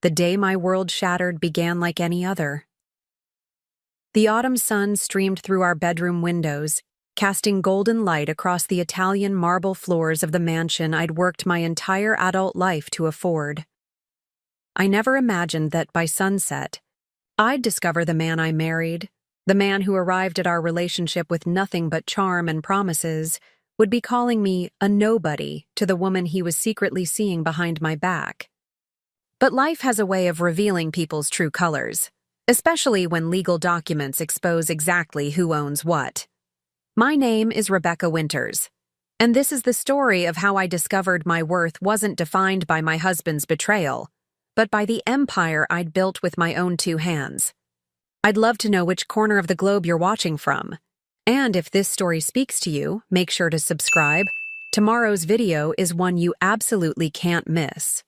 The day my world shattered began like any other. The autumn sun streamed through our bedroom windows, casting golden light across the Italian marble floors of the mansion I'd worked my entire adult life to afford. I never imagined that by sunset, I'd discover the man I married, the man who arrived at our relationship with nothing but charm and promises, would be calling me a nobody to the woman he was secretly seeing behind my back. But life has a way of revealing people's true colors, especially when legal documents expose exactly who owns what. My name is Rebecca Winters, and this is the story of how I discovered my worth wasn't defined by my husband's betrayal, but by the empire I'd built with my own two hands. I'd love to know which corner of the globe you're watching from. And if this story speaks to you, make sure to subscribe. Tomorrow's video is one you absolutely can't miss.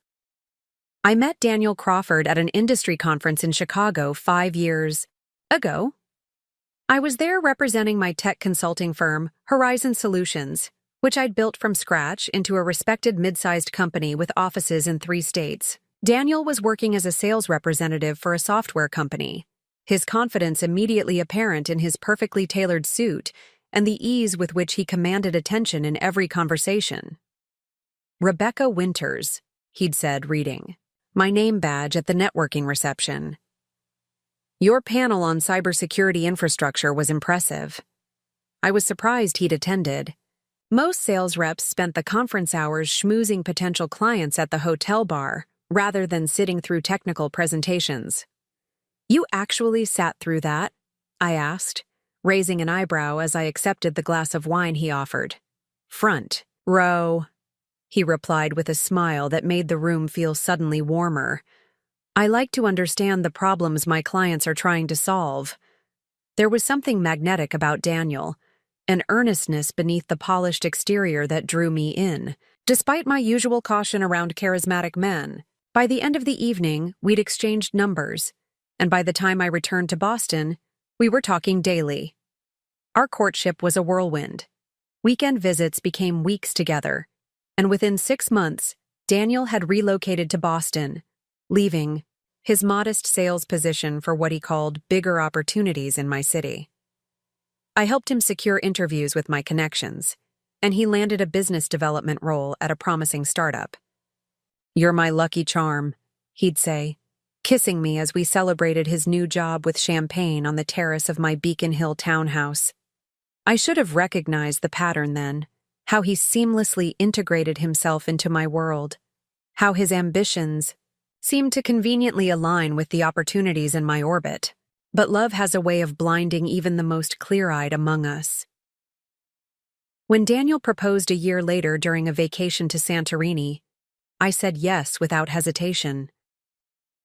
I met Daniel Crawford at an industry conference in Chicago 5 years ago. I was there representing my tech consulting firm, Horizon Solutions, which I'd built from scratch into a respected mid-sized company with offices in 3 states. Daniel was working as a sales representative for a software company, his confidence immediately apparent in his perfectly tailored suit and the ease with which he commanded attention in every conversation. "Rebecca Winters," he'd said, reading my name badge at the networking reception. "Your panel on cybersecurity infrastructure was impressive." I was surprised he'd attended. Most sales reps spent the conference hours schmoozing potential clients at the hotel bar, rather than sitting through technical presentations. "You actually sat through that?" I asked, raising an eyebrow as I accepted the glass of wine he offered. "Front row," he replied with a smile that made the room feel suddenly warmer. "I like to understand the problems my clients are trying to solve." There was something magnetic about Daniel, an earnestness beneath the polished exterior that drew me in. Despite my usual caution around charismatic men, by the end of the evening, we'd exchanged numbers, and by the time I returned to Boston, we were talking daily. Our courtship was a whirlwind. Weekend visits became weeks together, and within 6 months, Daniel had relocated to Boston, leaving his modest sales position for what he called bigger opportunities in my city. I helped him secure interviews with my connections, and he landed a business development role at a promising startup. "You're my lucky charm," he'd say, kissing me as we celebrated his new job with champagne on the terrace of my Beacon Hill townhouse. I should have recognized the pattern then, how he seamlessly integrated himself into my world, how his ambitions seemed to conveniently align with the opportunities in my orbit. But love has a way of blinding even the most clear-eyed among us. When Daniel proposed a year later during a vacation to Santorini, I said yes without hesitation.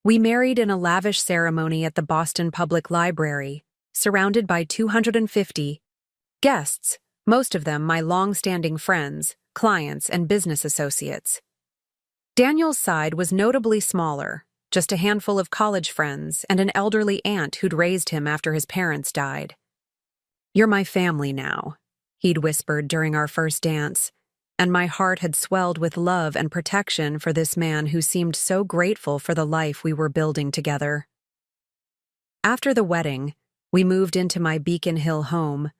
We married in a lavish ceremony at the Boston Public Library, surrounded by 250 guests, most of them my long-standing friends, clients, and business associates. Daniel's side was notably smaller, just a handful of college friends and an elderly aunt who'd raised him after his parents died. "You're my family now," he'd whispered during our first dance, and my heart had swelled with love and protection for this man who seemed so grateful for the life we were building together. After the wedding, we moved into my Beacon Hill home,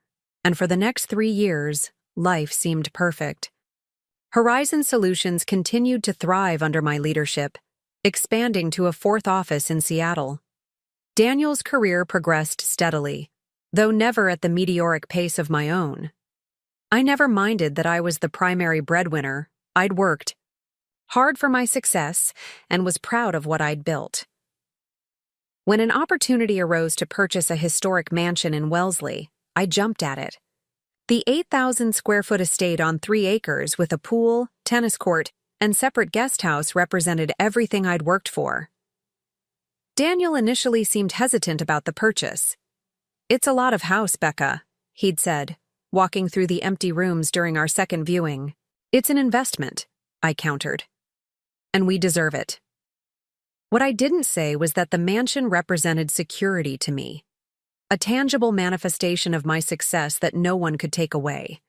and for the next 3 years, life seemed perfect. Horizon Solutions continued to thrive under my leadership, expanding to a 4th office in Seattle. Daniel's career progressed steadily, though never at the meteoric pace of my own. I never minded that I was the primary breadwinner. I'd worked hard for my success and was proud of what I'd built. When an opportunity arose to purchase a historic mansion in Wellesley, I jumped at it. The 8,000-square-foot estate on 3 acres with a pool, tennis court, and separate guest house represented everything I'd worked for. Daniel initially seemed hesitant about the purchase. "It's a lot of house, Becca," he'd said, walking through the empty rooms during our second viewing. "It's an investment," I countered. "And we deserve it." What I didn't say was that the mansion represented security to me, a tangible manifestation of my success that no one could take away.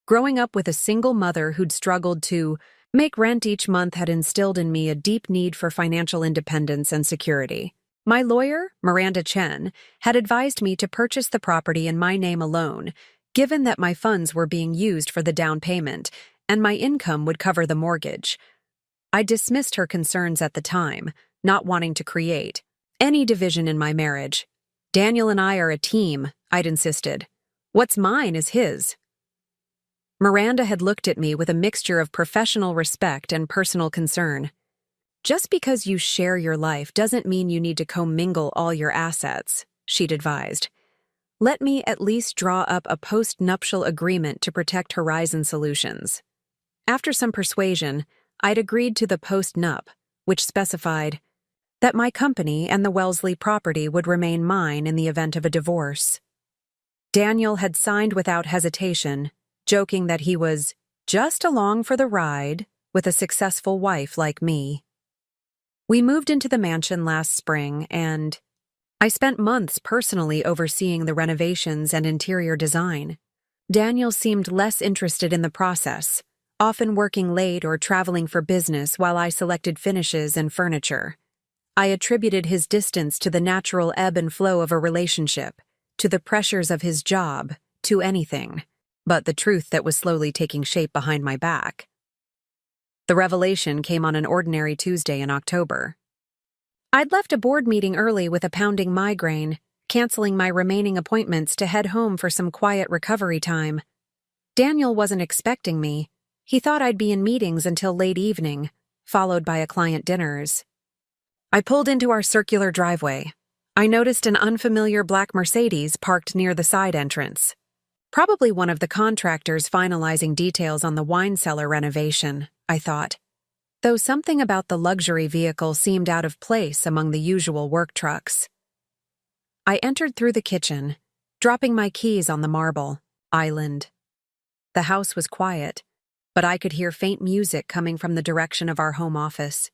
Growing up with a single mother who'd struggled to Make rent each month had instilled in me a deep need for financial independence and security. My lawyer, Miranda Chen, had advised me to purchase the property in my name alone, given that my funds were being used for the down payment and my income would cover the mortgage. I dismissed her concerns at the time, not wanting to create any division in my marriage. Daniel and I are a team, I'd insisted. What's mine is his. Miranda had looked at me with a mixture of professional respect and personal concern. Just because you share your life doesn't mean you need to commingle all your assets, she'd advised. Let me at least draw up a post-nuptial agreement to protect Horizon Solutions. After some persuasion, I'd agreed to the post-nup, which specified that my company and the Wellesley property would remain mine in the event of a divorce. Daniel had signed without hesitation, joking that he was just along for the ride with a successful wife like me. We moved into the mansion last spring, and I spent months personally overseeing the renovations and interior design. Daniel seemed less interested in the process, often working late or traveling for business while I selected finishes and furniture. I attributed his distance to the natural ebb and flow of a relationship, to the pressures of his job, to anything, but the truth that was slowly taking shape behind my back. The revelation came on an ordinary Tuesday in October. I'd left a board meeting early with a pounding migraine, canceling my remaining appointments to head home for some quiet recovery time. Daniel wasn't expecting me. He thought I'd be in meetings until late evening, followed by a client dinners. I pulled into our circular driveway. I noticed an unfamiliar black Mercedes parked near the side entrance. Probably one of the contractors finalizing details on the wine cellar renovation, I thought, though something about the luxury vehicle seemed out of place among the usual work trucks. I entered through the kitchen, dropping my keys on the marble island. The house was quiet, but I could hear faint music coming from the direction of our home office.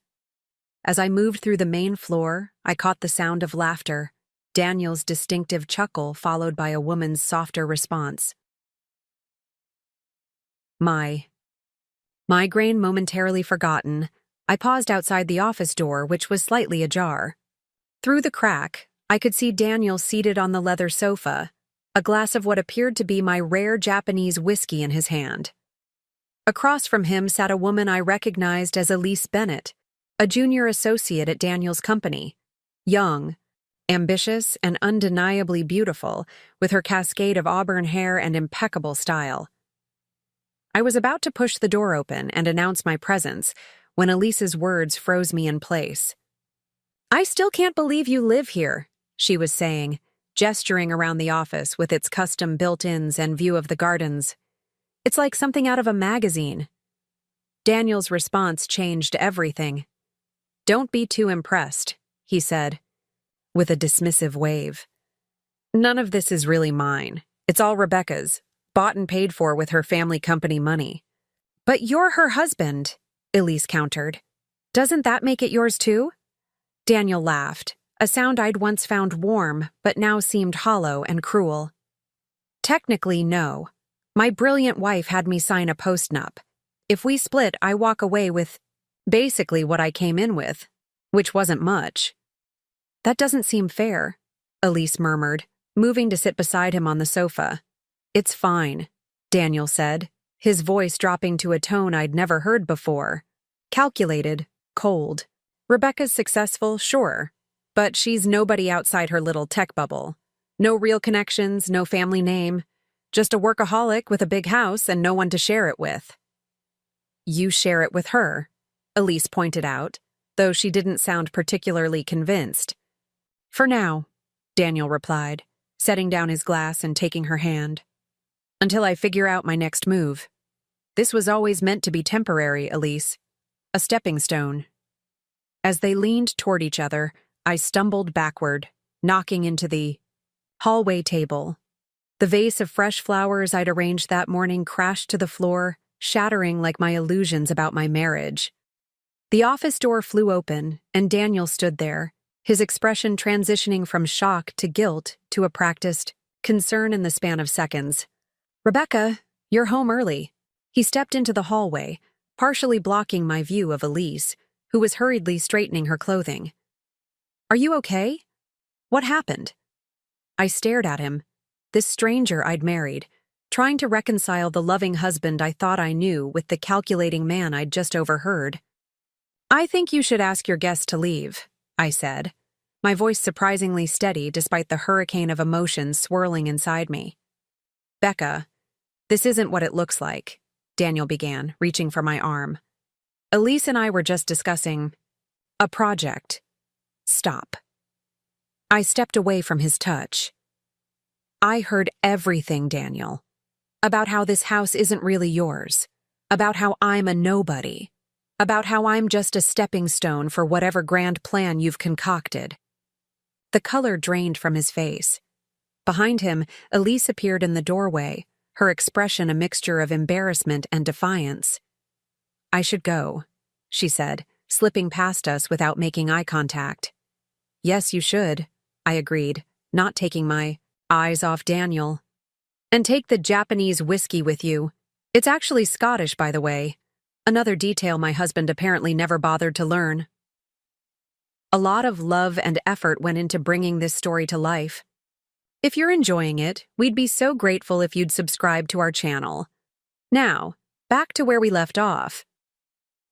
As I moved through the main floor, I caught the sound of laughter, Daniel's distinctive chuckle followed by a woman's softer response. My migraine momentarily forgotten, I paused outside the office door, which was slightly ajar. Through the crack, I could see Daniel seated on the leather sofa, a glass of what appeared to be my rare Japanese whiskey in his hand. Across from him sat a woman I recognized as Elise Bennett, a junior associate at Daniel's company. Young, ambitious, and undeniably beautiful, with her cascade of auburn hair and impeccable style. I was about to push the door open and announce my presence when Elise's words froze me in place. "I still can't believe you live here," she was saying, gesturing around the office with its custom built-ins and view of the gardens. "It's like something out of a magazine." Daniel's response changed everything. "Don't be too impressed," he said, with a dismissive wave. "None of this is really mine. It's all Rebecca's, bought and paid for with her family company money." "But you're her husband," Elise countered. "Doesn't that make it yours too?" Daniel laughed, a sound I'd once found warm but now seemed hollow and cruel. "Technically, no. My brilliant wife had me sign a postnup. If we split, I walk away with basically what I came in with, which wasn't much." "That doesn't seem fair," Elise murmured, moving to sit beside him on the sofa. "It's fine," Daniel said, his voice dropping to a tone I'd never heard before. Calculated, cold. "Rebecca's successful, sure, but she's nobody outside her little tech bubble. No real connections, no family name. Just a workaholic with a big house and no one to share it with." "You share it with her," Elise pointed out, though she didn't sound particularly convinced. "For now," Daniel replied, setting down his glass and taking her hand. "Until I figure out my next move. This was always meant to be temporary, Elise. A stepping stone." As they leaned toward each other, I stumbled backward, knocking into the hallway table. The vase of fresh flowers I'd arranged that morning crashed to the floor, shattering like my illusions about my marriage. The office door flew open, and Daniel stood there, his expression transitioning from shock to guilt to a practiced concern in the span of seconds. "Rebecca, you're home early." He stepped into the hallway, partially blocking my view of Elise, who was hurriedly straightening her clothing. "Are you okay? What happened?" I stared at him, this stranger I'd married, trying to reconcile the loving husband I thought I knew with the calculating man I'd just overheard. "I think you should ask your guest to leave," I said, my voice surprisingly steady despite the hurricane of emotions swirling inside me. "Becca, this isn't what it looks like," Daniel began, reaching for my arm. "Elise and I were just discussing a project. Stop." I stepped away from his touch. "I heard everything, Daniel. About how this house isn't really yours. About how I'm a nobody. About how I'm just a stepping stone for whatever grand plan you've concocted." The color drained from his face. Behind him, Elise appeared in the doorway, her expression a mixture of embarrassment and defiance. "I should go," she said, slipping past us without making eye contact. "Yes, you should," I agreed, not taking my eyes off Daniel. "And take the Japanese whiskey with you. It's actually Scottish, by the way. Another detail my husband apparently never bothered to learn." A lot of love and effort went into bringing this story to life. If you're enjoying it, we'd be so grateful if you'd subscribe to our channel. Now, back to where we left off.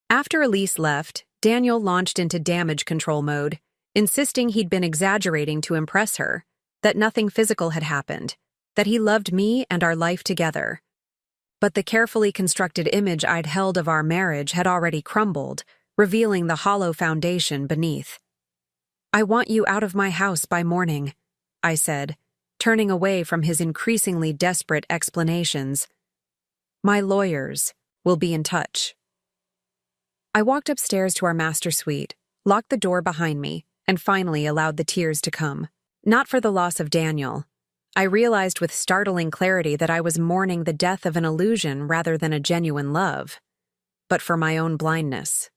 After Elise left, Daniel launched into damage control mode, insisting he'd been exaggerating to impress her, that nothing physical had happened, that he loved me and our life together. But the carefully constructed image I'd held of our marriage had already crumbled, revealing the hollow foundation beneath. "I want you out of my house by morning," I said, turning away from his increasingly desperate explanations. "My lawyers will be in touch." I walked upstairs to our master suite, locked the door behind me, and finally allowed the tears to come. Not for the loss of Daniel. I realized with startling clarity that I was mourning the death of an illusion rather than a genuine love, but for my own blindness.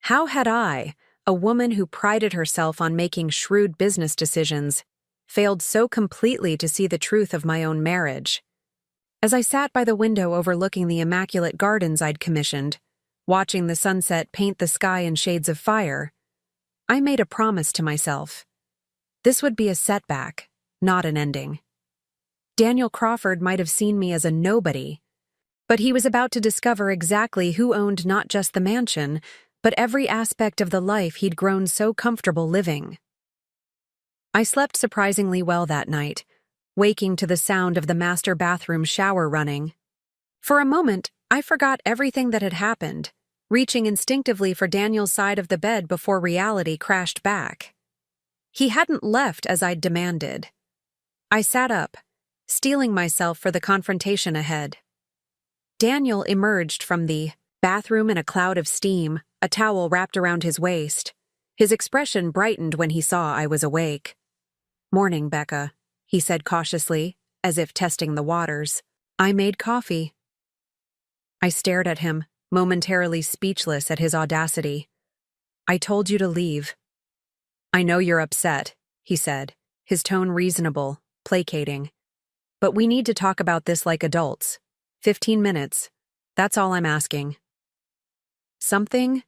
How had I, a woman who prided herself on making shrewd business decisions, failed so completely to see the truth of my own marriage? As I sat by the window overlooking the immaculate gardens I'd commissioned, watching the sunset paint the sky in shades of fire, I made a promise to myself. This would be a setback, not an ending. Daniel Crawford might have seen me as a nobody, but he was about to discover exactly who owned not just the mansion, but every aspect of the life he'd grown so comfortable living. I slept surprisingly well that night, waking to the sound of the master bathroom shower running. For a moment, I forgot everything that had happened, reaching instinctively for Daniel's side of the bed before reality crashed back. He hadn't left as I'd demanded. I sat up, steeling myself for the confrontation ahead. Daniel emerged from the bathroom in a cloud of steam, a towel wrapped around his waist. His expression brightened when he saw I was awake. "Morning, Becca," he said cautiously, as if testing the waters. "I made coffee." I stared at him, momentarily speechless at his audacity. "I told you to leave." "I know you're upset," he said, his tone reasonable, placating. "But we need to talk about this like adults. 15 minutes. That's all I'm asking." Something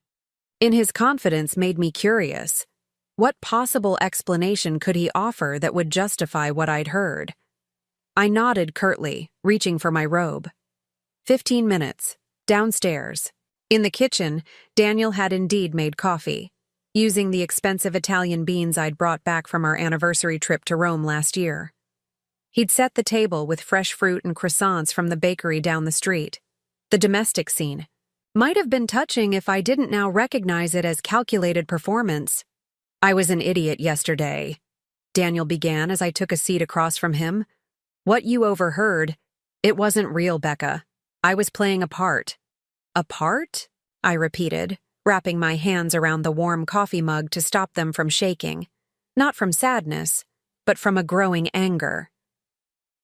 in his confidence made me curious. What possible explanation could he offer that would justify what I'd heard? I nodded curtly, reaching for my robe. 15 minutes. Downstairs. In the kitchen, Daniel had indeed made coffee, using the expensive Italian beans I'd brought back from our anniversary trip to Rome last year. He'd set the table with fresh fruit and croissants from the bakery down the street. The domestic scene might have been touching if I didn't now recognize it as calculated performance. "I was an idiot yesterday," Daniel began as I took a seat across from him. "What you overheard, it wasn't real, Becca. I was playing a part." "A part?" I repeated, wrapping my hands around the warm coffee mug to stop them from shaking. Not from sadness, but from a growing anger.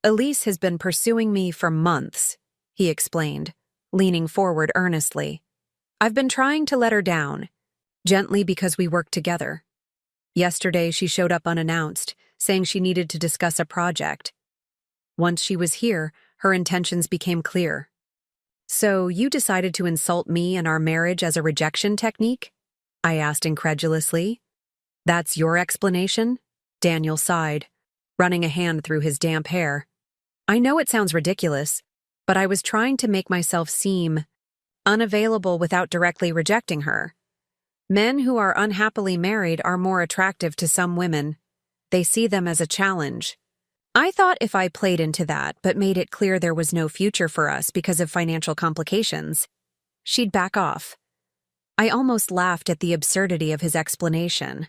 "Elise has been pursuing me for months," he explained, leaning forward earnestly. "I've been trying to let her down, gently because we work together. Yesterday she showed up unannounced, saying she needed to discuss a project. Once she was here, her intentions became clear. So you decided to insult me and our marriage as a rejection technique? I asked incredulously. That's your explanation? Daniel sighed, running a hand through his damp hair. I know it sounds ridiculous, but I was trying to make myself seem unavailable without directly rejecting her. Men who are unhappily married are more attractive to some women. They see them as a challenge. I thought if I played into that but made it clear there was no future for us because of financial complications, she'd back off. I almost laughed at the absurdity of his explanation.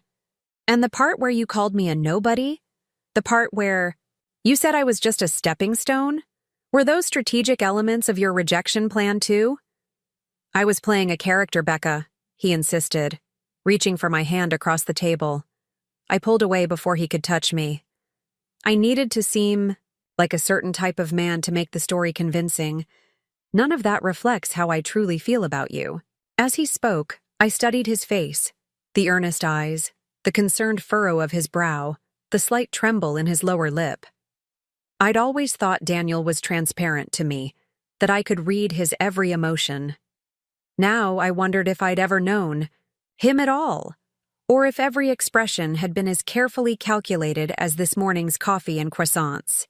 And the part where you called me a nobody? The part where you said I was just a stepping stone? Were those strategic elements of your rejection plan too? I was playing a character, Becca, he insisted, reaching for my hand across the table. I pulled away before he could touch me. I needed to seem like a certain type of man to make the story convincing. None of that reflects how I truly feel about you. As he spoke, I studied his face, the earnest eyes, the concerned furrow of his brow, the slight tremble in his lower lip. I'd always thought Daniel was transparent to me, that I could read his every emotion. Now I wondered if I'd ever known him at all, or if every expression had been as carefully calculated as this morning's coffee and croissants.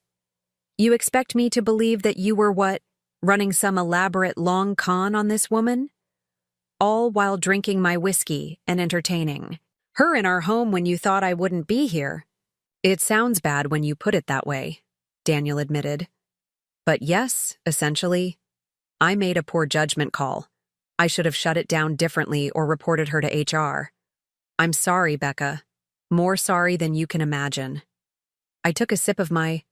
You expect me to believe that you were running some elaborate long con on this woman? All while drinking my whiskey and entertaining her in our home when you thought I wouldn't be here. It sounds bad when you put it that way, Daniel admitted. But yes, essentially, I made a poor judgment call. I should have shut it down differently or reported her to HR. I'm sorry, Becca. More sorry than you can imagine. I took a sip of my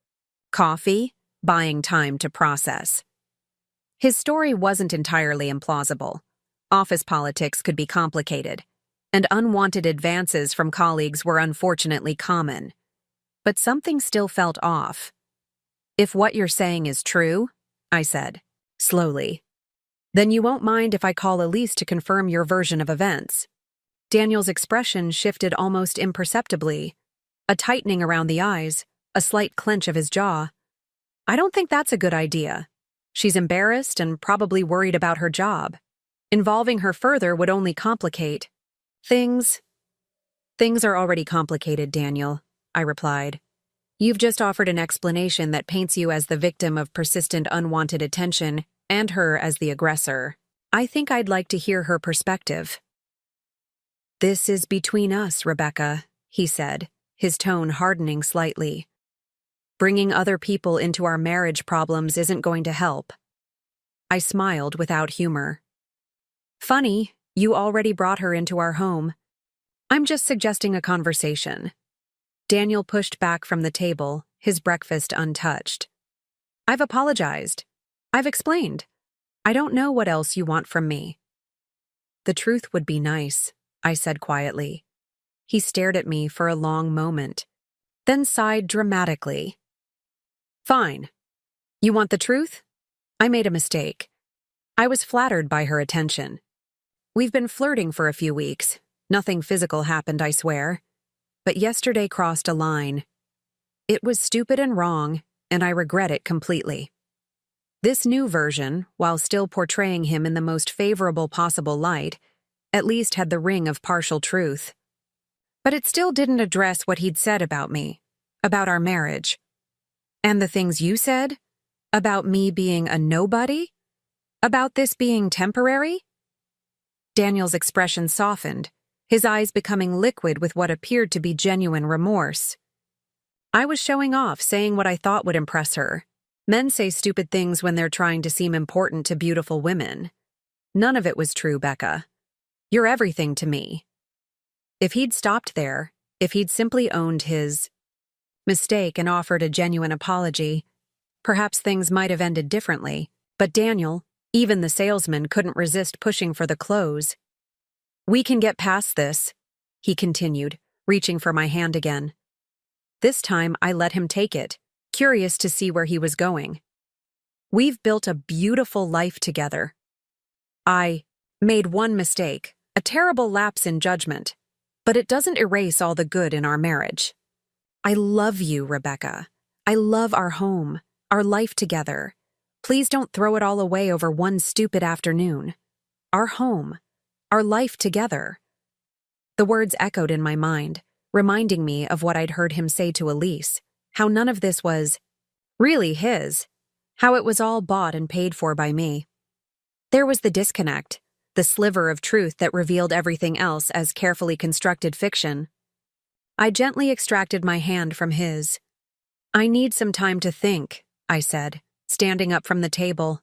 coffee, buying time to process. His story wasn't entirely implausible. Office politics could be complicated, and unwanted advances from colleagues were unfortunately common. But something still felt off. If what you're saying is true, I said, slowly, then you won't mind if I call Elise to confirm your version of events. Daniel's expression shifted almost imperceptibly, a tightening around the eyes, a slight clench of his jaw. I don't think that's a good idea. She's embarrassed and probably worried about her job. Involving her further would only complicate things. Things are already complicated, Daniel, I replied. You've just offered an explanation that paints you as the victim of persistent unwanted attention and her as the aggressor. I think I'd like to hear her perspective. This is between us, Rebecca, he said, his tone hardening slightly. Bringing other people into our marriage problems isn't going to help. I smiled without humor. Funny, you already brought her into our home. I'm just suggesting a conversation. Daniel pushed back from the table, his breakfast untouched. I've apologized. I've explained. I don't know what else you want from me. The truth would be nice, I said quietly. He stared at me for a long moment, then sighed dramatically. Fine. You want the truth? I made a mistake. I was flattered by her attention. We've been flirting for a few weeks. Nothing physical happened, I swear. But yesterday crossed a line. It was stupid and wrong, and I regret it completely. This new version, while still portraying him in the most favorable possible light, at least had the ring of partial truth. But it still didn't address what he'd said about me, about our marriage. And the things you said? About me being a nobody? About this being temporary? Daniel's expression softened, his eyes becoming liquid with what appeared to be genuine remorse. I was showing off, saying what I thought would impress her. Men say stupid things when they're trying to seem important to beautiful women. None of it was true, Becca. You're everything to me. If he'd stopped there, if he'd simply owned his mistake and offered a genuine apology, perhaps things might have ended differently. But Daniel, even the salesman, couldn't resist pushing for the close. We can get past this, he continued, reaching for my hand again. This time I let him take it, curious to see where he was going. We've built a beautiful life together. I made one mistake, a terrible lapse in judgment, but it doesn't erase all the good in our marriage. I love you, Rebecca. I love our home, our life together. Please don't throw it all away over one stupid afternoon. Our home. Our life together. The words echoed in my mind, reminding me of what I'd heard him say to Elise, how none of this was really his, how it was all bought and paid for by me. There was the disconnect, the sliver of truth that revealed everything else as carefully constructed fiction. I gently extracted my hand from his. I need some time to think, I said, standing up from the table.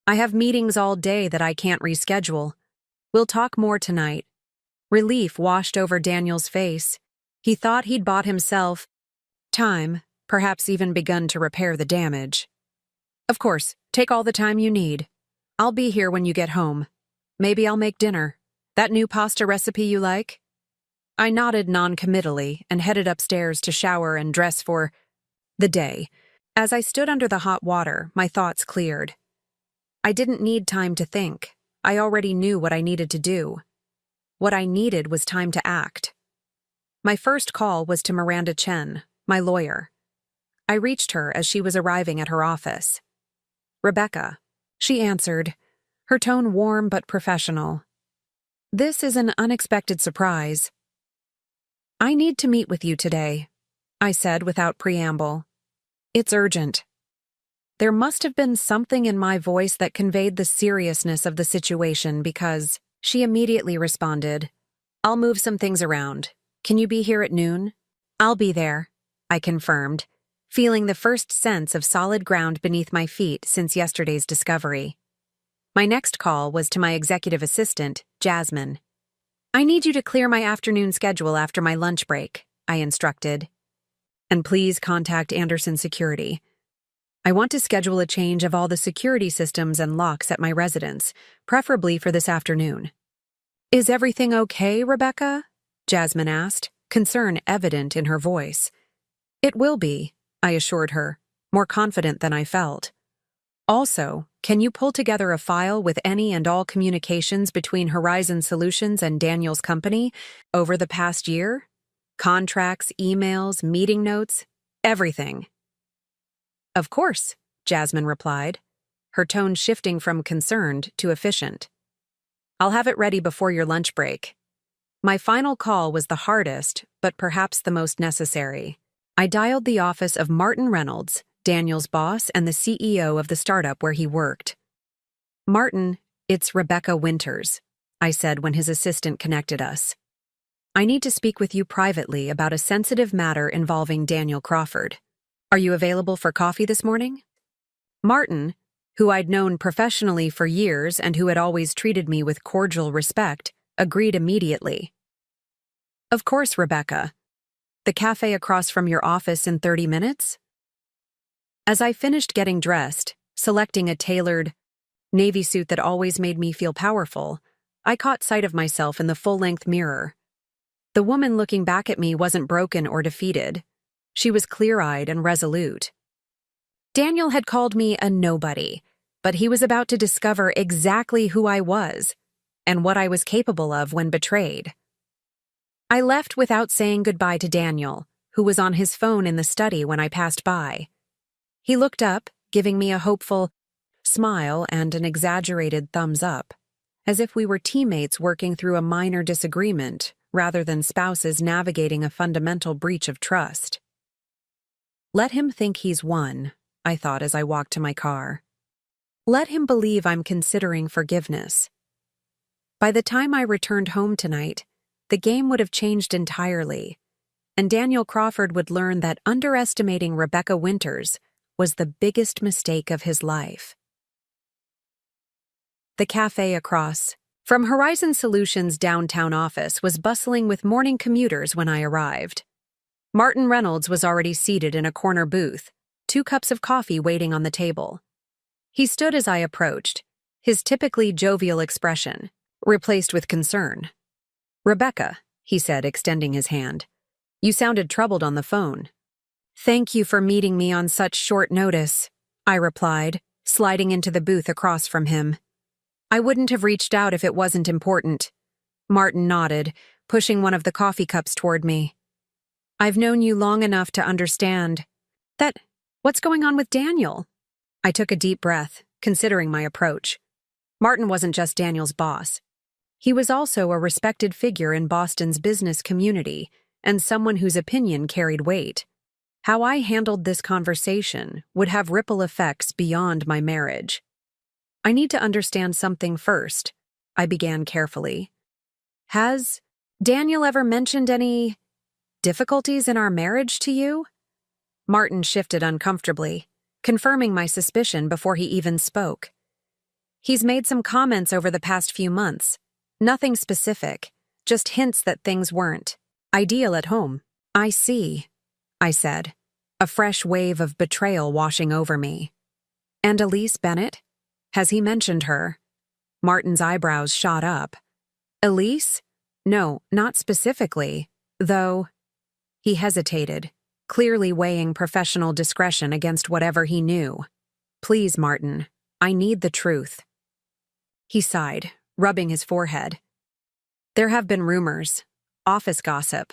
I have meetings all day that I can't reschedule. We'll talk more tonight. Relief washed over Daniel's face. He thought he'd bought himself time, perhaps even begun to repair the damage. Of course, take all the time you need. I'll be here when you get home. Maybe I'll make dinner. That new pasta recipe you like? I nodded non-committally and headed upstairs to shower and dress for the day. As I stood under the hot water, my thoughts cleared. I didn't need time to think. I already knew what I needed to do. What I needed was time to act. My first call was to Miranda Chen, my lawyer. I reached her as she was arriving at her office. Rebecca, she answered, her tone warm but professional. This is an unexpected surprise. I need to meet with you today, I said without preamble. It's urgent. There must have been something in my voice that conveyed the seriousness of the situation because she immediately responded, I'll move some things around. Can you be here at noon? I'll be there, I confirmed, feeling the first sense of solid ground beneath my feet since yesterday's discovery. My next call was to my executive assistant, Jasmine. I need you to clear my afternoon schedule after my lunch break, I instructed. And please contact Anderson Security. I want to schedule a change of all the security systems and locks at my residence, preferably for this afternoon. Is everything okay, Rebecca? Jasmine asked, concern evident in her voice. It will be, I assured her, more confident than I felt. Also, can you pull together a file with any and all communications between Horizon Solutions and Daniel's company over the past year? Contracts, emails, meeting notes, everything. Of course, Jasmine replied, her tone shifting from concerned to efficient. I'll have it ready before your lunch break. My final call was the hardest, but perhaps the most necessary. I dialed the office of Martin Reynolds, Daniel's boss and the CEO of the startup where he worked. Martin, it's Rebecca Winters, I said when his assistant connected us. I need to speak with you privately about a sensitive matter involving Daniel Crawford. Are you available for coffee this morning? Martin, who I'd known professionally for years and who had always treated me with cordial respect, agreed immediately. Of course, Rebecca. The cafe across from your office in 30 minutes? As I finished getting dressed, selecting a tailored navy suit that always made me feel powerful, I caught sight of myself in the full-length mirror. The woman looking back at me wasn't broken or defeated. She was clear-eyed and resolute. Daniel had called me a nobody, but he was about to discover exactly who I was and what I was capable of when betrayed. I left without saying goodbye to Daniel, who was on his phone in the study when I passed by. He looked up, giving me a hopeful smile and an exaggerated thumbs up, as if we were teammates working through a minor disagreement rather than spouses navigating a fundamental breach of trust. Let him think he's won, I thought as I walked to my car. Let him believe I'm considering forgiveness. By the time I returned home tonight, the game would have changed entirely, and Daniel Crawford would learn that underestimating Rebecca Winters was the biggest mistake of his life. The cafe across from Horizon Solutions' downtown office was bustling with morning commuters when I arrived. Martin Reynolds was already seated in a corner booth, 2 cups of coffee waiting on the table. He stood as I approached, his typically jovial expression replaced with concern. Rebecca, he said, extending his hand. You sounded troubled on the phone. Thank you for meeting me on such short notice, I replied, sliding into the booth across from him. I wouldn't have reached out if it wasn't important. Martin nodded, pushing one of the coffee cups toward me. I've known you long enough to understand that. What's going on with Daniel? I took a deep breath, considering my approach. Martin wasn't just Daniel's boss. He was also a respected figure in Boston's business community and someone whose opinion carried weight. How I handled this conversation would have ripple effects beyond my marriage. I need to understand something first, I began carefully. Has Daniel ever mentioned any difficulties in our marriage to you? Martin shifted uncomfortably, confirming my suspicion before he even spoke. He's made some comments over the past few months. Nothing specific, just hints that things weren't ideal at home. I see, I said, a fresh wave of betrayal washing over me. And Elise Bennett? Has he mentioned her? Martin's eyebrows shot up. Elise? No, not specifically, though. He hesitated, clearly weighing professional discretion against whatever he knew. Please, Martin, I need the truth. He sighed, rubbing his forehead. There have been rumors, office gossip.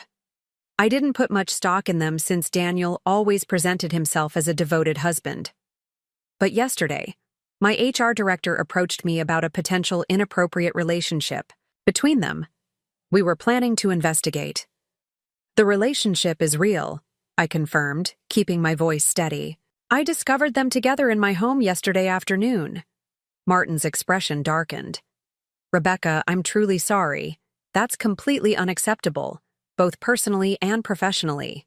I didn't put much stock in them since Daniel always presented himself as a devoted husband. But yesterday, my HR director approached me about a potential inappropriate relationship between them. We were planning to investigate. The relationship is real, I confirmed, keeping my voice steady. I discovered them together in my home yesterday afternoon. Martin's expression darkened. Rebecca, I'm truly sorry. That's completely unacceptable, both personally and professionally.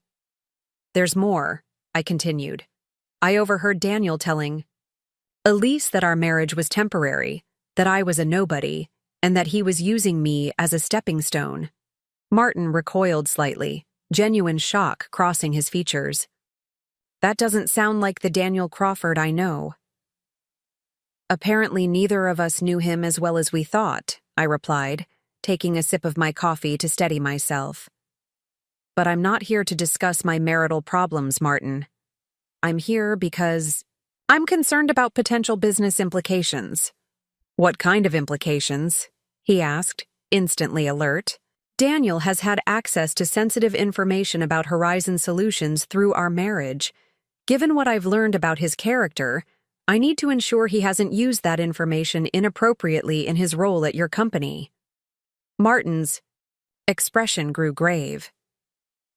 There's more, I continued. I overheard Daniel telling Elise that our marriage was temporary, that I was a nobody, and that he was using me as a stepping stone. Martin recoiled slightly, genuine shock crossing his features. That doesn't sound like the Daniel Crawford I know. Apparently neither of us knew him as well as we thought, I replied, taking a sip of my coffee to steady myself. But I'm not here to discuss my marital problems, Martin. I'm here because I'm concerned about potential business implications. What kind of implications? He asked, instantly alert. Daniel has had access to sensitive information about Horizon Solutions through our marriage. Given what I've learned about his character, I need to ensure he hasn't used that information inappropriately in his role at your company. Martin's expression grew grave.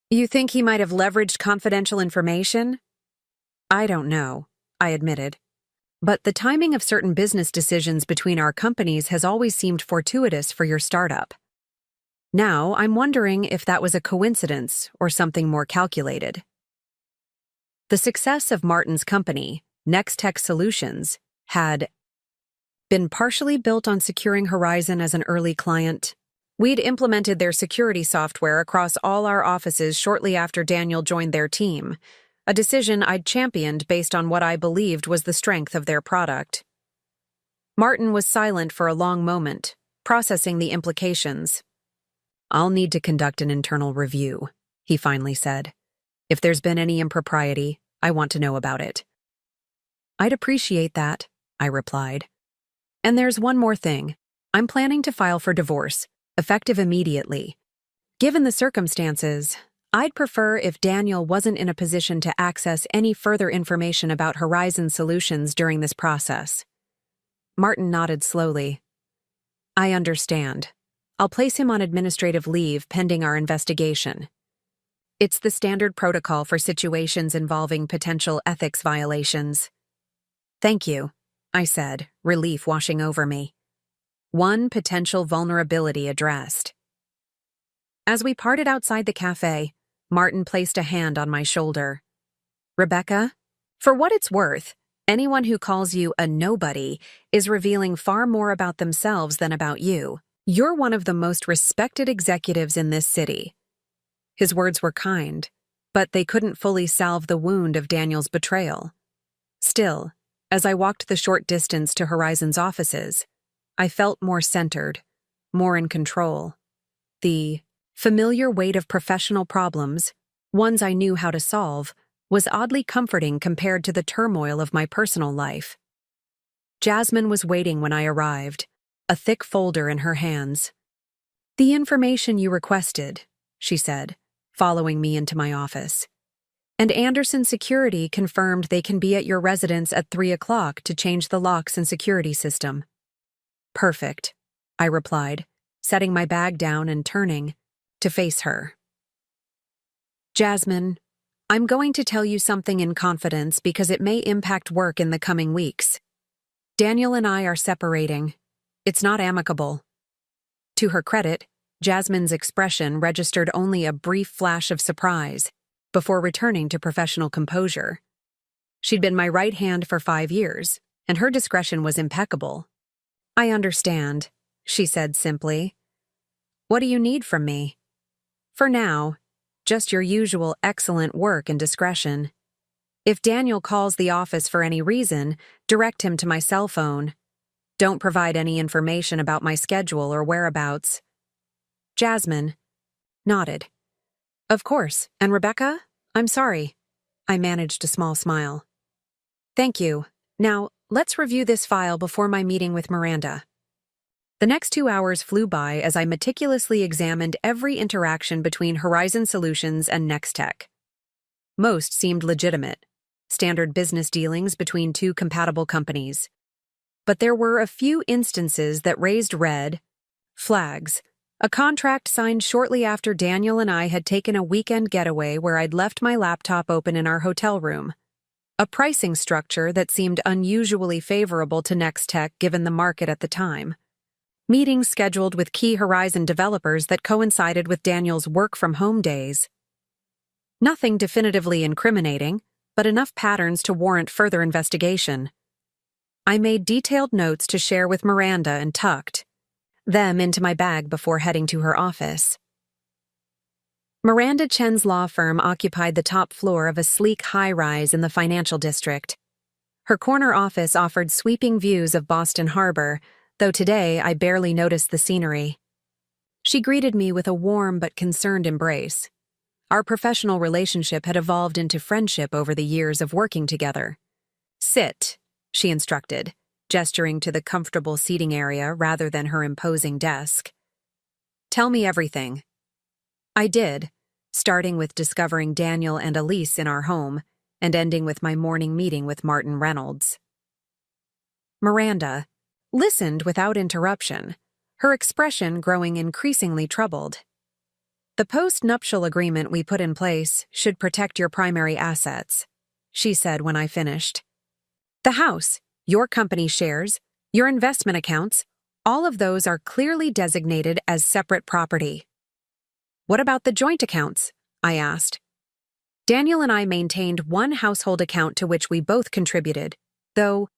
You think he might have leveraged confidential information? I don't know, I admitted. But the timing of certain business decisions between our companies has always seemed fortuitous for your startup. Now, I'm wondering if that was a coincidence or something more calculated. The success of Martin's company, Next Tech Solutions, had been partially built on securing Horizon as an early client. We'd implemented their security software across all our offices shortly after Daniel joined their team, a decision I'd championed based on what I believed was the strength of their product. Martin was silent for a long moment, processing the implications. I'll need to conduct an internal review, he finally said. If there's been any impropriety, I want to know about it. I'd appreciate that, I replied. And there's one more thing. I'm planning to file for divorce, effective immediately. Given the circumstances, I'd prefer if Daniel wasn't in a position to access any further information about Horizon Solutions during this process. Martin nodded slowly. I understand. I'll place him on administrative leave pending our investigation. It's the standard protocol for situations involving potential ethics violations. Thank you, I said, relief washing over me. One potential vulnerability addressed. As we parted outside the cafe, Martin placed a hand on my shoulder. Rebecca, for what it's worth, anyone who calls you a nobody is revealing far more about themselves than about you. You're one of the most respected executives in this city. His words were kind, but they couldn't fully salve the wound of Daniel's betrayal. Still, as I walked the short distance to Horizon's offices, I felt more centered, more in control. The familiar weight of professional problems, ones I knew how to solve, was oddly comforting compared to the turmoil of my personal life. Jasmine was waiting when I arrived, a thick folder in her hands. The information you requested, she said, following me into my office. And Anderson Security confirmed they can be at your residence at 3 o'clock to change the locks and security system. Perfect, I replied, setting my bag down and turning to face her. Jasmine, I'm going to tell you something in confidence because it may impact work in the coming weeks. Daniel and I are separating. It's not amicable. To her credit, Jasmine's expression registered only a brief flash of surprise before returning to professional composure. She'd been my right hand for 5 years, and her discretion was impeccable. I understand, she said simply. What do you need from me? For now, just your usual excellent work and discretion. If Daniel calls the office for any reason, direct him to my cell phone. Don't provide any information about my schedule or whereabouts. Jasmine nodded. Of course, and Rebecca? I'm sorry. I managed a small smile. Thank you. Now, let's review this file before my meeting with Miranda. The next 2 hours flew by as I meticulously examined every interaction between Horizon Solutions and Nextech. Most seemed legitimate, standard business dealings between two compatible companies. But there were a few instances that raised red flags. A contract signed shortly after Daniel and I had taken a weekend getaway where I'd left my laptop open in our hotel room. A pricing structure that seemed unusually favorable to Nextech given the market at the time. Meetings scheduled with key Horizon developers that coincided with Daniel's work-from-home days. Nothing definitively incriminating, but enough patterns to warrant further investigation. I made detailed notes to share with Miranda and tucked them into my bag before heading to her office. Miranda Chen's law firm occupied the top floor of a sleek high-rise in the financial district. Her corner office offered sweeping views of Boston Harbor, though today I barely noticed the scenery. She greeted me with a warm but concerned embrace. Our professional relationship had evolved into friendship over the years of working together. Sit, she instructed, gesturing to the comfortable seating area rather than her imposing desk. Tell me everything. I did, starting with discovering Daniel and Elise in our home and ending with my morning meeting with Martin Reynolds. Miranda listened without interruption, her expression growing increasingly troubled. The post-nuptial agreement we put in place should protect your primary assets, she said when I finished. The house, your company shares, your investment accounts, all of those are clearly designated as separate property. What about the joint accounts? I asked. Daniel and I maintained one household account to which we both contributed, though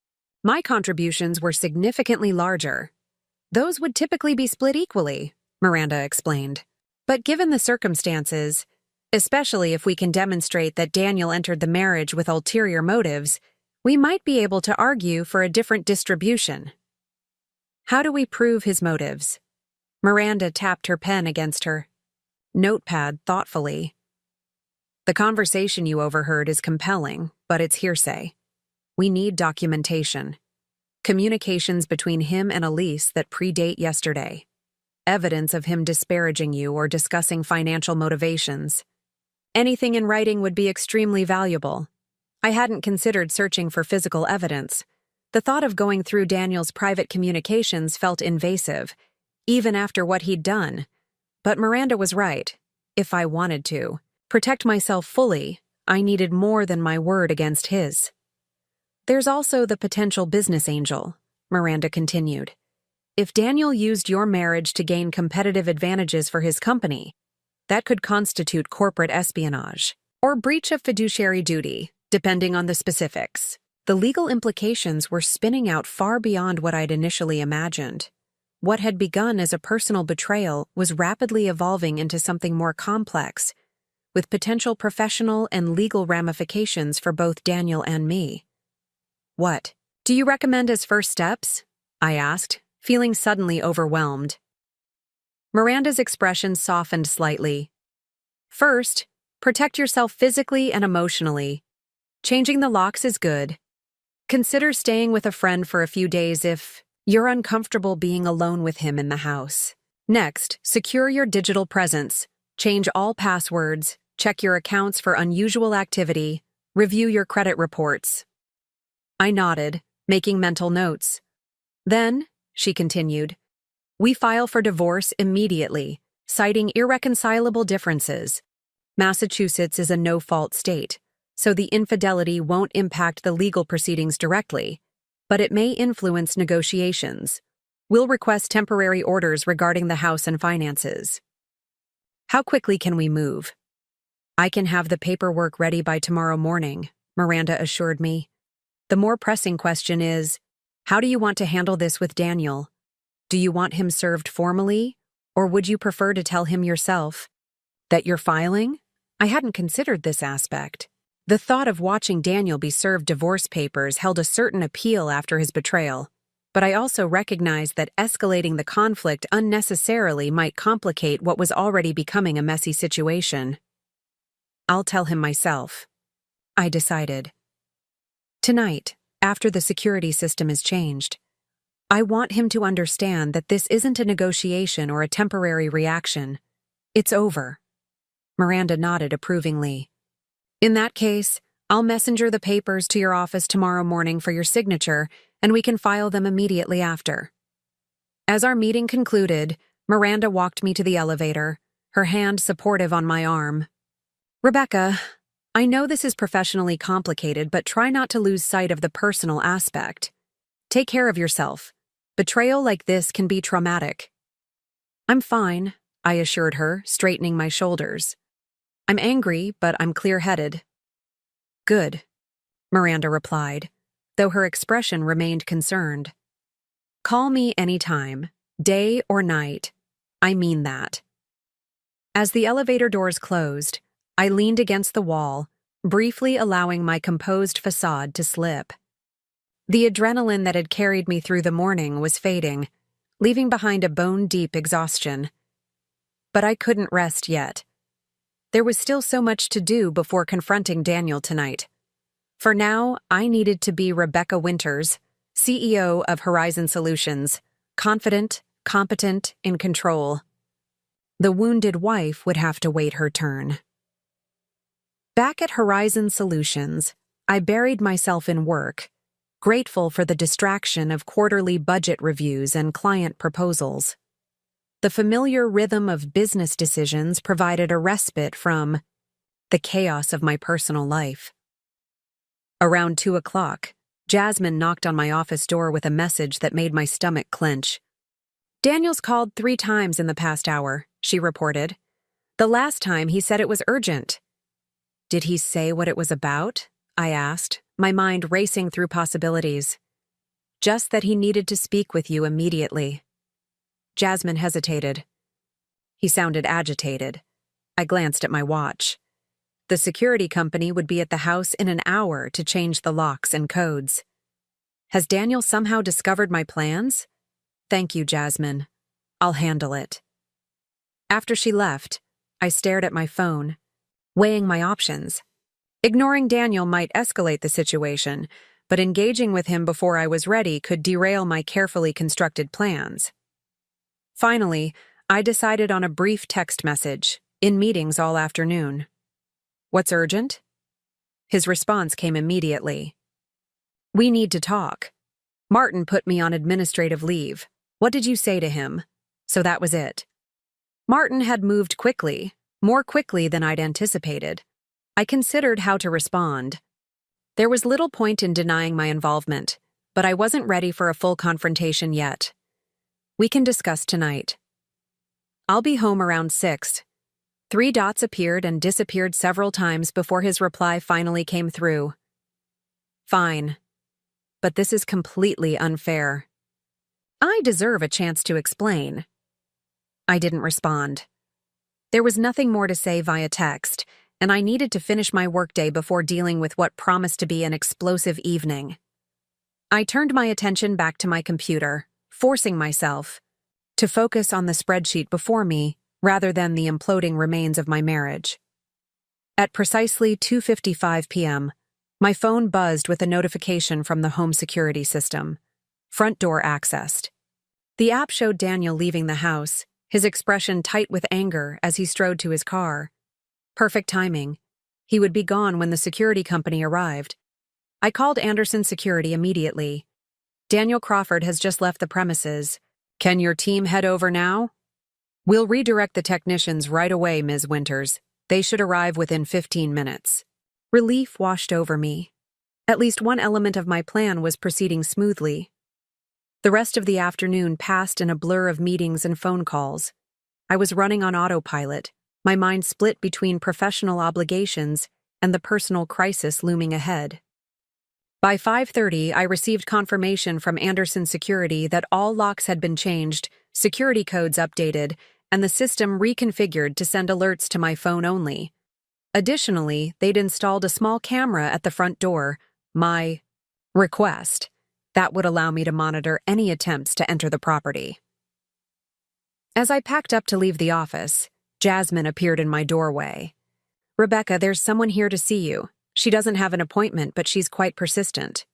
my contributions were significantly larger. Those would typically be split equally, Miranda explained. But given the circumstances, especially if we can demonstrate that Daniel entered the marriage with ulterior motives, we might be able to argue for a different distribution. How do we prove his motives? Miranda tapped her pen against her notepad thoughtfully. The conversation you overheard is compelling, but it's hearsay. We need documentation. Communications between him and Elise that predate yesterday. Evidence of him disparaging you or discussing financial motivations. Anything in writing would be extremely valuable. I hadn't considered searching for physical evidence. The thought of going through Daniel's private communications felt invasive, even after what he'd done. But Miranda was right. If I wanted to protect myself fully, I needed more than my word against his. There's also the potential business angel, Miranda continued. If Daniel used your marriage to gain competitive advantages for his company, that could constitute corporate espionage or breach of fiduciary duty, depending on the specifics. The legal implications were spinning out far beyond what I'd initially imagined. What had begun as a personal betrayal was rapidly evolving into something more complex, with potential professional and legal ramifications for both Daniel and me. What do you recommend as first steps? I asked, feeling suddenly overwhelmed. Miranda's expression softened slightly. First, protect yourself physically and emotionally. Changing the locks is good. Consider staying with a friend for a few days if you're uncomfortable being alone with him in the house. Next, secure your digital presence. Change all passwords, check your accounts for unusual activity, review your credit reports. I nodded, making mental notes. Then, she continued, we file for divorce immediately, citing irreconcilable differences. Massachusetts is a no-fault state, so the infidelity won't impact the legal proceedings directly, but it may influence negotiations. We'll request temporary orders regarding the house and finances. How quickly can we move? I can have the paperwork ready by tomorrow morning, Miranda assured me. The more pressing question is, how do you want to handle this with Daniel? Do you want him served formally, or would you prefer to tell him yourself? That you're filing? I hadn't considered this aspect. The thought of watching Daniel be served divorce papers held a certain appeal after his betrayal, but I also recognized that escalating the conflict unnecessarily might complicate what was already becoming a messy situation. I'll tell him myself, I decided. Tonight, after the security system is changed, I want him to understand that this isn't a negotiation or a temporary reaction. It's over. Miranda nodded approvingly. In that case, I'll messenger the papers to your office tomorrow morning for your signature, and we can file them immediately after. As our meeting concluded, Miranda walked me to the elevator, her hand supportive on my arm. Rebecca, I know this is professionally complicated, but try not to lose sight of the personal aspect. Take care of yourself. Betrayal like this can be traumatic. I'm fine, I assured her, straightening my shoulders. I'm angry, but I'm clear-headed. Good, Miranda replied, though her expression remained concerned. Call me anytime, day or night. I mean that. As the elevator doors closed, I leaned against the wall, briefly allowing my composed facade to slip. The adrenaline that had carried me through the morning was fading, leaving behind a bone-deep exhaustion. But I couldn't rest yet. There was still so much to do before confronting Daniel tonight. For now, I needed to be Rebecca Winters, CEO of Horizon Solutions, confident, competent, in control. The wounded wife would have to wait her turn. Back at Horizon Solutions, I buried myself in work, grateful for the distraction of quarterly budget reviews and client proposals. The familiar rhythm of business decisions provided a respite from the chaos of my personal life. Around 2 o'clock, Jasmine knocked on my office door with a message that made my stomach clench. Daniel's called 3 times in the past hour, she reported. The last time he said it was urgent. Did he say what it was about? I asked, my mind racing through possibilities. Just that he needed to speak with you immediately. Jasmine hesitated. He sounded agitated. I glanced at my watch. The security company would be at the house in an hour to change the locks and codes. Has Daniel somehow discovered my plans? Thank you, Jasmine. I'll handle it. After she left, I stared at my phone, weighing my options. Ignoring Daniel might escalate the situation, but engaging with him before I was ready could derail my carefully constructed plans. Finally, I decided on a brief text message, in meetings all afternoon. What's urgent? His response came immediately. We need to talk. Martin put me on administrative leave. What did you say to him? So that was it. Martin had moved quickly, more quickly than I'd anticipated. I considered how to respond. There was little point in denying my involvement, but I wasn't ready for a full confrontation yet. We can discuss tonight. I'll be home around 6. 3 dots appeared and disappeared several times before his reply finally came through. Fine. But this is completely unfair. I deserve a chance to explain. I didn't respond. There was nothing more to say via text, and I needed to finish my workday before dealing with what promised to be an explosive evening. I turned my attention back to my computer, forcing myself to focus on the spreadsheet before me rather than the imploding remains of my marriage. At precisely 2:55 p.m., my phone buzzed with a notification from the home security system. Front door accessed. The app showed Daniel leaving the house, his expression tight with anger as he strode to his car. Perfect timing. He would be gone when the security company arrived. I called Anderson Security immediately. Daniel Crawford has just left the premises. Can your team head over now? We'll redirect the technicians right away, Ms. Winters. They should arrive within 15 minutes. Relief washed over me. At least one element of my plan was proceeding smoothly. The rest of the afternoon passed in a blur of meetings and phone calls. I was running on autopilot, my mind split between professional obligations and the personal crisis looming ahead. By 5:30, I received confirmation from Anderson Security that all locks had been changed, security codes updated, and the system reconfigured to send alerts to my phone only. Additionally, they'd installed a small camera at the front door, my request, that would allow me to monitor any attempts to enter the property. As I packed up to leave the office, Jasmine appeared in my doorway. Rebecca, there's someone here to see you. She doesn't have an appointment, but she's quite persistent.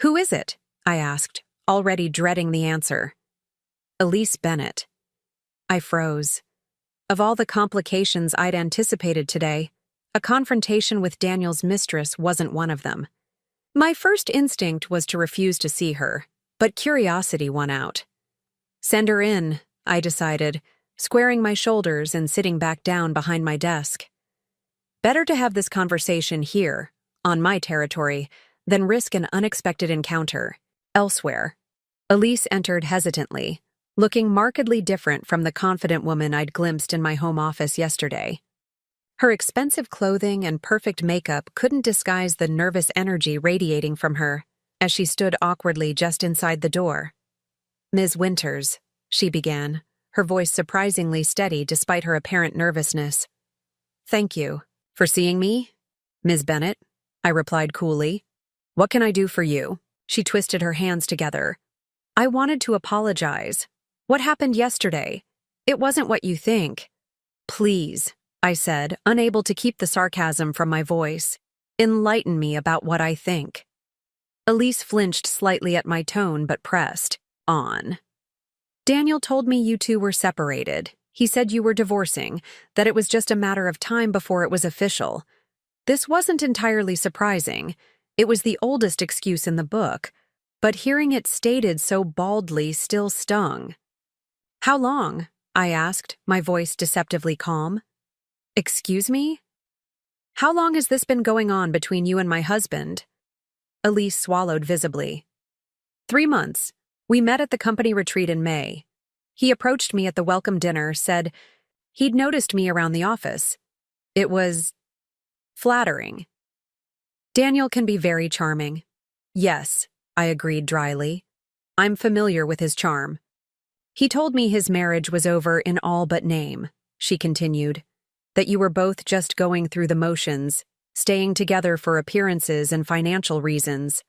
Who is it? I asked, already dreading the answer. Elise Bennett. I froze. Of all the complications I'd anticipated today, a confrontation with Daniel's mistress wasn't one of them. My first instinct was to refuse to see her, but curiosity won out. Send her in, I decided, squaring my shoulders and sitting back down behind my desk. Better to have this conversation here, on my territory, than risk an unexpected encounter elsewhere. Elise entered hesitantly, looking markedly different from the confident woman I'd glimpsed in my home office yesterday. Her expensive clothing and perfect makeup couldn't disguise the nervous energy radiating from her as she stood awkwardly just inside the door. Ms. Winters, she began, her voice surprisingly steady despite her apparent nervousness. Thank you. For seeing me? Ms. Bennett, I replied coolly. What can I do for you? She twisted her hands together. I wanted to apologize. What happened yesterday? It wasn't what you think. Please, I said, unable to keep the sarcasm from my voice. Enlighten me about what I think. Elise flinched slightly at my tone but pressed on. Daniel told me you two were separated. He said you were divorcing, that it was just a matter of time before it was official. This wasn't entirely surprising. It was the oldest excuse in the book, but hearing it stated so baldly still stung. How long? I asked, my voice deceptively calm. Excuse me? How long has this been going on between you and my husband? Elise swallowed visibly. 3 months. We met at the company retreat in May. He approached me at the welcome dinner, said he'd noticed me around the office. It was flattering. Daniel can be very charming. Yes, I agreed dryly. I'm familiar with his charm. He told me his marriage was over in all but name, she continued, that you were both just going through the motions, staying together for appearances and financial reasons.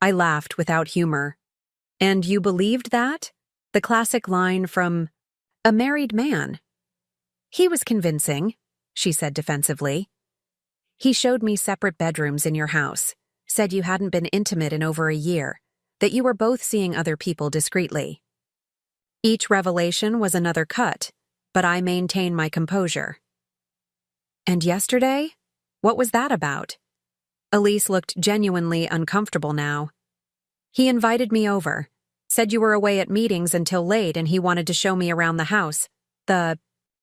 I laughed without humor. And you believed that? The classic line from A Married Man. He was convincing, she said defensively. He showed me separate bedrooms in your house, said you hadn't been intimate in over a year, that you were both seeing other people discreetly. Each revelation was another cut, but I maintained my composure. And yesterday? What was that about? Elise looked genuinely uncomfortable now. He invited me over, said you were away at meetings until late and he wanted to show me around the house. The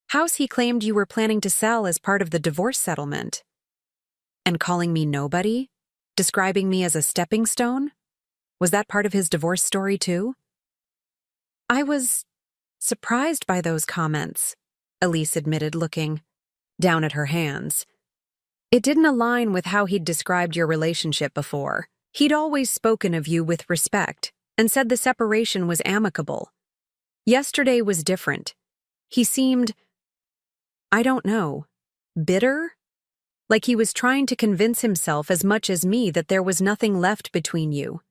house he claimed you were planning to sell as part of the divorce settlement. And calling me nobody? Describing me as a stepping stone? Was that part of his divorce story too? I was surprised by those comments, Elise admitted, looking down at her hands. It didn't align with how he'd described your relationship before. He'd always spoken of you with respect and said the separation was amicable. Yesterday was different. He seemed, I don't know, bitter? Like he was trying to convince himself as much as me that there was nothing left between you.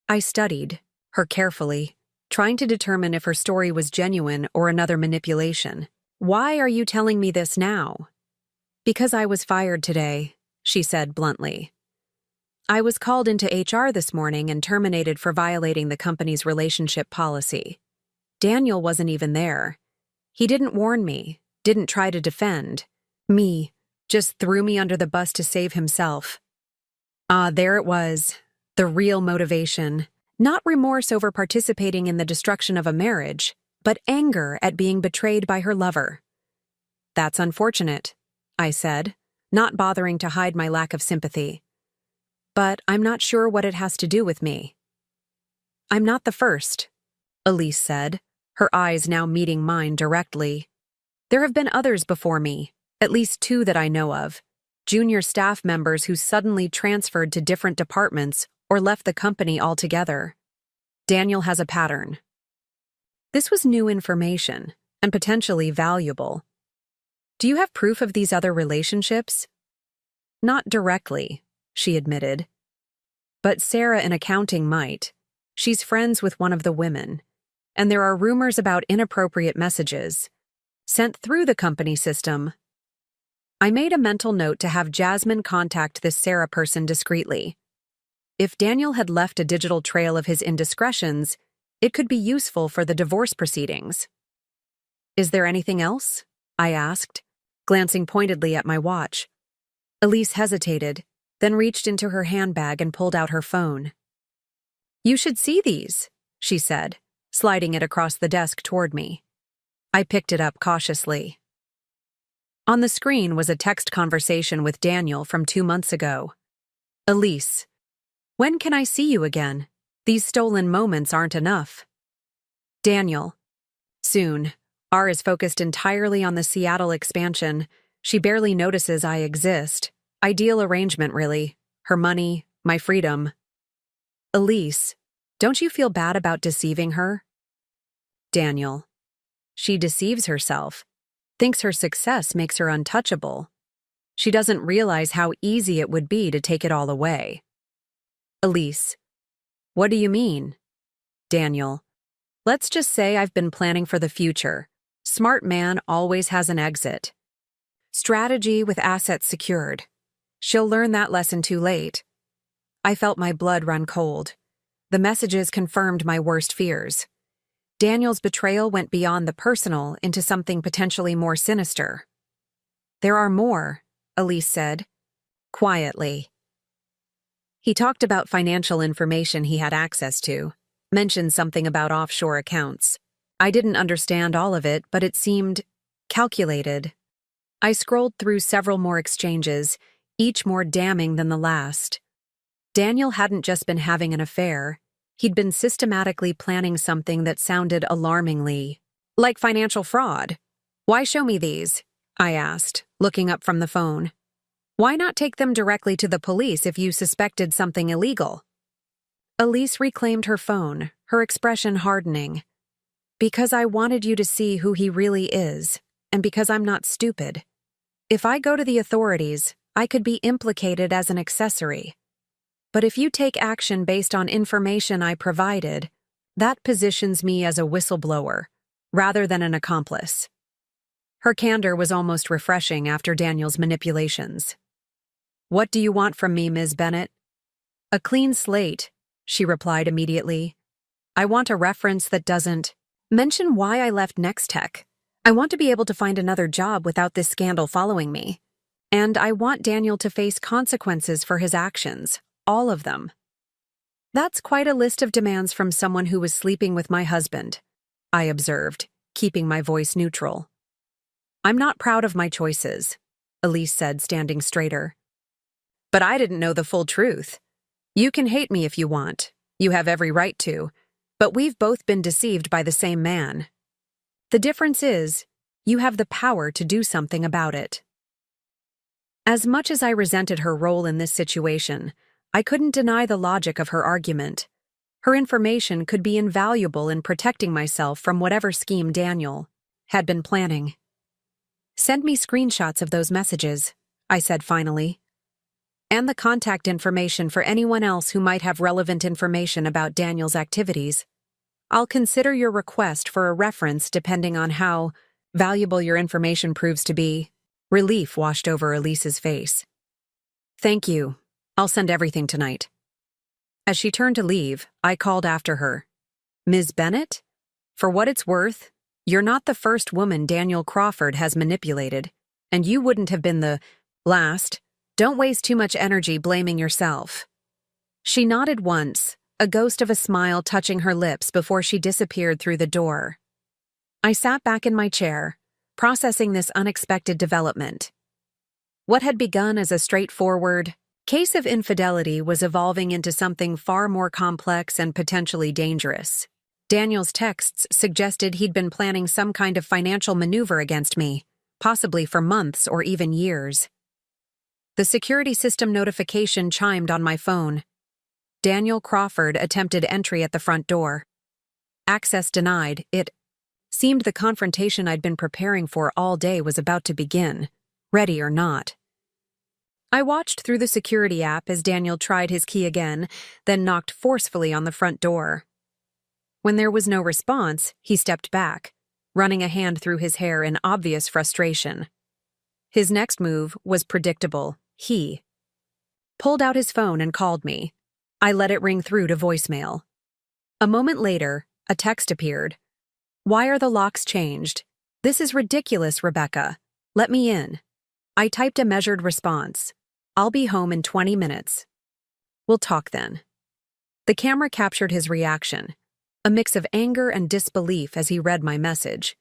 I studied her carefully, trying to determine if her story was genuine or another manipulation. Why are you telling me this now? Because I was fired today, she said bluntly. I was called into HR this morning and terminated for violating the company's relationship policy. Daniel wasn't even there. He didn't warn me, didn't try to defend, Me. Just threw me under the bus to save himself. Ah, there it was. The real motivation. Not remorse over participating in the destruction of a marriage, but anger at being betrayed by her lover. That's unfortunate, I said, not bothering to hide my lack of sympathy. But I'm not sure what it has to do with me. I'm not the first, Elise said, her eyes now meeting mine directly. There have been others before me, at least 2 that I know of, junior staff members who suddenly transferred to different departments or left the company altogether. Daniel has a pattern. This was new information, and potentially valuable. Do you have proof of these other relationships? Not directly, she admitted. But Sarah in accounting might. She's friends with one of the women, and there are rumors about inappropriate messages sent through the company system. I made a mental note to have Jasmine contact this Sarah person discreetly. If Daniel had left a digital trail of his indiscretions, it could be useful for the divorce proceedings. Is there anything else? I asked, glancing pointedly at my watch. Elise hesitated, then reached into her handbag and pulled out her phone. You should see these, she said, sliding it across the desk toward me. I picked it up cautiously. On the screen was a text conversation with Daniel from 2 months ago. Elise, when can I see you again? These stolen moments aren't enough. Daniel, soon. R is focused entirely on the Seattle expansion. She barely notices I exist. Ideal arrangement, really. Her money, my freedom. Elise, don't you feel bad about deceiving her? Daniel, she deceives herself, thinks her success makes her untouchable. She doesn't realize how easy it would be to take it all away. Elise, what do you mean? Daniel, let's just say I've been planning for the future. Smart man always has an exit. Strategy with assets secured. She'll learn that lesson too late. I felt my blood run cold. The messages confirmed my worst fears. Daniel's betrayal went beyond the personal into something potentially more sinister. There are more, Elise said, quietly. He talked about financial information he had access to, mentioned something about offshore accounts. I didn't understand all of it, but it seemed calculated. I scrolled through several more exchanges, each more damning than the last. Daniel hadn't just been having an affair. He'd been systematically planning something that sounded alarmingly like financial fraud. Why show me these? I asked, looking up from the phone. Why not take them directly to the police if you suspected something illegal? Elise reclaimed her phone, her expression hardening. Because I wanted you to see who he really is, and because I'm not stupid. If I go to the authorities, I could be implicated as an accessory. But if you take action based on information I provided, that positions me as a whistleblower, rather than an accomplice. Her candor was almost refreshing after Daniel's manipulations. What do you want from me, Ms. Bennett? A clean slate, she replied immediately. I want a reference that doesn't mention why I left Nextech. I want to be able to find another job without this scandal following me. And I want Daniel to face consequences for his actions, all of them. That's quite a list of demands from someone who was sleeping with my husband, I observed, keeping my voice neutral. I'm not proud of my choices, Elise said, standing straighter. But I didn't know the full truth. You can hate me if you want. You have every right to. But we've both been deceived by the same man. The difference is, you have the power to do something about it. As much as I resented her role in this situation, I couldn't deny the logic of her argument. Her information could be invaluable in protecting myself from whatever scheme Daniel had been planning. Send me screenshots of those messages, I said finally. And the contact information for anyone else who might have relevant information about Daniel's activities. I'll consider your request for a reference depending on how valuable your information proves to be. Relief washed over Elise's face. Thank you. I'll send everything tonight. As she turned to leave, I called after her. Ms. Bennett? For what it's worth, you're not the first woman Daniel Crawford has manipulated. And you wouldn't have been the last. Don't waste too much energy blaming yourself. She nodded once, a ghost of a smile touching her lips before she disappeared through the door. I sat back in my chair, processing this unexpected development. What had begun as a straightforward case of infidelity was evolving into something far more complex and potentially dangerous. Daniel's texts suggested he'd been planning some kind of financial maneuver against me, possibly for months or even years. The security system notification chimed on my phone. Daniel Crawford attempted entry at the front door. Access denied. It seemed the confrontation I'd been preparing for all day was about to begin, ready or not. I watched through the security app as Daniel tried his key again, then knocked forcefully on the front door. When there was no response, he stepped back, running a hand through his hair in obvious frustration. His next move was predictable. He pulled out his phone and called me. I let it ring through to voicemail. A moment later, a text appeared. "Why are the locks changed? This is ridiculous, Rebecca. Let me in." I typed a measured response. "I'll be home in 20 minutes. We'll talk then." The camera captured his reaction, a mix of anger and disbelief as he read my message.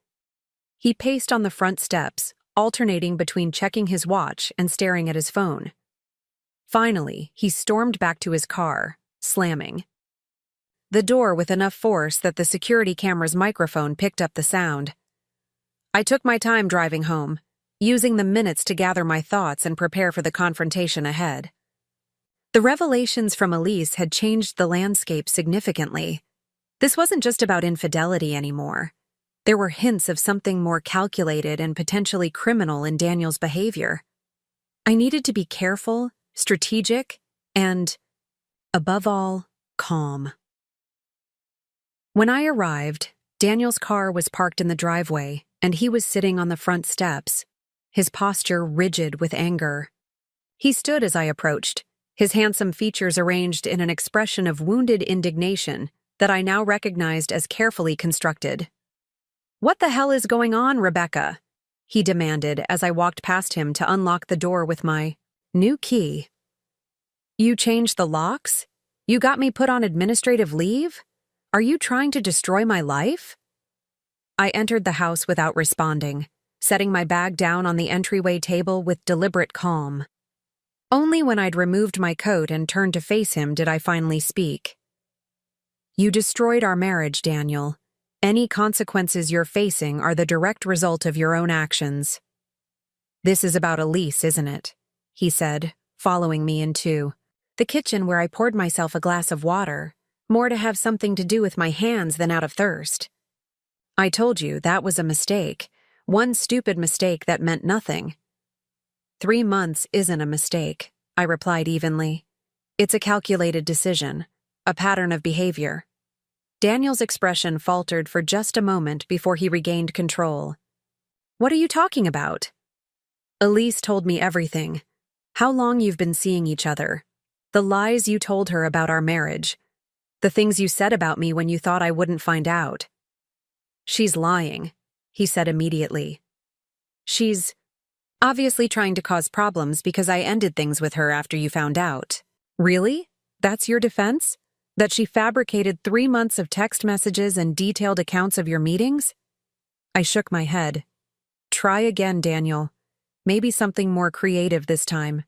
He paced on the front steps, alternating between checking his watch and staring at his phone. Finally, he stormed back to his car, slamming the door with enough force that the security camera's microphone picked up the sound. I took my time driving home, using the minutes to gather my thoughts and prepare for the confrontation ahead. The revelations from Elise had changed the landscape significantly. This wasn't just about infidelity anymore. There were hints of something more calculated and potentially criminal in Daniel's behavior. I needed to be careful, strategic, and, above all, calm. When I arrived, Daniel's car was parked in the driveway, and he was sitting on the front steps, his posture rigid with anger. He stood as I approached, his handsome features arranged in an expression of wounded indignation that I now recognized as carefully constructed. "What the hell is going on, Rebecca?" he demanded as I walked past him to unlock the door with my new key. "You changed the locks? You got me put on administrative leave? Are you trying to destroy my life?" I entered the house without responding, setting my bag down on the entryway table with deliberate calm. Only when I'd removed my coat and turned to face him did I finally speak. "You destroyed our marriage, Daniel. Any consequences you're facing are the direct result of your own actions." "This is about Elise, isn't it?" he said, following me into the kitchen where I poured myself a glass of water, more to have something to do with my hands than out of thirst. "I told you that was a mistake, one stupid mistake that meant nothing." 3 months isn't a mistake, I replied evenly. It's a calculated decision, a pattern of behavior. Daniel's expression faltered for just a moment before he regained control. "What are you talking about?" "Elise told me everything. How long you've been seeing each other. The lies you told her about our marriage. The things you said about me when you thought I wouldn't find out." "She's lying," he said immediately. "She's obviously trying to cause problems because I ended things with her after you found out." "Really? That's your defense? That she fabricated 3 months of text messages and detailed accounts of your meetings?" I shook my head. "Try again, Daniel. Maybe something more creative this time."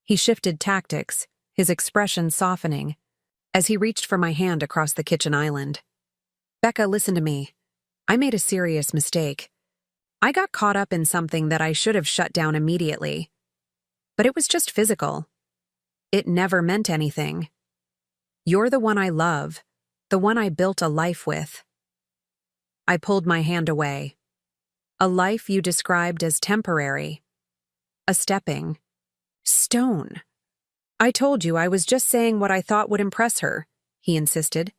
He shifted tactics, his expression softening, as he reached for my hand across the kitchen island. "Becca, listen to me. I made a serious mistake. I got caught up in something that I should have shut down immediately. But it was just physical. It never meant anything. You're the one I love, the one I built a life with." I pulled my hand away. "A life you described as temporary. A stepping stone." "I told you I was just saying what I thought would impress her," he insisted.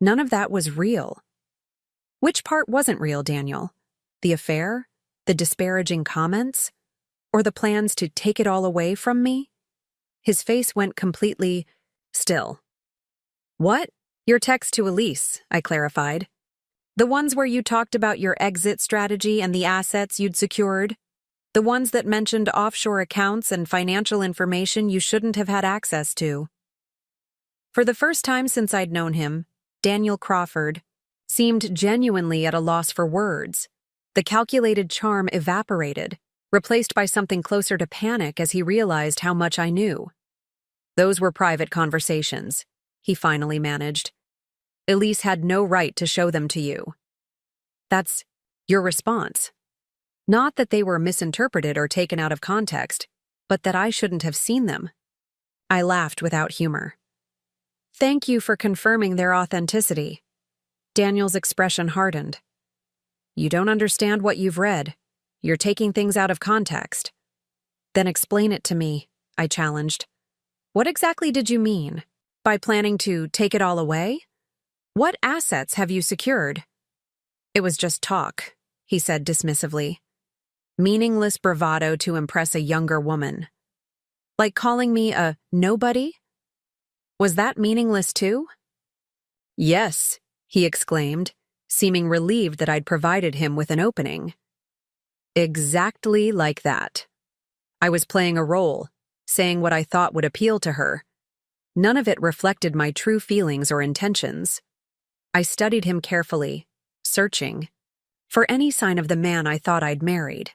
"None of that was real." "Which part wasn't real, Daniel? The affair? The disparaging comments? Or the plans to take it all away from me?" His face went completely still. "What? Your text to Elise," I clarified. "The ones where you talked about your exit strategy and the assets you'd secured?" The ones that mentioned offshore accounts and financial information you shouldn't have had access to. For the first time since I'd known him, Daniel Crawford seemed genuinely at a loss for words. The calculated charm evaporated, replaced by something closer to panic as he realized how much I knew. Those were private conversations, he finally managed. Elise had no right to show them to you. That's your response. Not that they were misinterpreted or taken out of context, but that I shouldn't have seen them. I laughed without humor. Thank you for confirming their authenticity. Daniel's expression hardened. You don't understand what you've read. You're taking things out of context. Then explain it to me, I challenged. What exactly did you mean? By planning to take it all away? What assets have you secured? It was just talk, he said dismissively. Meaningless bravado to impress a younger woman. Like calling me a nobody? Was that meaningless too? Yes, he exclaimed, seeming relieved that I'd provided him with an opening. Exactly like that. I was playing a role, saying what I thought would appeal to her. None of it reflected my true feelings or intentions. I studied him carefully, searching for any sign of the man I thought I'd married.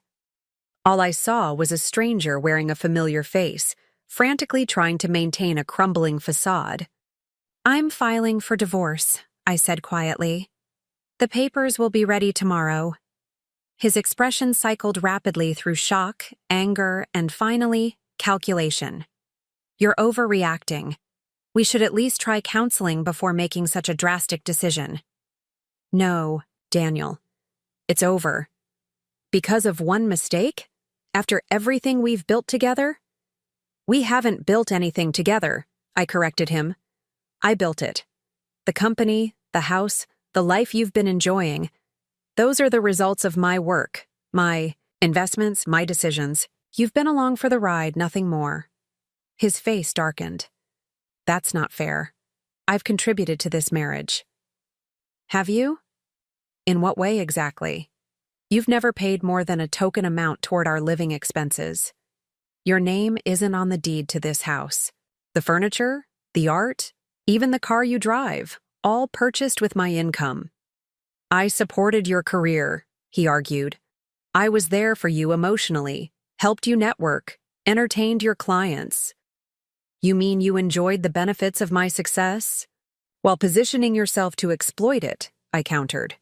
All I saw was a stranger wearing a familiar face, frantically trying to maintain a crumbling facade. I'm filing for divorce, I said quietly. The papers will be ready tomorrow. His expression cycled rapidly through shock, anger, and finally, calculation. You're overreacting. We should at least try counseling before making such a drastic decision. No, Daniel. It's over. Because of one mistake? After everything we've built together? We haven't built anything together, I corrected him. I built it. The company, the house, the life you've been enjoying. Those are the results of my work, my investments, my decisions. You've been along for the ride, nothing more. His face darkened. That's not fair. I've contributed to this marriage. Have you? In what way exactly? You've never paid more than a token amount toward our living expenses. Your name isn't on the deed to this house. The furniture, the art, even the car you drive, all purchased with my income. I supported your career, he argued. I was there for you emotionally, helped you network, entertained your clients. You mean you enjoyed the benefits of my success? While positioning yourself to exploit it, I countered.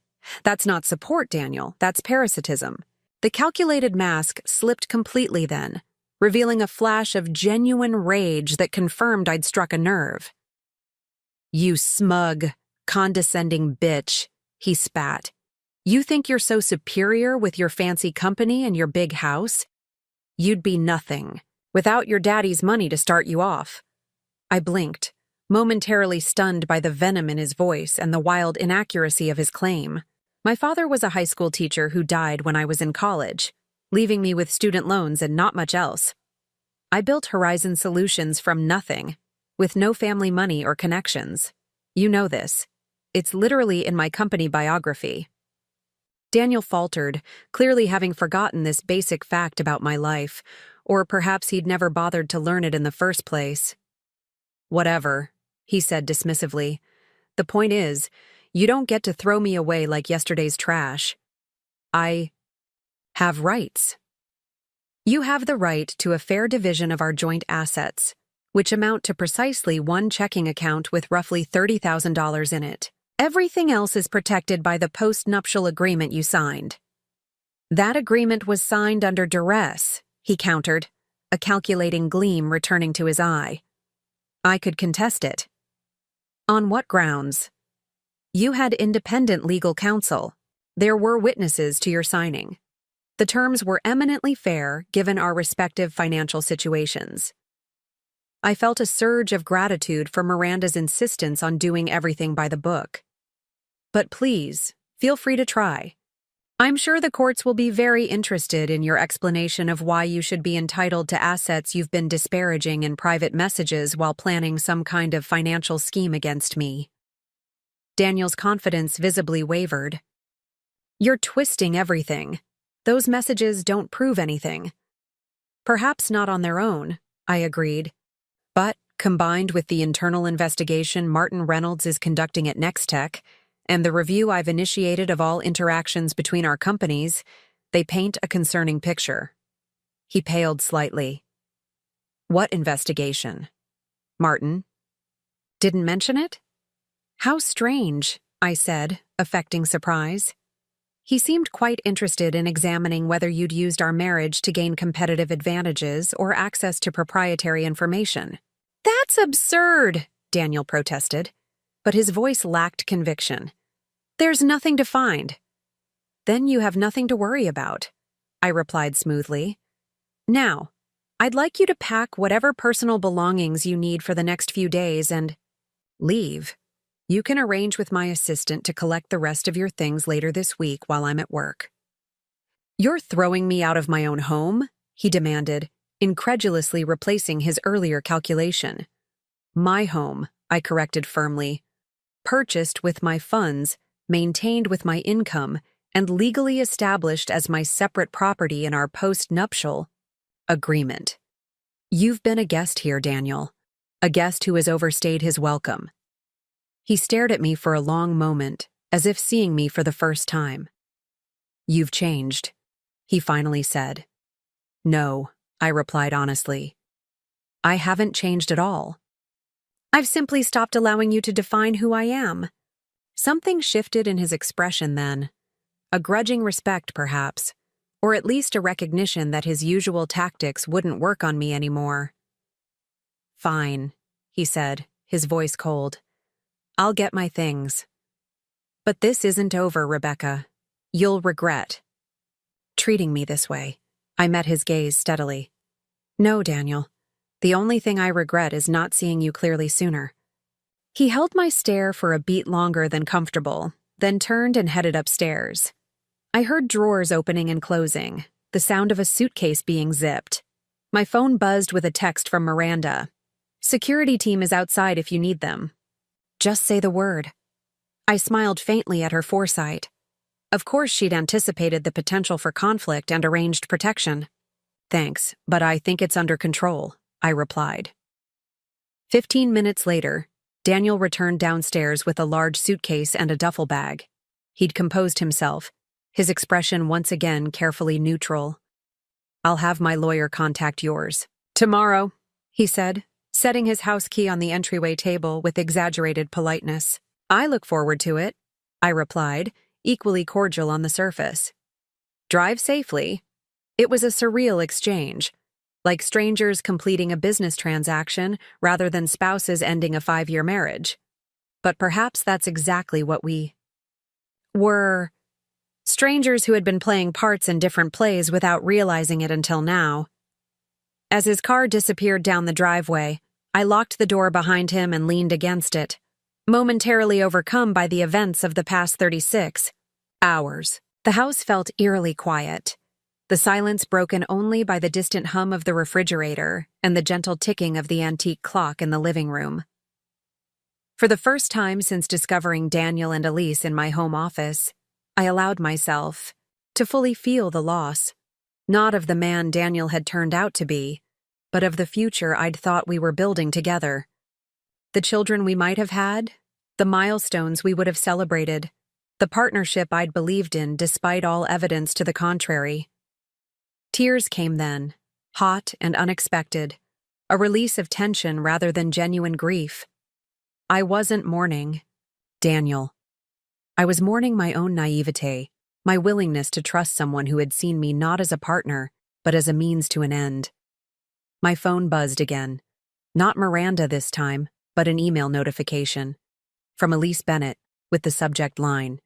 That's not support, Daniel. That's parasitism. The calculated mask slipped completely then, revealing a flash of genuine rage that confirmed I'd struck a nerve. You smug, condescending bitch, he spat. You think you're so superior with your fancy company and your big house? You'd be nothing, without your daddy's money to start you off. I blinked, momentarily stunned by the venom in his voice and the wild inaccuracy of his claim. My father was a high school teacher who died when I was in college, leaving me with student loans and not much else. I built Horizon Solutions from nothing, with no family money or connections. You know this. It's literally in my company biography. Daniel faltered, clearly having forgotten this basic fact about my life, or perhaps he'd never bothered to learn it in the first place. Whatever, he said dismissively. The point is, you don't get to throw me away like yesterday's trash. I have rights. You have the right to a fair division of our joint assets, which amount to precisely one checking account with roughly $30,000 in it. Everything else is protected by the post-nuptial agreement you signed. That agreement was signed under duress, he countered, a calculating gleam returning to his eye. I could contest it. On what grounds? You had independent legal counsel. There were witnesses to your signing. The terms were eminently fair given our respective financial situations. I felt a surge of gratitude for Miranda's insistence on doing everything by the book. But please, feel free to try. I'm sure the courts will be very interested in your explanation of why you should be entitled to assets you've been disparaging in private messages while planning some kind of financial scheme against me. Daniel's confidence visibly wavered. You're twisting everything. Those messages don't prove anything. Perhaps not on their own, I agreed. But, combined with the internal investigation Martin Reynolds is conducting at Nextech, and the review I've initiated of all interactions between our companies, they paint a concerning picture. He paled slightly. What investigation? Martin? Didn't mention it? How strange, I said, affecting surprise. He seemed quite interested in examining whether you'd used our marriage to gain competitive advantages or access to proprietary information. That's absurd, Daniel protested, but his voice lacked conviction. There's nothing to find. Then you have nothing to worry about, I replied smoothly. Now, I'd like you to pack whatever personal belongings you need for the next few days and leave. You can arrange with my assistant to collect the rest of your things later this week while I'm at work. You're throwing me out of my own home? He demanded, incredulously replacing his earlier calculation. My home, I corrected firmly. Purchased with my funds, maintained with my income, and legally established as my separate property in our post-nuptial agreement. You've been a guest here, Daniel. A guest who has overstayed his welcome. He stared at me for a long moment, as if seeing me for the first time. You've changed, he finally said. No, I replied honestly. I haven't changed at all. I've simply stopped allowing you to define who I am. Something shifted in his expression then. A grudging respect, perhaps, or at least a recognition that his usual tactics wouldn't work on me anymore. Fine, he said, his voice cold. I'll get my things. But this isn't over, Rebecca. You'll regret treating me this way. I met his gaze steadily. No, Daniel. The only thing I regret is not seeing you clearly sooner. He held my stare for a beat longer than comfortable, then turned and headed upstairs. I heard drawers opening and closing, the sound of a suitcase being zipped. My phone buzzed with a text from Miranda. Security team is outside if you need them. Just say the word. I smiled faintly at her foresight. Of course she'd anticipated the potential for conflict and arranged protection. Thanks, but I think it's under control, I replied. 15 minutes later, Daniel returned downstairs with a large suitcase and a duffel bag. He'd composed himself, his expression once again carefully neutral. I'll have my lawyer contact yours. Tomorrow, he said, setting his house key on the entryway table with exaggerated politeness. I look forward to it, I replied, equally cordial on the surface. Drive safely. It was a surreal exchange, like strangers completing a business transaction rather than spouses ending a 5-year marriage. But perhaps that's exactly what we were. Strangers who had been playing parts in different plays without realizing it until now. As his car disappeared down the driveway, I locked the door behind him and leaned against it, momentarily overcome by the events of the past 36 hours. The house felt eerily quiet, the silence broken only by the distant hum of the refrigerator and the gentle ticking of the antique clock in the living room. For the first time since discovering Daniel and Elise in my home office, I allowed myself to fully feel the loss, not of the man Daniel had turned out to be, but of the future I'd thought we were building together. The children we might have had, the milestones we would have celebrated, the partnership I'd believed in despite all evidence to the contrary. Tears came then, hot and unexpected, a release of tension rather than genuine grief. I wasn't mourning Daniel. I was mourning my own naivete, my willingness to trust someone who had seen me not as a partner, but as a means to an end. My phone buzzed again. Not Miranda this time, but an email notification. From Elise Bennett, with the subject line,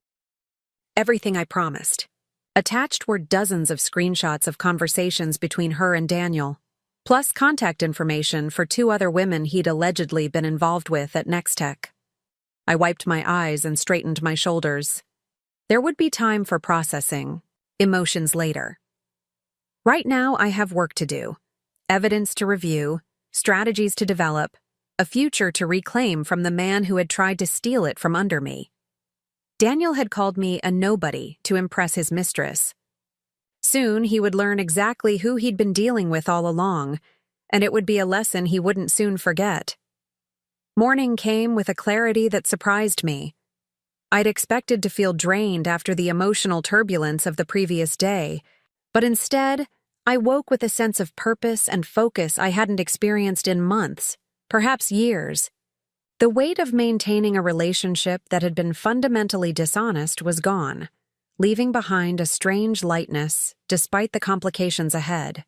"Everything I promised." Attached were dozens of screenshots of conversations between her and Daniel, plus contact information for 2 other women he'd allegedly been involved with at Nextech. I wiped my eyes and straightened my shoulders. There would be time for processing, emotions later. Right now, I have work to do, evidence to review, strategies to develop, a future to reclaim from the man who had tried to steal it from under me. Daniel had called me a nobody to impress his mistress. Soon he would learn exactly who he'd been dealing with all along, and it would be a lesson he wouldn't soon forget. Morning came with a clarity that surprised me. I'd expected to feel drained after the emotional turbulence of the previous day, but instead, I woke with a sense of purpose and focus I hadn't experienced in months, perhaps years. The weight of maintaining a relationship that had been fundamentally dishonest was gone, leaving behind a strange lightness despite the complications ahead.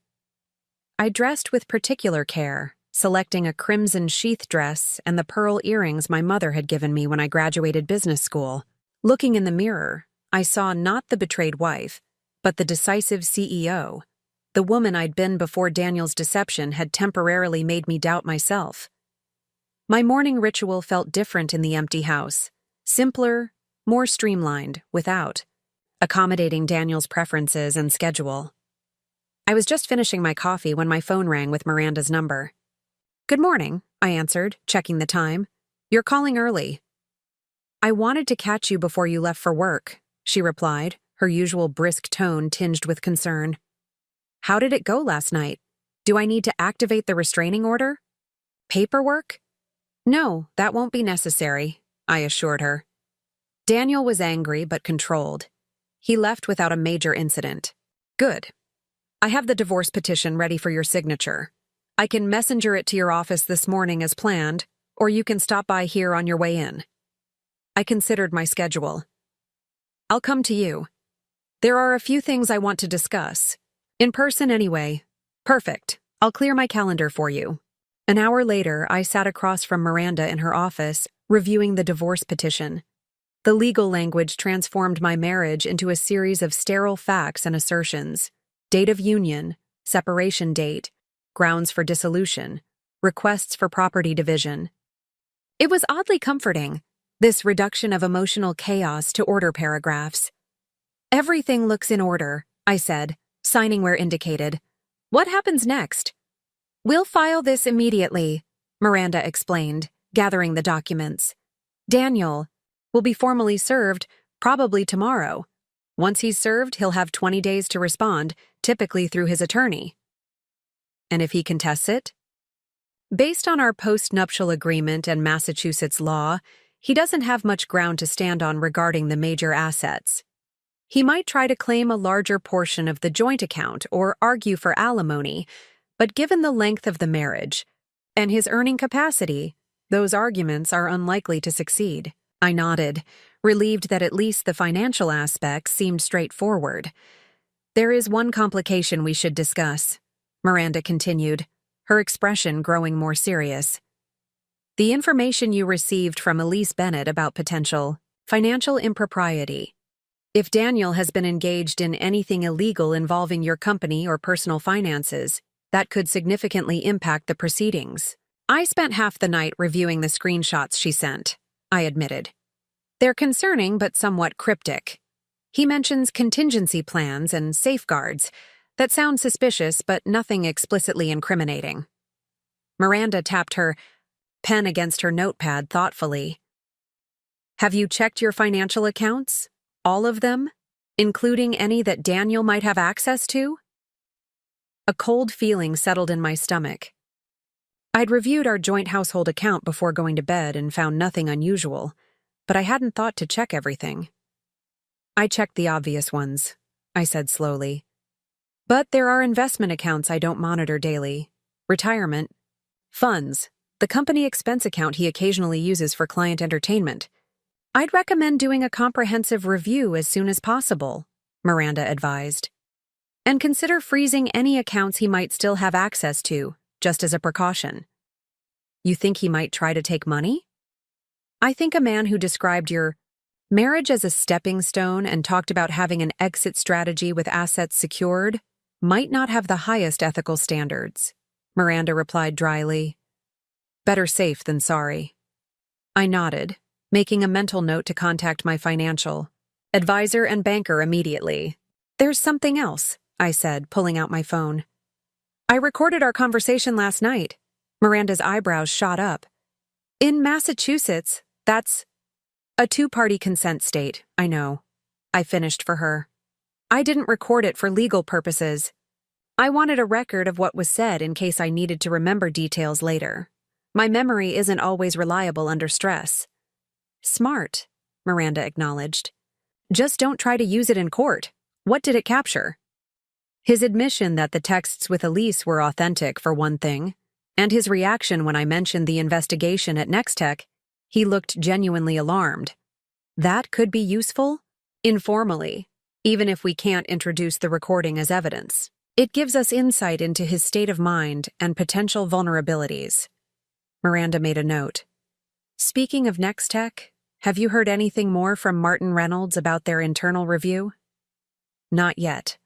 I dressed with particular care, selecting a crimson sheath dress and the pearl earrings my mother had given me when I graduated business school. Looking in the mirror, I saw not the betrayed wife, but the decisive CEO. The woman I'd been before Daniel's deception had temporarily made me doubt myself. My morning ritual felt different in the empty house, simpler, more streamlined, without, accommodating Daniel's preferences and schedule. I was just finishing my coffee when my phone rang with Miranda's number. "Good morning," I answered, checking the time. "You're calling early." "I wanted to catch you before you left for work," she replied, her usual brisk tone tinged with concern. "How did it go last night? Do I need to activate the restraining order? Paperwork?" "No, that won't be necessary," I assured her. Daniel was angry but controlled. He left without a major incident. "Good. I have the divorce petition ready for your signature. I can messenger it to your office this morning as planned, or you can stop by here on your way in." I considered my schedule. "I'll come to you. There are a few things I want to discuss. In person anyway." "Perfect. I'll clear my calendar for you." An hour later, I sat across from Miranda in her office, reviewing the divorce petition. The legal language transformed my marriage into a series of sterile facts and assertions. Date of union, separation date, grounds for dissolution, requests for property division. It was oddly comforting, this reduction of emotional chaos to order paragraphs. "Everything looks in order," I said, signing where indicated. "What happens next?" "We'll file this immediately," Miranda explained, gathering the documents. "Daniel will be formally served probably tomorrow. Once he's served, he'll have 20 days to respond, typically through his attorney." "And if he contests it?" "Based on our post-nuptial agreement and Massachusetts law, he doesn't have much ground to stand on regarding the major assets. He might try to claim a larger portion of the joint account or argue for alimony, but given the length of the marriage and his earning capacity, those arguments are unlikely to succeed." I nodded, relieved that at least the financial aspects seemed straightforward. "There is one complication we should discuss," Miranda continued, her expression growing more serious. "The information you received from Elise Bennett about potential financial impropriety. If Daniel has been engaged in anything illegal involving your company or personal finances, that could significantly impact the proceedings." I spent half the night reviewing the screenshots she sent, I admitted. "They're concerning but somewhat cryptic. He mentions contingency plans and safeguards that sound suspicious but nothing explicitly incriminating." Miranda tapped her pen against her notepad thoughtfully. "Have you checked your financial accounts? All of them? Including any that Daniel might have access to?" A cold feeling settled in my stomach. I'd reviewed our joint household account before going to bed and found nothing unusual, but I hadn't thought to check everything. "I checked the obvious ones," I said slowly. "But there are investment accounts I don't monitor daily. Retirement. Funds. The company expense account he occasionally uses for client entertainment. I'd recommend doing a comprehensive review as soon as possible," Miranda advised. "And consider freezing any accounts he might still have access to, just as a precaution." "You think he might try to take money?" "I think a man who described your marriage as a stepping stone and talked about having an exit strategy with assets secured might not have the highest ethical standards," Miranda replied dryly. "Better safe than sorry." I nodded, making a mental note to contact my financial advisor and banker immediately. "There's something else," I said, pulling out my phone. "I recorded our conversation last night." Miranda's eyebrows shot up. "In Massachusetts, that's a two-party consent state, I know." I finished for her. I didn't record it for legal purposes. I wanted a record of what was said in case I needed to remember details later. My memory isn't always reliable under stress. Smart, Miranda acknowledged. Just don't try to use it in court. What did it capture? His admission that the texts with Elise were authentic, for one thing, and his reaction when I mentioned the investigation at Nextech. He looked genuinely alarmed. That could be useful? Informally, even if we can't introduce the recording as evidence. It gives us insight into his state of mind and potential vulnerabilities. Miranda made a note. Speaking of Nextech, have you heard anything more from Martin Reynolds about their internal review? Not yet.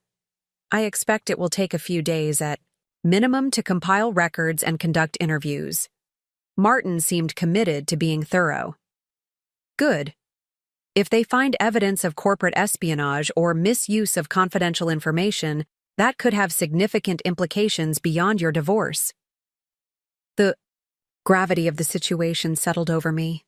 I expect it will take a few days at minimum to compile records and conduct interviews. Martin seemed committed to being thorough. Good. If they find evidence of corporate espionage or misuse of confidential information, that could have significant implications beyond your divorce. The gravity of the situation settled over me.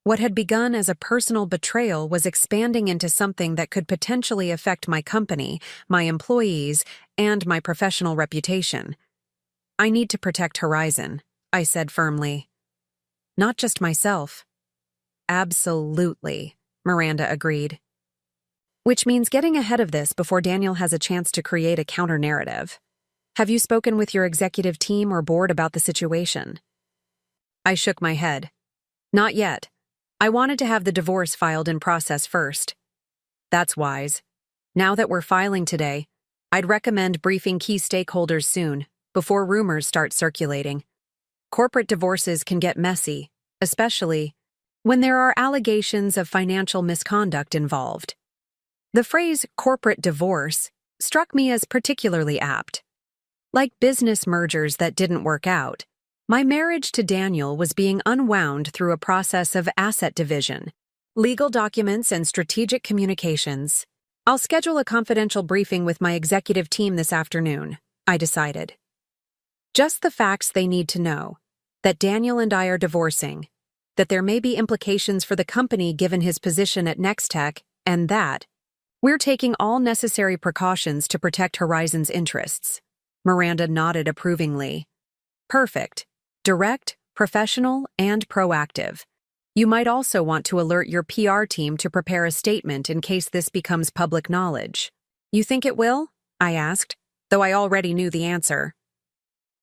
What had begun as a personal betrayal was expanding into something that could potentially affect my company, my employees, and my professional reputation. I need to protect Horizon, I said firmly. Not just myself. Absolutely, Miranda agreed. Which means getting ahead of this before Daniel has a chance to create a counter-narrative. Have you spoken with your executive team or board about the situation? I shook my head. Not yet. I wanted to have the divorce filed in process first. That's wise. Now that we're filing today, I'd recommend briefing key stakeholders soon, before rumors start circulating. Corporate divorces can get messy, especially when there are allegations of financial misconduct involved. The phrase corporate divorce struck me as particularly apt. Like business mergers that didn't work out, my marriage to Daniel was being unwound through a process of asset division, legal documents, and strategic communications. I'll schedule a confidential briefing with my executive team this afternoon, I decided. Just the facts they need to know: that Daniel and I are divorcing, that there may be implications for the company given his position at Nextech, and that we're taking all necessary precautions to protect Horizon's interests. Miranda nodded approvingly. Perfect. Direct, professional, and proactive. You might also want to alert your PR team to prepare a statement in case this becomes public knowledge. You think it will? I asked, though I already knew the answer.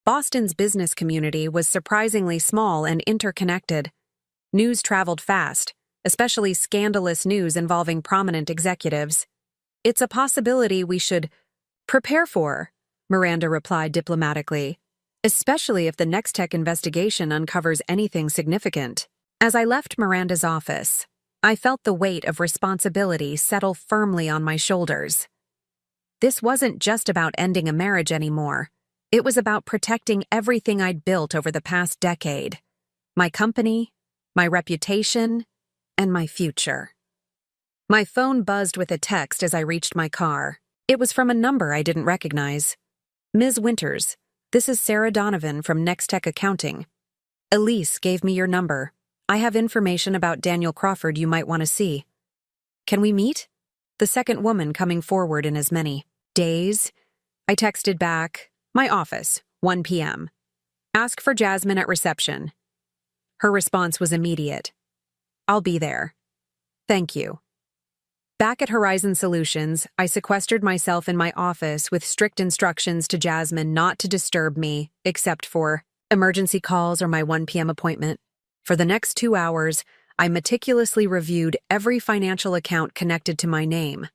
Boston's business community was surprisingly small and interconnected. News traveled fast, especially scandalous news involving prominent executives. It's a possibility we should prepare for, Miranda replied diplomatically, especially if the Nextech investigation uncovers anything significant. As I left Miranda's office, I felt the weight of responsibility settle firmly on my shoulders. This wasn't just about ending a marriage anymore. It was about protecting everything I'd built over the past decade. My company, my reputation, and my future. My phone buzzed with a text as I reached my car. It was from a number I didn't recognize. Ms. Winters, this is Sarah Donovan from Nextech Accounting. Elise gave me your number. I have information about Daniel Crawford you might want to see. Can we meet? The second woman coming forward in as many days. I texted back, my office, 1 p.m. Ask for Jasmine at reception. Her response was immediate. I'll be there. Thank you. Back at Horizon Solutions, I sequestered myself in my office with strict instructions to Jasmine not to disturb me, except for emergency calls or my 1 p.m. appointment. For the next 2 hours, I meticulously reviewed every financial account connected to my name.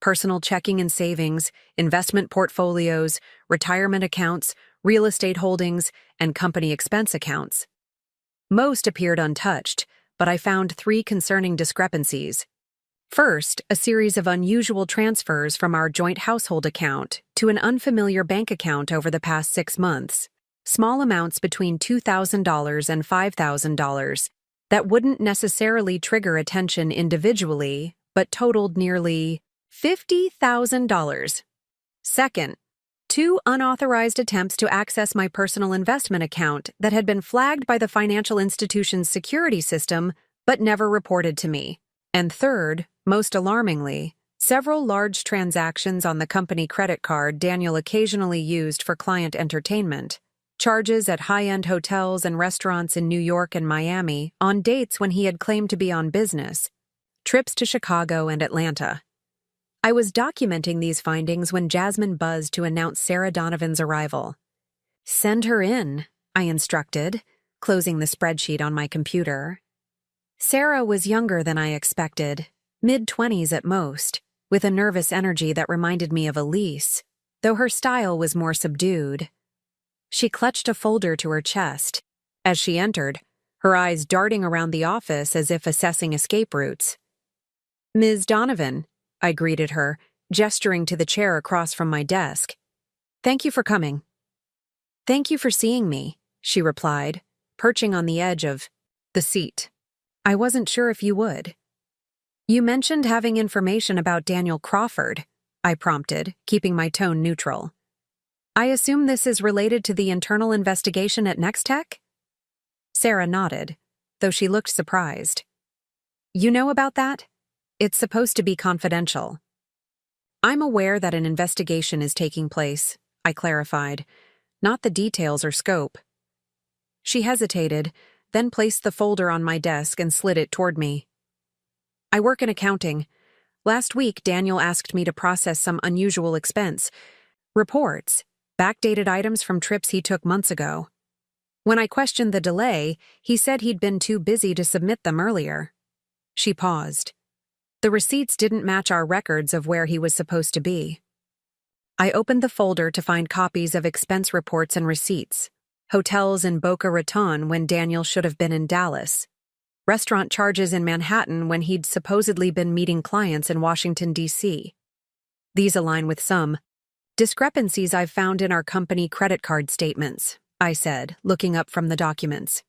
Personal checking and savings, investment portfolios, retirement accounts, real estate holdings, and company expense accounts. Most appeared untouched, but I found 3 concerning discrepancies. First, a series of unusual transfers from our joint household account to an unfamiliar bank account over the past 6 months. Small amounts between $2,000 and $5,000 that wouldn't necessarily trigger attention individually, but totaled nearly $50,000. Second, 2 unauthorized attempts to access my personal investment account that had been flagged by the financial institution's security system but never reported to me. And third, most alarmingly, Several large transactions on the company credit card Daniel occasionally used for client entertainment, charges at high-end hotels and restaurants in New York and Miami on dates when he had claimed to be on business, trips to Chicago and Atlanta. I was documenting these findings when Jasmine buzzed to announce Sarah Donovan's arrival. "Send her in," I instructed, closing the spreadsheet on my computer. Sarah was younger than I expected, mid-20s at most, with a nervous energy that reminded me of Elise, though her style was more subdued. She clutched a folder to her chest. As she entered, her eyes darting around the office as if assessing escape routes. "Ms. Donovan," I greeted her, gesturing to the chair across from my desk. "Thank you for coming." "Thank you for seeing me," she replied, perching on the edge of the seat. "I wasn't sure if you would." "You mentioned having information about Daniel Crawford," I prompted, keeping my tone neutral. "I assume this is related to the internal investigation at Nextech?" Sarah nodded, though she looked surprised. "You know about that? It's supposed to be confidential." "I'm aware that an investigation is taking place," I clarified, "not the details or scope." She hesitated, then placed the folder on my desk and slid it toward me. "I work in accounting. Last week, Daniel asked me to process some unusual expense reports, backdated items from trips he took months ago. When I questioned the delay, he said he'd been too busy to submit them earlier." She paused. "The receipts didn't match our records of where he was supposed to be." I opened the folder to find copies of expense reports and receipts. Hotels in Boca Raton when Daniel should have been in Dallas. Restaurant charges in Manhattan when he'd supposedly been meeting clients in Washington, D.C. These align with some discrepancies I've found in our company credit card statements, I said, looking up from the documents.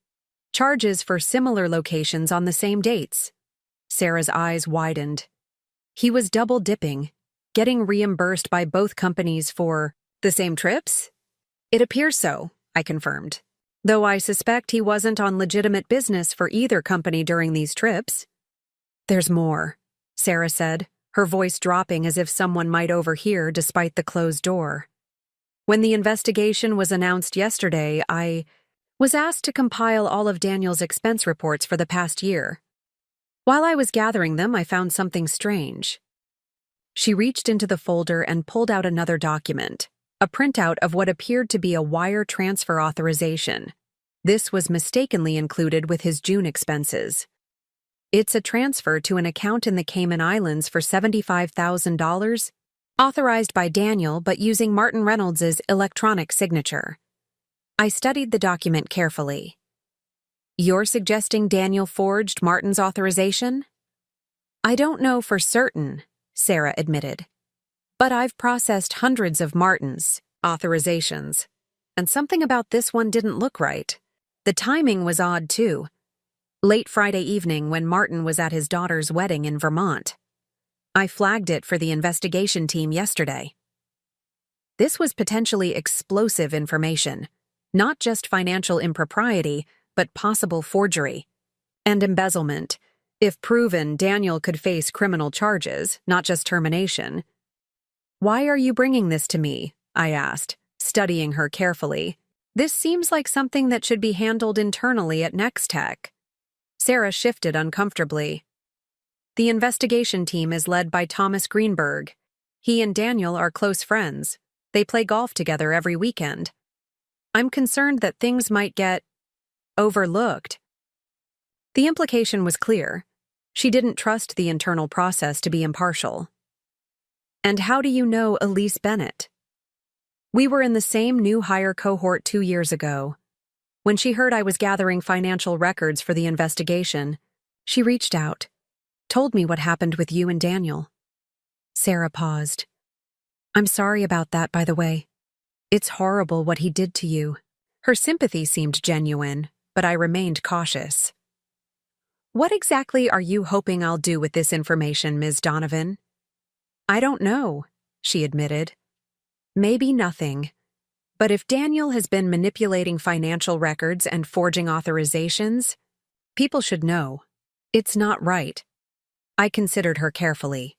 "Charges for similar locations on the same dates." Sarah's eyes widened. "He was double-dipping, getting reimbursed by both companies for the same trips?" "It appears so," I confirmed, "though I suspect he wasn't on legitimate business for either company during these trips." "There's more," Sarah said, her voice dropping as if someone might overhear despite the closed door. "When the investigation was announced yesterday, I was asked to compile all of Daniel's expense reports for the past year. While I was gathering them, I found something strange." She reached into the folder and pulled out another document, a printout of what appeared to be a wire transfer authorization. This was mistakenly included with his June expenses. "It's a transfer to an account in the Cayman Islands for $75,000, authorized by Daniel but using Martin Reynolds' electronic signature." I studied the document carefully. "You're suggesting Daniel forged Martin's authorization?" "I don't know for certain," Sarah admitted. "But I've processed hundreds of Martin's authorizations, and something about this one didn't look right. The timing was odd, too. Late Friday evening when Martin was at his daughter's wedding in Vermont. I flagged it for the investigation team yesterday." This was potentially explosive information, not just financial impropriety, but possible forgery. And embezzlement. If proven, Daniel could face criminal charges, not just termination. "Why are you bringing this to me?" I asked, studying her carefully. "This seems like something that should be handled internally at Nextech." Sarah shifted uncomfortably. "The investigation team is led by Thomas Greenberg. He and Daniel are close friends. They play golf together every weekend. I'm concerned that things might get overlooked." The implication was clear. She didn't trust the internal process to be impartial. "And how do you know Elise Bennett?" "We were in the same new hire cohort 2 years ago. When she heard I was gathering financial records for the investigation, she reached out, told me what happened with you and Daniel." Sarah paused. "I'm sorry about that, by the way. It's horrible what he did to you." Her sympathy seemed genuine, but I remained cautious. "What exactly are you hoping I'll do with this information, Ms. Donovan?" "I don't know," she admitted. "Maybe nothing. But if Daniel has been manipulating financial records and forging authorizations, people should know. It's not right." I considered her carefully.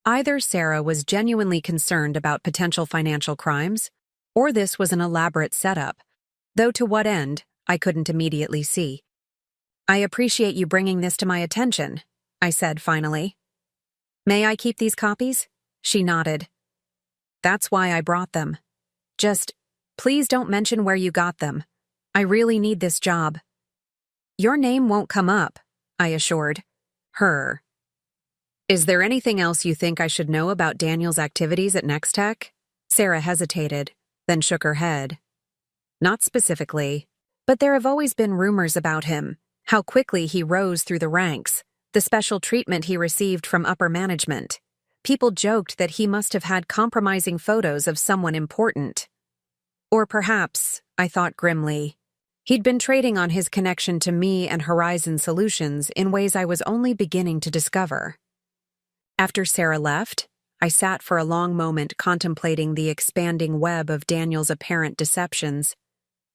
Either Sarah was genuinely concerned about potential financial crimes, or this was an elaborate setup, though to what end, I couldn't immediately see. "I appreciate you bringing this to my attention," I said finally. "May I keep these copies?" She nodded. "That's why I brought them. Just, please don't mention where you got them. I really need this job." "Your name won't come up," I assured her. "Is there anything else you think I should know about Daniel's activities at Nextech?" Sarah hesitated, then shook her head. "Not specifically, but there have always been rumors about him, how quickly he rose through the ranks, the special treatment he received from upper management. People joked that he must have had compromising photos of someone important. Or perhaps, I thought grimly, he'd been trading on his connection to me and Horizon Solutions in ways I was only beginning to discover." After Sarah left, I sat for a long moment contemplating the expanding web of Daniel's apparent deceptions.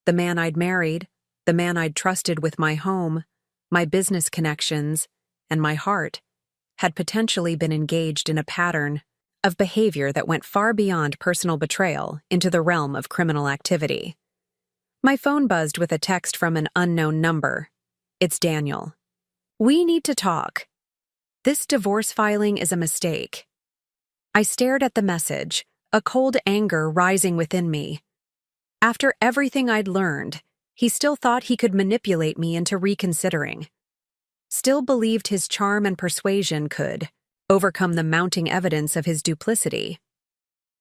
The man I'd married, the man I'd trusted with my home, my business connections, and my heart, had potentially been engaged in a pattern of behavior that went far beyond personal betrayal into the realm of criminal activity. My phone buzzed with a text from an unknown number. "It's Daniel. We need to talk. This divorce filing is a mistake." I stared at the message, a cold anger rising within me. After everything I'd learned, he still thought he could manipulate me into reconsidering. Still believed his charm and persuasion could overcome the mounting evidence of his duplicity.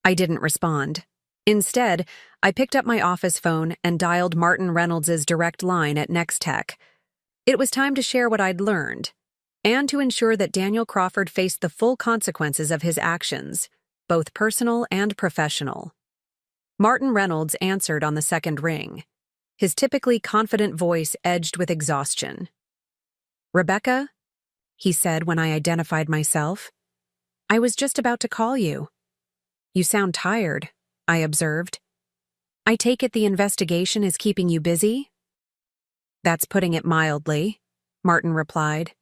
I didn't respond. Instead, I picked up my office phone and dialed Martin Reynolds' direct line at Nextech. It was time to share what I'd learned, and to ensure that Daniel Crawford faced the full consequences of his actions, both personal and professional. Martin Reynolds answered on the second ring, his typically confident voice edged with exhaustion. "Rebecca," he said when I identified myself, "I was just about to call you." "You sound tired," I observed. "I take it the investigation is keeping you busy?" "That's putting it mildly," Martin replied.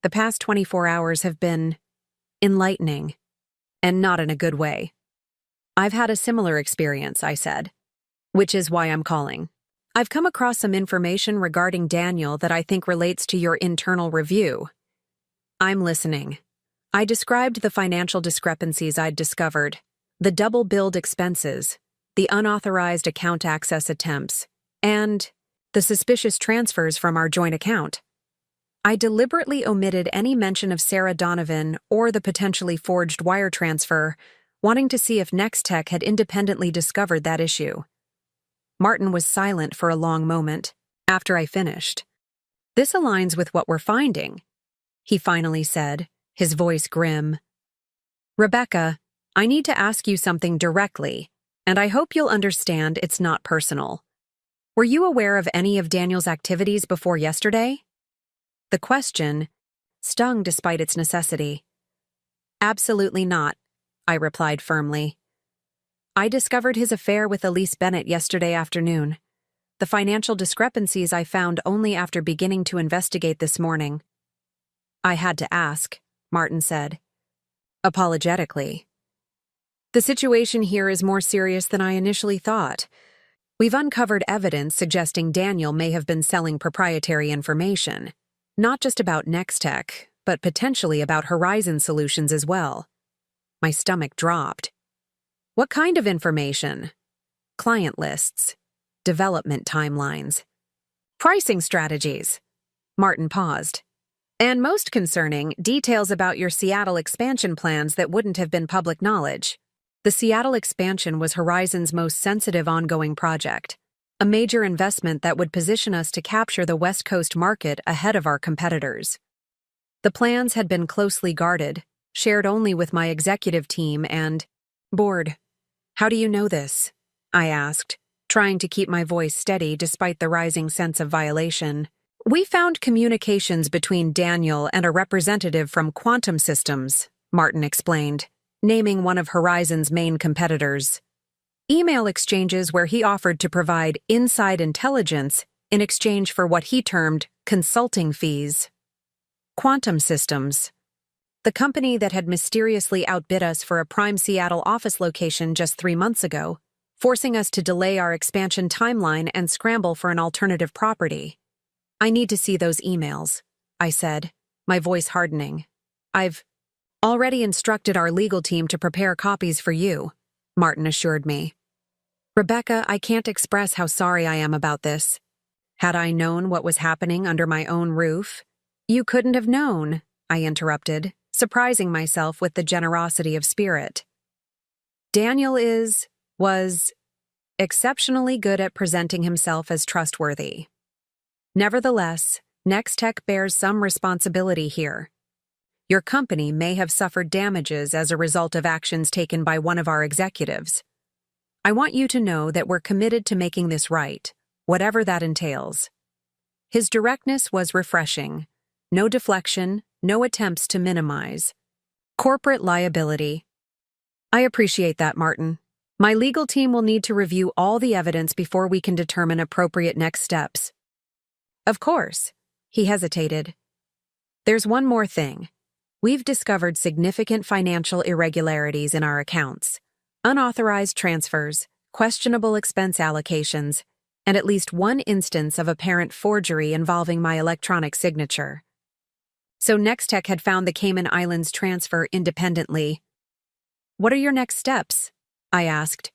"The past 24 hours have been enlightening, and not in a good way." "I've had a similar experience," I said, "which is why I'm calling. I've come across some information regarding Daniel that I think relates to your internal review." "I'm listening." I described the financial discrepancies I'd discovered, the double-billed expenses, the unauthorized account access attempts, and the suspicious transfers from our joint account. I deliberately omitted any mention of Sarah Donovan or the potentially forged wire transfer, wanting to see if Nextech had independently discovered that issue. Martin was silent for a long moment after I finished. "This aligns with what we're finding," he finally said, his voice grim. "Rebecca, I need to ask you something directly, and I hope you'll understand it's not personal. Were you aware of any of Daniel's activities before yesterday?" The question stung despite its necessity. "Absolutely not," I replied firmly. "I discovered his affair with Elise Bennett yesterday afternoon. The financial discrepancies I found only after beginning to investigate this morning." "I had to ask," Martin said, apologetically. "The situation here is more serious than I initially thought. We've uncovered evidence suggesting Daniel may have been selling proprietary information, not just about Nextech, but potentially about Horizon Solutions as well." My stomach dropped. "What kind of information?" "Client lists, development timelines, pricing strategies." Martin paused. "And most concerning, details about your Seattle expansion plans that wouldn't have been public knowledge." The Seattle expansion was Horizon's most sensitive ongoing project, a major investment that would position us to capture the West Coast market ahead of our competitors. The plans had been closely guarded, shared only with my executive team and board. "How do you know this?" I asked, trying to keep my voice steady despite the rising sense of violation. "We found communications between Daniel and a representative from Quantum Systems," Martin explained, naming one of Horizon's main competitors. "Email exchanges where he offered to provide inside intelligence in exchange for what he termed consulting fees." "Quantum Systems." The company that had mysteriously outbid us for a prime Seattle office location just 3 months ago, forcing us to delay our expansion timeline and scramble for an alternative property. I need to see those emails, I said, my voice hardening. I've already instructed our legal team to prepare copies for you, Martin assured me. Rebecca, I can't express how sorry I am about this. Had I known what was happening under my own roof? You couldn't have known, I interrupted, surprising myself with the generosity of spirit. Daniel was exceptionally good at presenting himself as trustworthy. Nevertheless, Nextech bears some responsibility here. Your company may have suffered damages as a result of actions taken by one of our executives. I want you to know that we're committed to making this right, whatever that entails. His directness was refreshing. No deflection, no attempts to minimize. Corporate liability. I appreciate that, Martin. My legal team will need to review all the evidence before we can determine appropriate next steps. Of course, he hesitated. There's one more thing. We've discovered significant financial irregularities in our accounts. Unauthorized transfers, questionable expense allocations, and at least one instance of apparent forgery involving my electronic signature. So Nextech had found the Cayman Islands transfer independently. What are your next steps? I asked.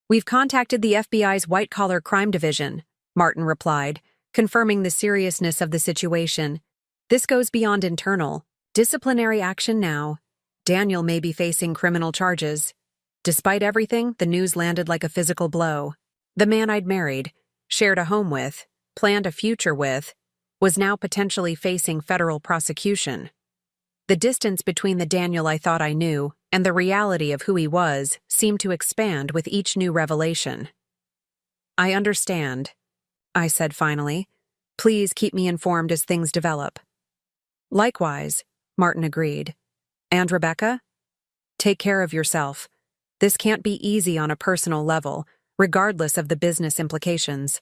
We've contacted the FBI's white-collar crime division, Martin replied, confirming the seriousness of the situation. This goes beyond internal. Disciplinary action now. Daniel may be facing criminal charges. Despite everything, the news landed like a physical blow. The man I'd married, shared a home with, planned a future with, was now potentially facing federal prosecution. The distance between the Daniel I thought I knew and the reality of who he was seemed to expand with each new revelation. I understand, I said finally. Please keep me informed as things develop. Likewise, Martin agreed. And Rebecca? Take care of yourself. This can't be easy on a personal level, regardless of the business implications.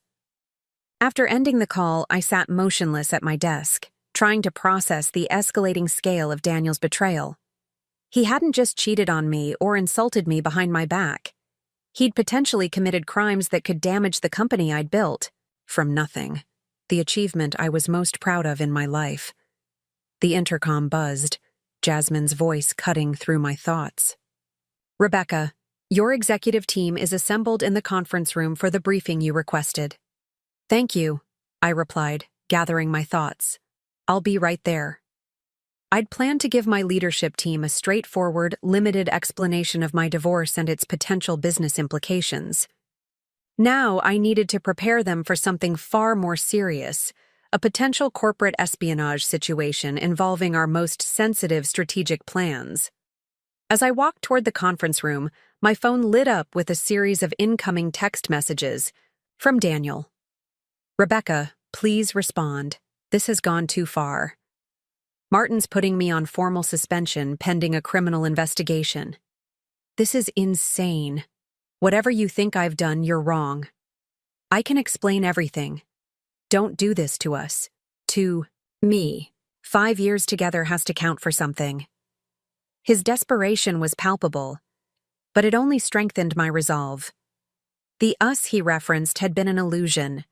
After ending the call, I sat motionless at my desk, trying to process the escalating scale of Daniel's betrayal. He hadn't just cheated on me or insulted me behind my back. He'd potentially committed crimes that could damage the company I'd built. From nothing. The achievement I was most proud of in my life. The intercom buzzed, Jasmine's voice cutting through my thoughts. Rebecca, your executive team is assembled in the conference room for the briefing you requested. Thank you, I replied, gathering my thoughts. I'll be right there. I'd planned to give my leadership team a straightforward, limited explanation of my divorce and its potential business implications. Now I needed to prepare them for something far more serious, a potential corporate espionage situation involving our most sensitive strategic plans. As I walked toward the conference room, my phone lit up with a series of incoming text messages from Daniel. Rebecca, please respond. This has gone too far. Martin's putting me on formal suspension pending a criminal investigation. This is insane. Whatever you think I've done, you're wrong. I can explain everything. Don't do this to us. To me. 5 years together has to count for something. His desperation was palpable, but it only strengthened my resolve. The us he referenced had been an illusion,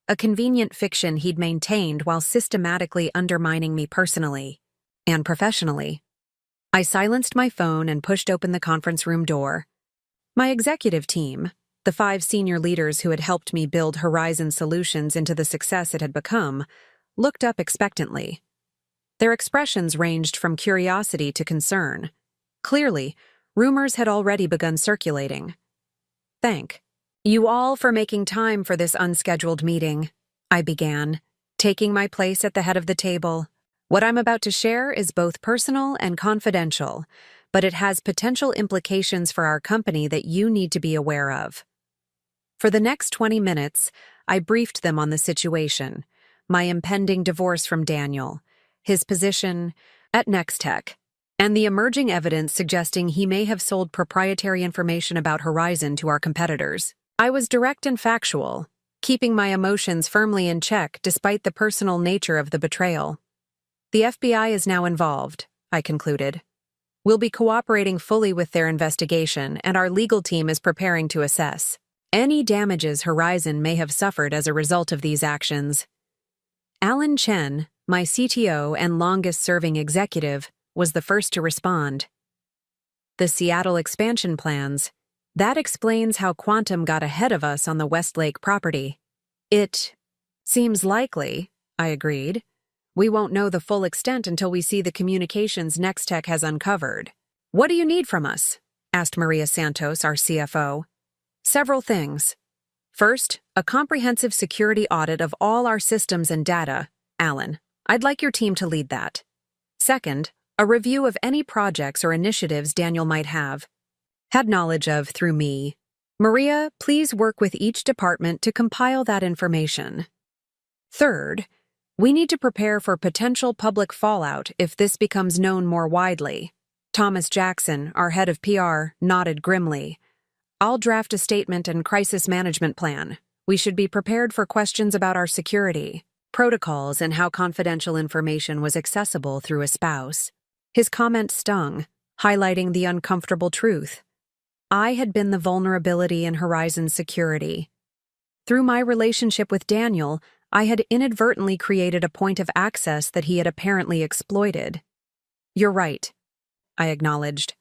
a convenient fiction he'd maintained while systematically undermining me personally and professionally. I silenced my phone and pushed open the conference room door. My executive team, the 5 senior leaders who had helped me build Horizon Solutions into the success it had become, looked up expectantly. Their expressions ranged from curiosity to concern. Clearly, rumors had already begun circulating. Thank you all for making time for this unscheduled meeting, I began, taking my place at the head of the table. What I'm about to share is both personal and confidential, but it has potential implications for our company that you need to be aware of. For the next 20 minutes, I briefed them on the situation, my impending divorce from Daniel, his position at Nextech, and the emerging evidence suggesting he may have sold proprietary information about Horizon to our competitors. I was direct and factual, keeping my emotions firmly in check despite the personal nature of the betrayal. The FBI is now involved, I concluded. We'll be cooperating fully with their investigation, and our legal team is preparing to assess any damages Horizon may have suffered as a result of these actions. Alan Chen, my CTO and longest-serving executive, was the first to respond. The Seattle expansion plans. That explains how Quantum got ahead of us on the Westlake property. It seems likely, I agreed. We won't know the full extent until we see the communications Nextech has uncovered. What do you need from us? Asked Maria Santos, our CFO. Several things. First, a comprehensive security audit of all our systems and data. Alan, I'd like your team to lead that. Second, a review of any projects or initiatives Daniel might have had knowledge of through me. Maria, please work with each department to compile that information. Third, we need to prepare for potential public fallout if this becomes known more widely. Thomas Jackson, our head of PR, nodded grimly. I'll draft a statement and crisis management plan. We should be prepared for questions about our security, protocols, and how confidential information was accessible through a spouse. His comment stung, highlighting the uncomfortable truth. I had been the vulnerability in Horizon's security. Through my relationship with Daniel, I had inadvertently created a point of access that he had apparently exploited. You're right, I acknowledged.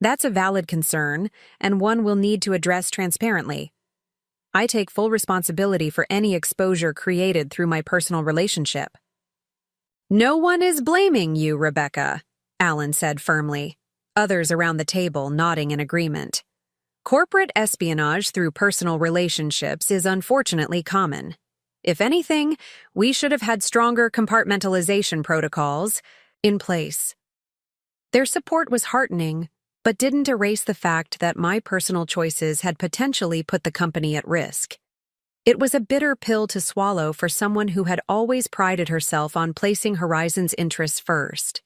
That's a valid concern, and one we'll need to address transparently. I take full responsibility for any exposure created through my personal relationship. No one is blaming you, Rebecca, Alan said firmly, others around the table nodding in agreement. Corporate espionage through personal relationships is unfortunately common. If anything, we should have had stronger compartmentalization protocols in place. Their support was heartening, but didn't erase the fact that my personal choices had potentially put the company at risk. It was a bitter pill to swallow for someone who had always prided herself on placing Horizon's interests first.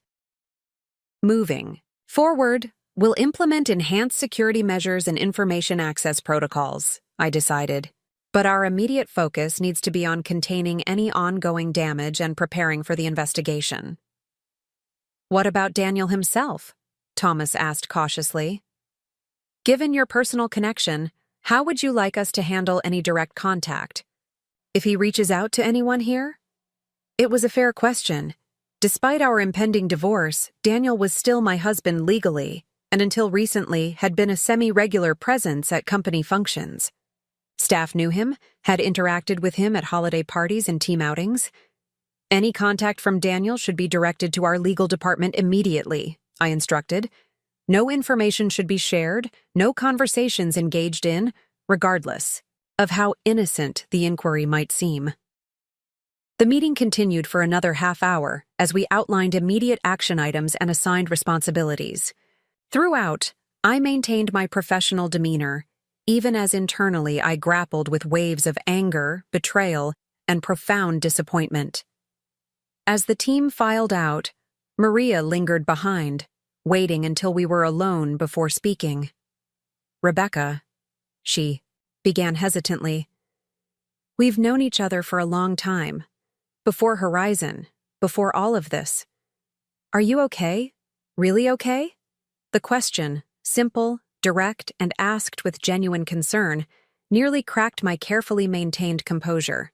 Moving forward, we'll implement enhanced security measures and information access protocols, I decided. But our immediate focus needs to be on containing any ongoing damage and preparing for the investigation. What about Daniel himself? Thomas asked cautiously. Given your personal connection, how would you like us to handle any direct contact? If he reaches out to anyone here? It was a fair question. Despite our impending divorce, Daniel was still my husband legally, and until recently had been a semi-regular presence at company functions. Staff knew him, had interacted with him at holiday parties and team outings. Any contact from Daniel should be directed to our legal department immediately, I instructed. No information should be shared, no conversations engaged in, regardless of how innocent the inquiry might seem. The meeting continued for another half hour as we outlined immediate action items and assigned responsibilities. Throughout, I maintained my professional demeanor, even as internally I grappled with waves of anger, betrayal, and profound disappointment. As the team filed out, Maria lingered behind, waiting until we were alone before speaking. Rebecca, she began hesitantly. We've known each other for a long time. Before Horizon, before all of this. Are you okay? Really okay? The question, simple, direct, and asked with genuine concern, nearly cracked my carefully maintained composure.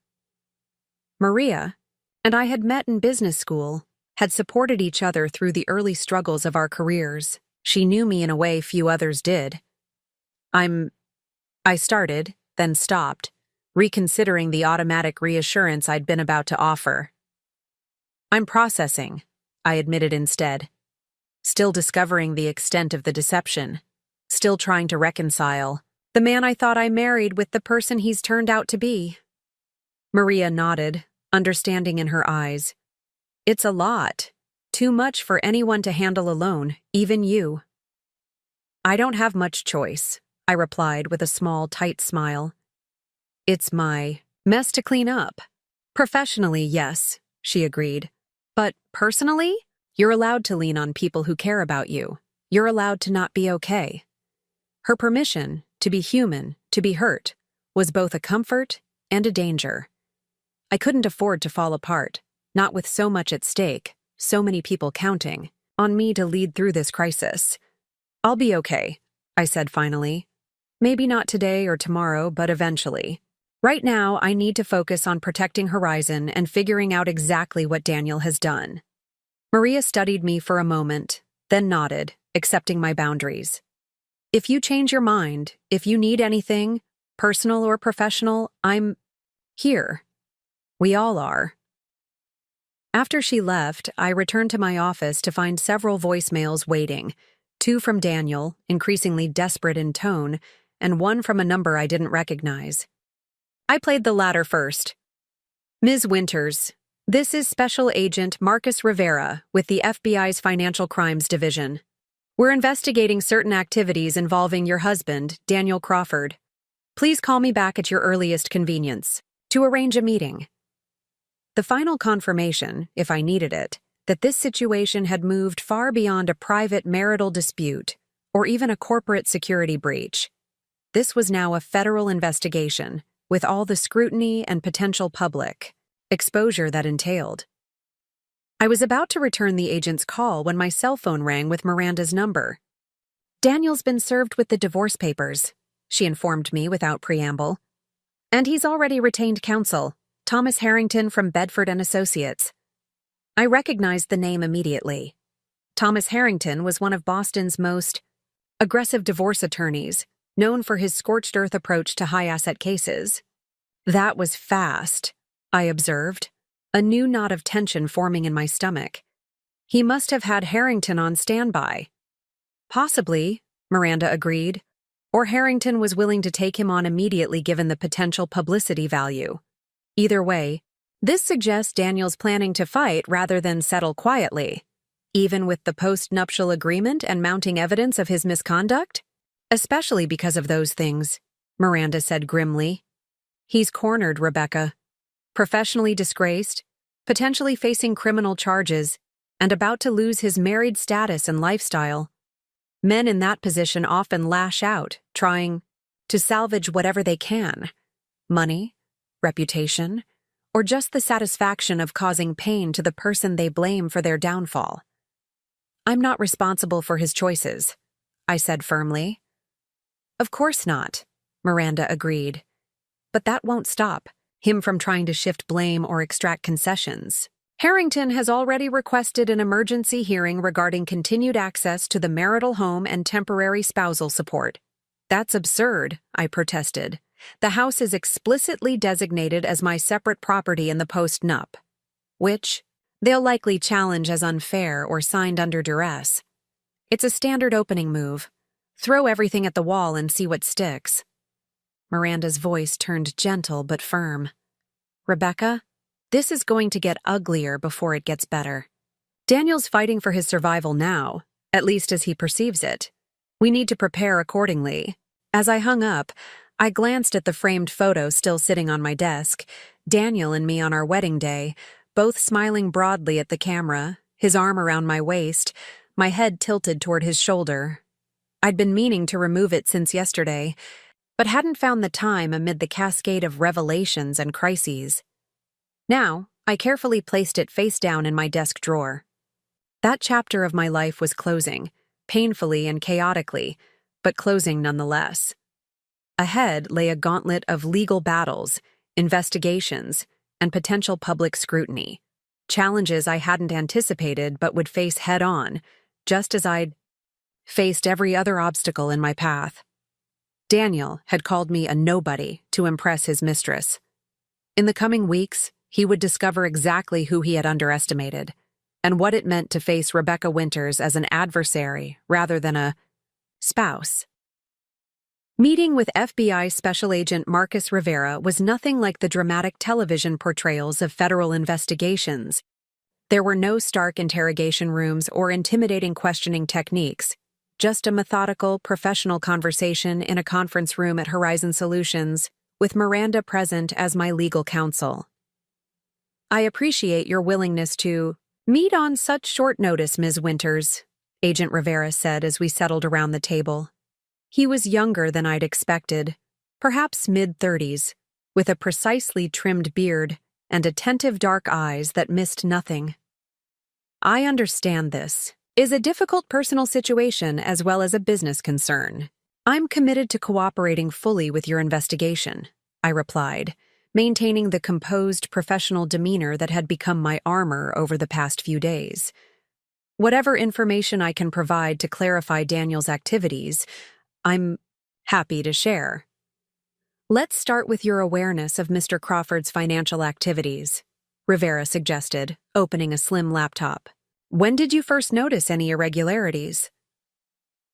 Maria and I had met in business school, had supported each other through the early struggles of our careers. She knew me in a way few others did. I started, then stopped, reconsidering the automatic reassurance I'd been about to offer. I'm processing, I admitted instead. Still discovering the extent of the deception. Still trying to reconcile the man I thought I married with the person he's turned out to be. Maria nodded, understanding in her eyes. It's a lot. Too much for anyone to handle alone, even you. I don't have much choice, I replied with a small, tight smile. It's my mess to clean up. Professionally, yes, she agreed. But personally, you're allowed to lean on people who care about you. You're allowed to not be okay. Her permission, to be human, to be hurt, was both a comfort and a danger. I couldn't afford to fall apart, not with so much at stake, so many people counting. on me to lead through this crisis. I'll be okay, I said finally. Maybe not today or tomorrow, but eventually. Right now, I need to focus on protecting Horizon and figuring out exactly what Daniel has done. Maria studied me for a moment, then nodded, accepting my boundaries. If you change your mind, if you need anything, personal or professional, I'm here. We all are. After she left, I returned to my office to find several voicemails waiting, 2 from Daniel, increasingly desperate in tone, and 1 from a number I didn't recognize. I played the latter first. Ms. Winters, this is Special Agent Marcus Rivera with the FBI's Financial Crimes Division. We're investigating certain activities involving your husband, Daniel Crawford. Please call me back at your earliest convenience to arrange a meeting. The final confirmation, if I needed it, that this situation had moved far beyond a private marital dispute or even a corporate security breach. This was now a federal investigation, with all the scrutiny and potential public exposure that entailed. I was about to return the agent's call when my cell phone rang with Miranda's number. Daniel's been served with the divorce papers, she informed me without preamble. And he's already retained counsel, Thomas Harrington from Bedford and Associates. I recognized the name immediately. Thomas Harrington was one of Boston's most aggressive divorce attorneys, known for his scorched earth approach to high-asset cases. That was fast, I observed, a new knot of tension forming in my stomach. He must have had Harrington on standby. Possibly, Miranda agreed, or Harrington was willing to take him on immediately given the potential publicity value. Either way, this suggests Daniel's planning to fight rather than settle quietly, even with the post-nuptial agreement and mounting evidence of his misconduct? Especially because of those things, Miranda said grimly. He's cornered, Rebecca. Professionally disgraced, potentially facing criminal charges, and about to lose his married status and lifestyle. Men in that position often lash out, trying to salvage whatever they can. Money, reputation, or just the satisfaction of causing pain to the person they blame for their downfall. I'm not responsible for his choices, I said firmly. Of course not, Miranda agreed. But that won't stop him from trying to shift blame or extract concessions. Harrington has already requested an emergency hearing regarding continued access to the marital home and temporary spousal support. That's absurd, I protested. The house is explicitly designated as my separate property in the post-nup, which they'll likely challenge as unfair or signed under duress. It's a standard opening move. Throw everything at the wall and see what sticks. Miranda's voice turned gentle but firm. Rebecca, this is going to get uglier before it gets better. Daniel's fighting for his survival now, at least as he perceives it. We need to prepare accordingly. As I hung up, I glanced at the framed photo still sitting on my desk, Daniel and me on our wedding day, both smiling broadly at the camera, his arm around my waist, my head tilted toward his shoulder. I'd been meaning to remove it since yesterday, but hadn't found the time amid the cascade of revelations and crises. Now, I carefully placed it face down in my desk drawer. That chapter of my life was closing, painfully and chaotically, but closing nonetheless. Ahead lay a gauntlet of legal battles, investigations, and potential public scrutiny. Challenges I hadn't anticipated but would face head-on, just as I'd faced every other obstacle in my path. Daniel had called me a nobody to impress his mistress. In the coming weeks, he would discover exactly who he had underestimated, and what it meant to face Rebecca Winters as an adversary rather than a spouse. Meeting with FBI Special Agent Marcus Rivera was nothing like the dramatic television portrayals of federal investigations. There were no stark interrogation rooms or intimidating questioning techniques, just a methodical, professional conversation in a conference room at Horizon Solutions, with Miranda present as my legal counsel. I appreciate your willingness to meet on such short notice, Ms. Winters, Agent Rivera said as we settled around the table. He was younger than I'd expected, perhaps mid-30s, with a precisely trimmed beard and attentive dark eyes that missed nothing. I understand this, is a difficult personal situation as well as a business concern. I'm committed to cooperating fully with your investigation, I replied, maintaining the composed professional demeanor that had become my armor over the past few days. Whatever information I can provide to clarify Daniel's activities, I'm happy to share. Let's start with your awareness of Mr. Crawford's financial activities, Rivera suggested, opening a slim laptop. When did you first notice any irregularities?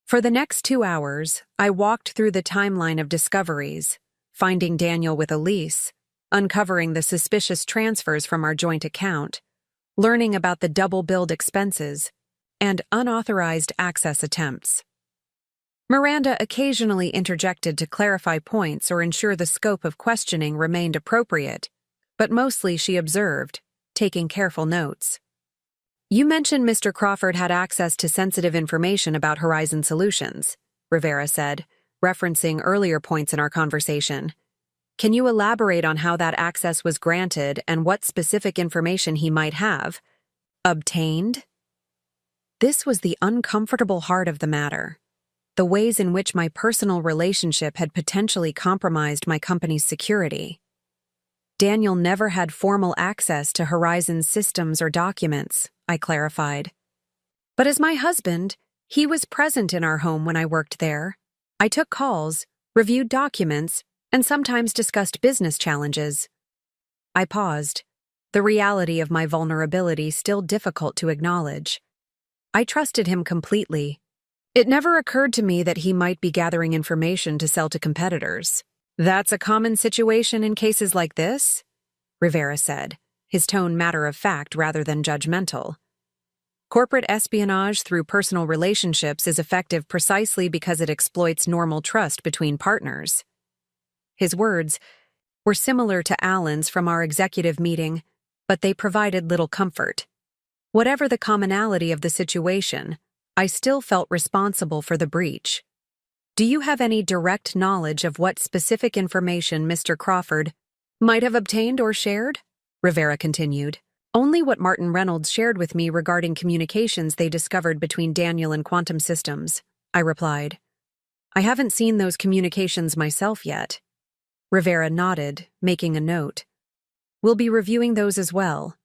For the next 2 hours, I walked through the timeline of discoveries, finding Daniel with Elise, uncovering the suspicious transfers from our joint account, learning about the double-billed expenses, and unauthorized access attempts. Miranda occasionally interjected to clarify points or ensure the scope of questioning remained appropriate, but mostly she observed, taking careful notes. You mentioned Mr. Crawford had access to sensitive information about Horizon Solutions, Rivera said, referencing earlier points in our conversation. Can you elaborate on how that access was granted and what specific information he might have obtained? This was the uncomfortable heart of the matter. The ways in which my personal relationship had potentially compromised my company's security. Daniel never had formal access to Horizon's systems or documents, I clarified. But as my husband, he was present in our home when I worked there. I took calls, reviewed documents, and sometimes discussed business challenges. I paused, the reality of my vulnerability still difficult to acknowledge. I trusted him completely. It never occurred to me that he might be gathering information to sell to competitors. That's a common situation in cases like this, Rivera said, his tone matter-of-fact rather than judgmental. Corporate espionage through personal relationships is effective precisely because it exploits normal trust between partners. His words were similar to Alan's from our executive meeting, but they provided little comfort. Whatever the commonality of the situation, I still felt responsible for the breach. Do you have any direct knowledge of what specific information Mr. Crawford might have obtained or shared? Rivera continued. Only what Martin Reynolds shared with me regarding communications they discovered between Daniel and Quantum Systems, I replied. I haven't seen those communications myself yet. Rivera nodded, making a note. We'll be reviewing those as well.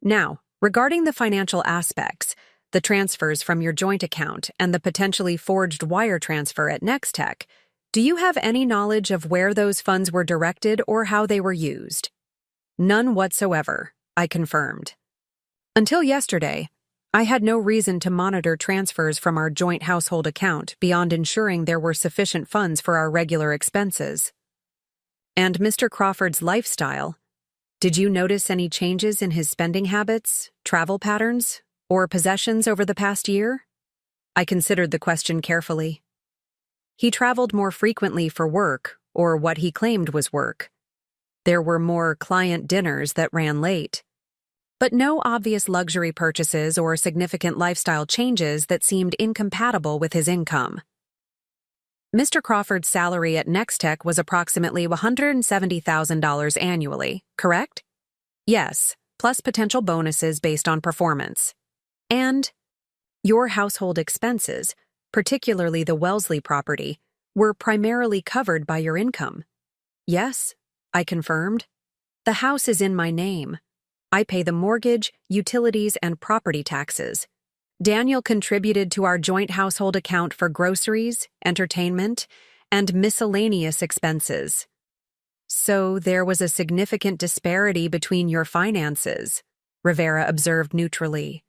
Now, regarding the financial aspects, the transfers from your joint account and the potentially forged wire transfer at Nextech, do you have any knowledge of where those funds were directed or how they were used? None whatsoever, I confirmed. Until yesterday, I had no reason to monitor transfers from our joint household account beyond ensuring there were sufficient funds for our regular expenses. And Mr. Crawford's lifestyle, did you notice any changes in his spending habits, travel patterns, or possessions over the past year? I considered the question carefully. He traveled more frequently for work, or what he claimed was work. There were more client dinners that ran late. But no obvious luxury purchases or significant lifestyle changes that seemed incompatible with his income. Mr. Crawford's salary at Nextech was approximately $170,000 annually, correct? Yes, plus potential bonuses based on performance. And your household expenses, particularly the Wellesley property, were primarily covered by your income. Yes, I confirmed. The house is in my name. I pay the mortgage, utilities, and property taxes. Daniel contributed to our joint household account for groceries, entertainment, and miscellaneous expenses. So there was a significant disparity between your finances, Rivera observed neutrally.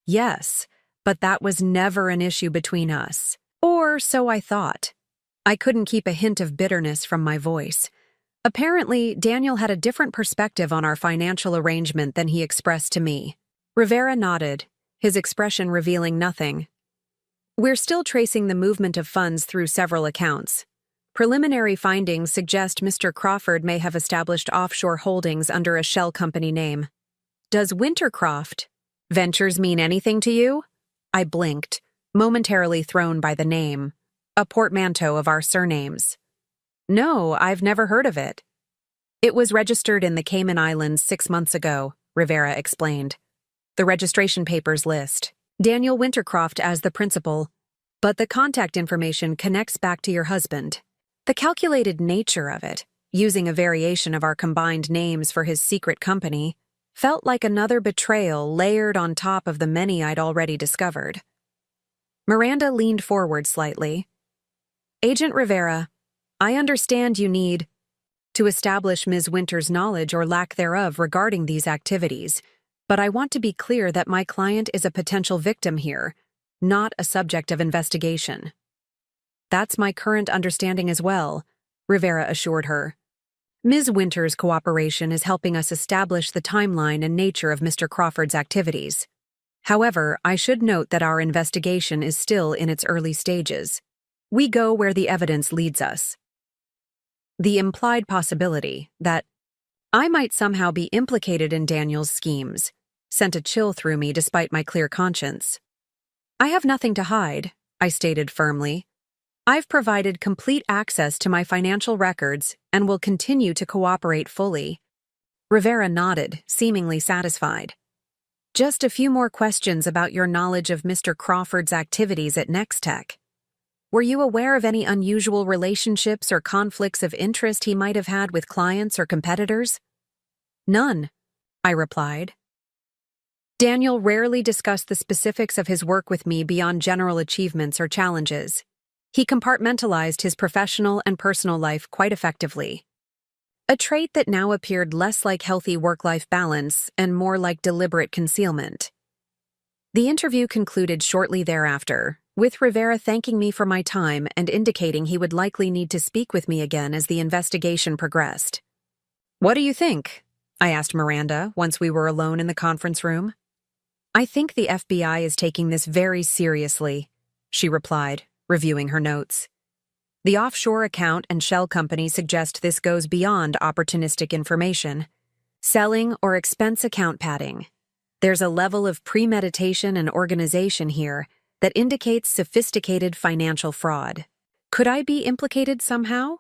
Yes, but that was never an issue between us. Or so I thought. I couldn't keep a hint of bitterness from my voice. Apparently, Daniel had a different perspective on our financial arrangement than he expressed to me. Rivera nodded, his expression revealing nothing. We're still tracing the movement of funds through several accounts. Preliminary findings suggest Mr. Crawford may have established offshore holdings under a shell company name. Does Wintercroft Ventures mean anything to you? I blinked, momentarily thrown by the name, a portmanteau of our surnames. No, I've never heard of it. It was registered in the Cayman Islands 6 months ago, Rivera explained. The registration papers list Daniel Wintercroft as the principal, but the contact information connects back to your husband. The calculated nature of it, using a variation of our combined names for his secret company, felt like another betrayal layered on top of the many I'd already discovered. Miranda leaned forward slightly. Agent Rivera, I understand you need to establish Ms. Winter's knowledge or lack thereof regarding these activities, but I want to be clear that my client is a potential victim here, not a subject of investigation. That's my current understanding as well, Rivera assured her. Ms. Winter's cooperation is helping us establish the timeline and nature of Mr. Crawford's activities. However, I should note that our investigation is still in its early stages. We go where the evidence leads us. The implied possibility that I might somehow be implicated in Daniel's schemes sent a chill through me despite my clear conscience. I have nothing to hide, I stated firmly. I've provided complete access to my financial records and will continue to cooperate fully. Rivera nodded, seemingly satisfied. Just a few more questions about your knowledge of Mr. Crawford's activities at Nextech. Were you aware of any unusual relationships or conflicts of interest he might have had with clients or competitors? None, I replied. Daniel rarely discussed the specifics of his work with me beyond general achievements or challenges. He compartmentalized his professional and personal life quite effectively. A trait that now appeared less like healthy work-life balance and more like deliberate concealment. The interview concluded shortly thereafter, with Rivera thanking me for my time and indicating he would likely need to speak with me again as the investigation progressed. What do you think? I asked Miranda once we were alone in the conference room. I think the FBI is taking this very seriously, she replied, reviewing her notes. The offshore account and shell company suggest this goes beyond opportunistic information. Selling or expense account padding. There's a level of premeditation and organization here that indicates sophisticated financial fraud. Could I be implicated somehow?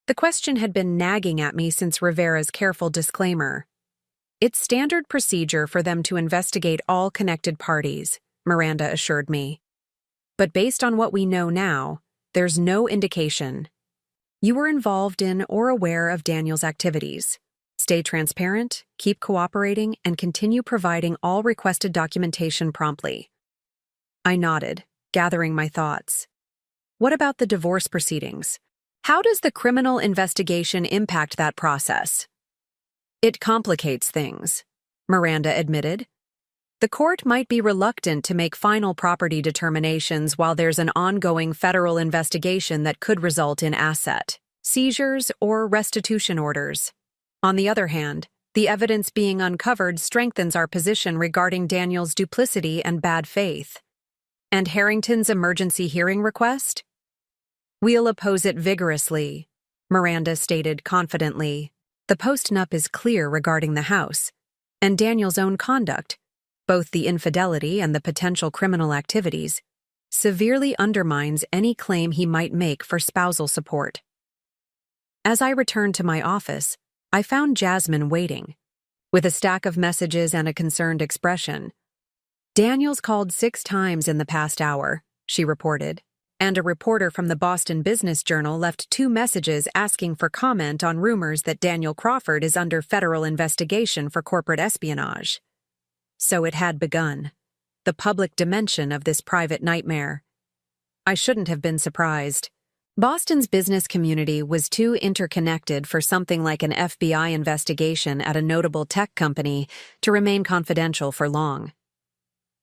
The question had been nagging at me since Rivera's careful disclaimer. It's standard procedure for them to investigate all connected parties, Miranda assured me. But based on what we know now, there's no indication. You were involved in or aware of Daniel's activities. Stay transparent, keep cooperating, and continue providing all requested documentation promptly. I nodded, gathering my thoughts. What about the divorce proceedings? How does the criminal investigation impact that process? It complicates things, Miranda admitted. The court might be reluctant to make final property determinations while there's an ongoing federal investigation that could result in asset seizures or restitution orders. On the other hand, the evidence being uncovered strengthens our position regarding Daniel's duplicity and bad faith. And Harrington's emergency hearing request? We'll oppose it vigorously, Miranda stated confidently. The post-nup is clear regarding the house, and Daniel's own conduct, both the infidelity and the potential criminal activities, severely undermines any claim he might make for spousal support. As I returned to my office, I found Jasmine waiting, with a stack of messages and a concerned expression. Daniel's called 6 times in the past hour, she reported, and a reporter from the Boston Business Journal left 2 messages asking for comment on rumors that Daniel Crawford is under federal investigation for corporate espionage. So it had begun, the public dimension of this private nightmare. I shouldn't have been surprised. Boston's business community was too interconnected for something like an FBI investigation at a notable tech company to remain confidential for long.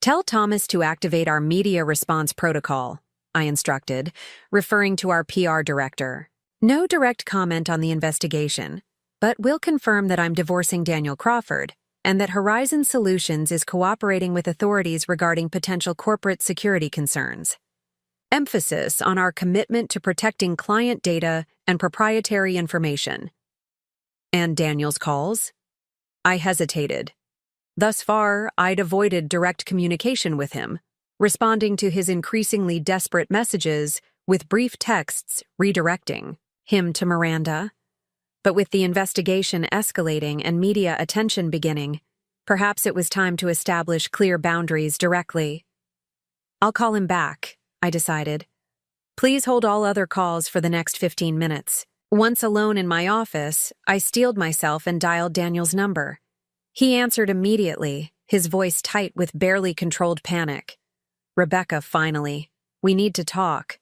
Tell Thomas to activate our media response protocol, I instructed, referring to our PR director. No direct comment on the investigation, but we'll confirm that I'm divorcing Daniel Crawford and that Horizon Solutions is cooperating with authorities regarding potential corporate security concerns. Emphasis on our commitment to protecting client data and proprietary information. And Daniel's calls? I hesitated. Thus far, I'd avoided direct communication with him, responding to his increasingly desperate messages with brief texts redirecting him to Miranda. But with the investigation escalating and media attention beginning, Perhaps it was time to establish clear boundaries directly. I'll call him back, I decided. Please hold all other calls for the next 15 minutes. Once alone in my office, I steeled myself and dialed Daniel's number. He answered immediately, his voice tight with barely controlled panic. Rebecca, finally. We need to talk.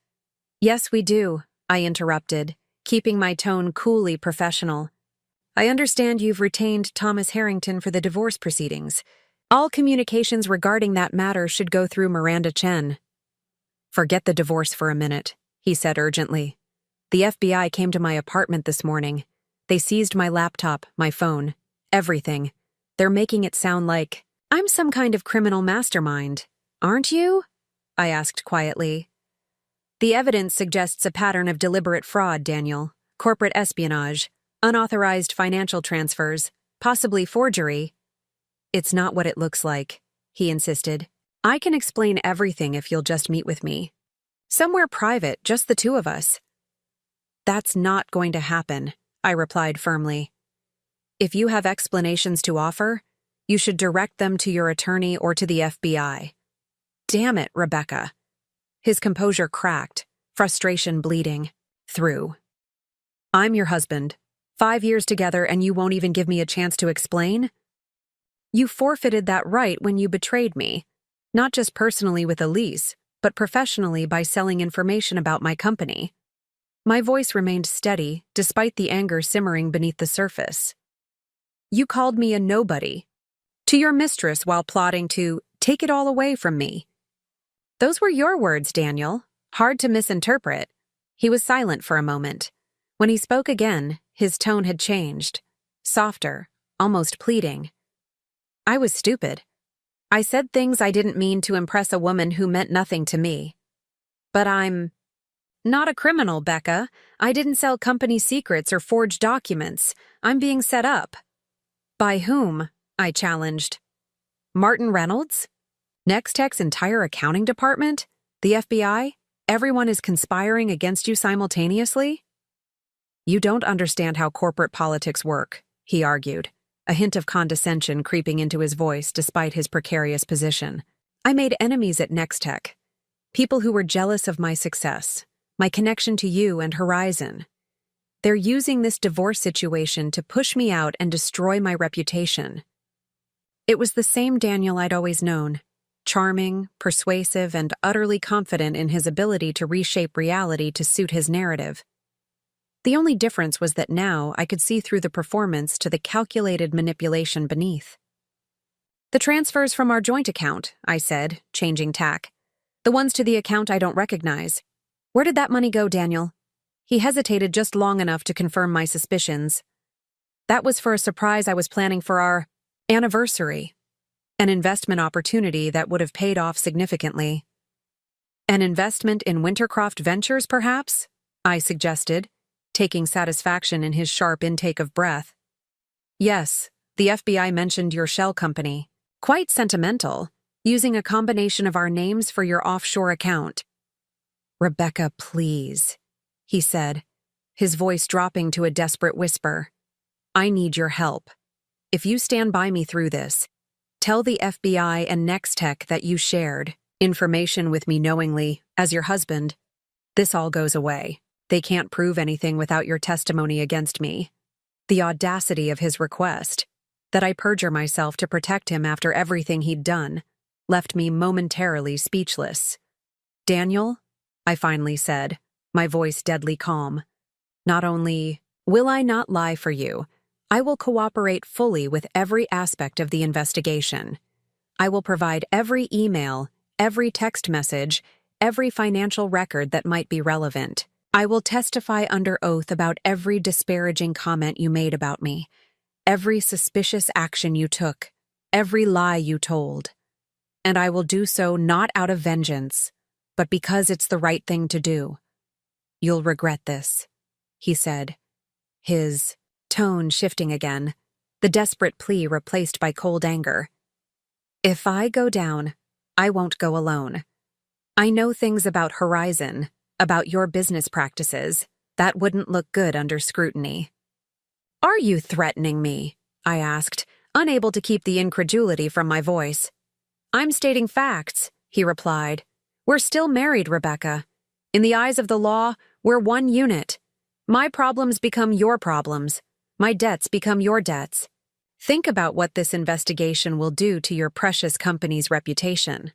Yes, we do, I interrupted, keeping my tone coolly professional. I understand you've retained Thomas Harrington for the divorce proceedings. All communications regarding that matter should go through Miranda Chen. Forget the divorce for a minute, he said urgently. The FBI came to my apartment this morning. They seized my laptop, my phone, everything. They're making it sound like I'm some kind of criminal mastermind. Aren't you? I asked quietly. The evidence suggests a pattern of deliberate fraud, Daniel. Corporate espionage, unauthorized financial transfers, possibly forgery. It's not what it looks like, he insisted. I can explain everything if you'll just meet with me. Somewhere private, just the two of us. That's not going to happen, I replied firmly. If you have explanations to offer, you should direct them to your attorney or to the FBI. Damn it, Rebecca. His composure cracked, frustration bleeding through. I'm your husband. 5 years together and you won't even give me a chance to explain? You forfeited that right when you betrayed me, not just personally with Elise, but professionally by selling information about my company. My voice remained steady, despite the anger simmering beneath the surface. You called me a nobody. To your mistress while plotting to take it all away from me. Those were your words, Daniel. Hard to misinterpret. He was silent for a moment. When he spoke again, his tone had changed. Softer, almost pleading. I was stupid. I said things I didn't mean to impress a woman who meant nothing to me. But I'm not a criminal, Becca. I didn't sell company secrets or forge documents. I'm being set up. By whom? I challenged. Martin Reynolds? Nextech's entire accounting department? The FBI? Everyone is conspiring against you simultaneously? You don't understand how corporate politics work, he argued, a hint of condescension creeping into his voice despite his precarious position. I made enemies at Nextech. People who were jealous of my success, my connection to you and Horizon. They're using this divorce situation to push me out and destroy my reputation. It was the same Daniel I'd always known, charming, persuasive, and utterly confident in his ability to reshape reality to suit his narrative. The only difference was that now I could see through the performance to the calculated manipulation beneath. The transfers from our joint account, I said, changing tack. The ones to the account I don't recognize. Where did that money go, Daniel? He hesitated just long enough to confirm my suspicions. That was for a surprise I was planning for our anniversary. An investment opportunity that would have paid off significantly. An investment in Wintercroft Ventures, perhaps? I suggested, taking satisfaction in his sharp intake of breath. Yes, the FBI mentioned your shell company. Quite sentimental, using a combination of our names for your offshore account. Rebecca, please, he said, his voice dropping to a desperate whisper. I need your help. If you stand by me through this, tell the FBI and Nextech that you shared information with me knowingly, as your husband. This all goes away. They can't prove anything without your testimony against me. The audacity of his request, that I perjure myself to protect him after everything he'd done, left me momentarily speechless. Daniel, I finally said, my voice deadly calm. Not only will I not lie for you, I will cooperate fully with every aspect of the investigation. I will provide every email, every text message, every financial record that might be relevant. I will testify under oath about every disparaging comment you made about me, every suspicious action you took, every lie you told. And I will do so not out of vengeance, but because it's the right thing to do. You'll regret this, he said, his tone shifting again, the desperate plea replaced by cold anger. If I go down, I won't go alone. I know things about Horizon, about your business practices, that wouldn't look good under scrutiny. Are you threatening me? I asked, unable to keep the incredulity from my voice. "I'm stating facts," he replied. "We're still married, Rebecca. In the eyes of the law, we're one unit. My problems become your problems. My debts become your debts. Think about what this investigation will do to your precious company's reputation."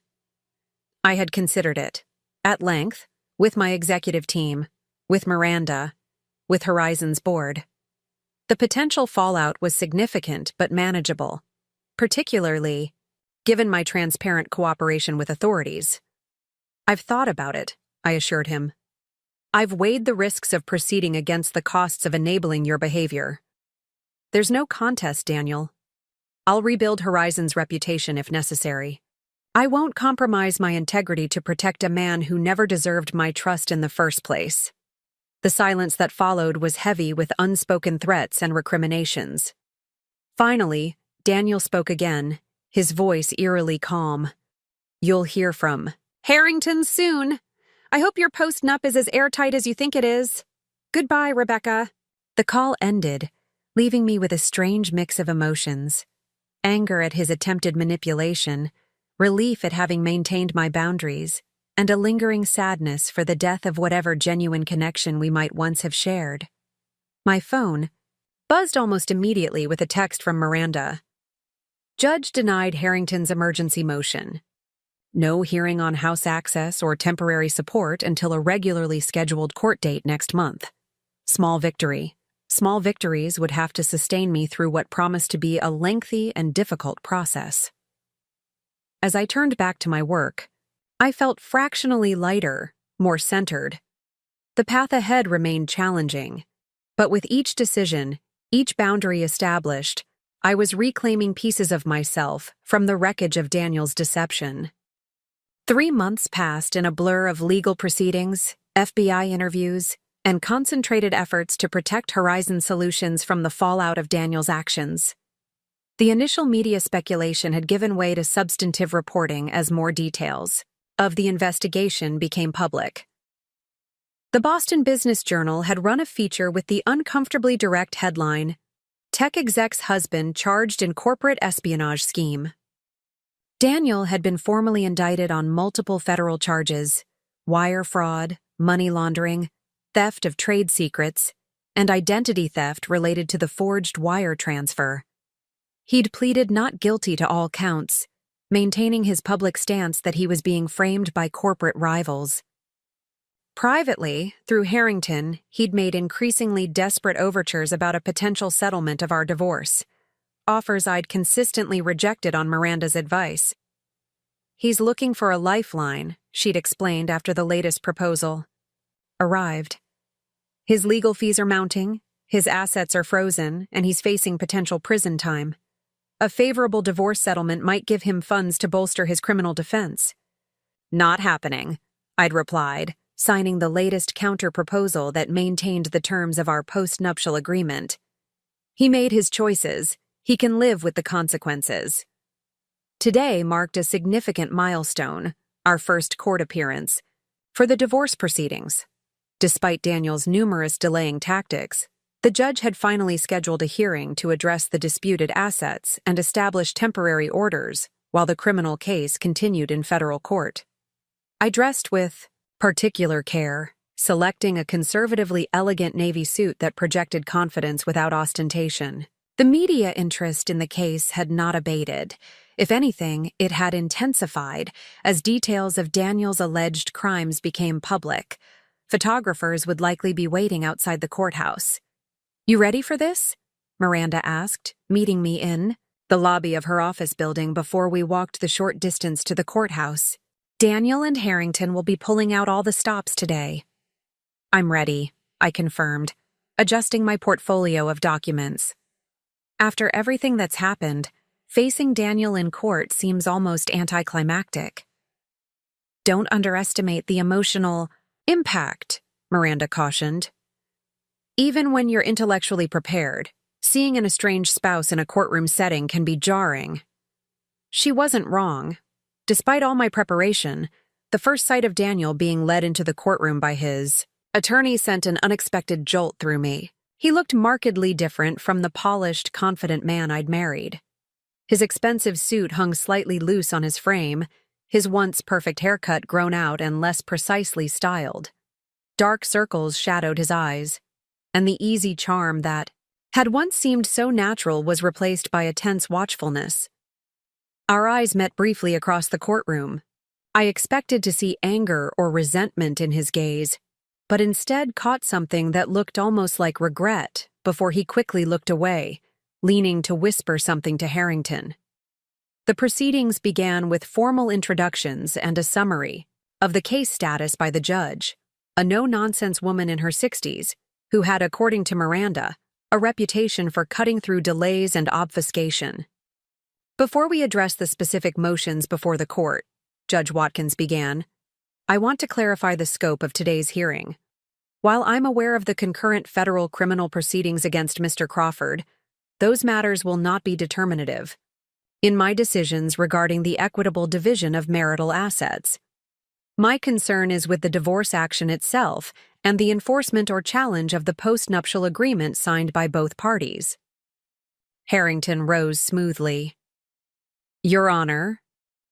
I had considered it, at length, with my executive team, with Miranda, with Horizon's board. The potential fallout was significant but manageable, particularly given my transparent cooperation with authorities. "I've thought about it," I assured him. "I've weighed the risks of proceeding against the costs of enabling your behavior. There's no contest, Daniel. I'll rebuild Horizon's reputation if necessary. I won't compromise my integrity to protect a man who never deserved my trust in the first place." The silence that followed was heavy with unspoken threats and recriminations. Finally, Daniel spoke again, his voice eerily calm. "You'll hear from Harrington soon. I hope your post-nup is as airtight as you think it is. Goodbye, Rebecca." The call ended, leaving me with a strange mix of emotions: anger at his attempted manipulation, relief at having maintained my boundaries, and a lingering sadness for the death of whatever genuine connection we might once have shared. My phone buzzed almost immediately with a text from Miranda. "Judge denied Harrington's emergency motion. No hearing on house access or temporary support until a regularly scheduled court date next month. Small victory. Small victories would have to sustain me through what promised to be a lengthy and difficult process." As I turned back to my work, I felt fractionally lighter, more centered. The path ahead remained challenging, but with each decision, each boundary established, I was reclaiming pieces of myself from the wreckage of Daniel's deception. 3 months passed in a blur of legal proceedings, FBI interviews, and concentrated efforts to protect Horizon Solutions from the fallout of Daniel's actions. The initial media speculation had given way to substantive reporting as more details of the investigation became public. The Boston Business Journal had run a feature with the uncomfortably direct headline, "Tech Exec's Husband Charged in Corporate Espionage Scheme." Daniel had been formally indicted on multiple federal charges: wire fraud, money laundering, theft of trade secrets, and identity theft related to the forged wire transfer. He'd pleaded not guilty to all counts, maintaining his public stance that he was being framed by corporate rivals. Privately, through Harrington, he'd made increasingly desperate overtures about a potential settlement of our divorce, offers I'd consistently rejected on Miranda's advice. "He's looking for a lifeline," she'd explained after the latest proposal arrived. "His legal fees are mounting, his assets are frozen, and he's facing potential prison time. A favorable divorce settlement might give him funds to bolster his criminal defense." "Not happening," I'd replied, signing the latest counter-proposal that maintained the terms of our post-nuptial agreement. "He made his choices. He can live with the consequences." Today marked a significant milestone, our first court appearance, for the divorce proceedings. Despite Daniel's numerous delaying tactics, the judge had finally scheduled a hearing to address the disputed assets and establish temporary orders while the criminal case continued in federal court. I dressed with particular care, selecting a conservatively elegant navy suit that projected confidence without ostentation. The media interest in the case had not abated. If anything, it had intensified as details of Daniel's alleged crimes became public. Photographers would likely be waiting outside the courthouse. "You ready for this?" Miranda asked, meeting me in the lobby of her office building before we walked the short distance to the courthouse. "Daniel and Harrington will be pulling out all the stops today." "I'm ready," I confirmed, adjusting my portfolio of documents. After everything that's happened, facing Daniel in court seems almost anticlimactic. "Don't underestimate the emotional impact," Miranda cautioned. "Even when you're intellectually prepared, seeing an estranged spouse in a courtroom setting can be jarring." She wasn't wrong. Despite all my preparation, the first sight of Daniel being led into the courtroom by his attorney sent an unexpected jolt through me. He looked markedly different from the polished, confident man I'd married. His expensive suit hung slightly loose on his frame, his once perfect haircut grown out and less precisely styled. Dark circles shadowed his eyes, and the easy charm that had once seemed so natural was replaced by a tense watchfulness. Our eyes met briefly across the courtroom. I expected to see anger or resentment in his gaze, but instead caught something that looked almost like regret before he quickly looked away, leaning to whisper something to Harrington. The proceedings began with formal introductions and a summary of the case status by the judge, a no-nonsense woman in her 60s who had, according to Miranda, a reputation for cutting through delays and obfuscation. Before we address the specific motions before the court, Judge Watkins began, I want to clarify the scope of today's hearing. While I'm aware of the concurrent federal criminal proceedings against Mr. Crawford, those matters will not be determinative in my decisions regarding the equitable division of marital assets. My concern is with the divorce action itself and the enforcement or challenge of the postnuptial agreement signed by both parties. Harrington rose smoothly. Your Honor,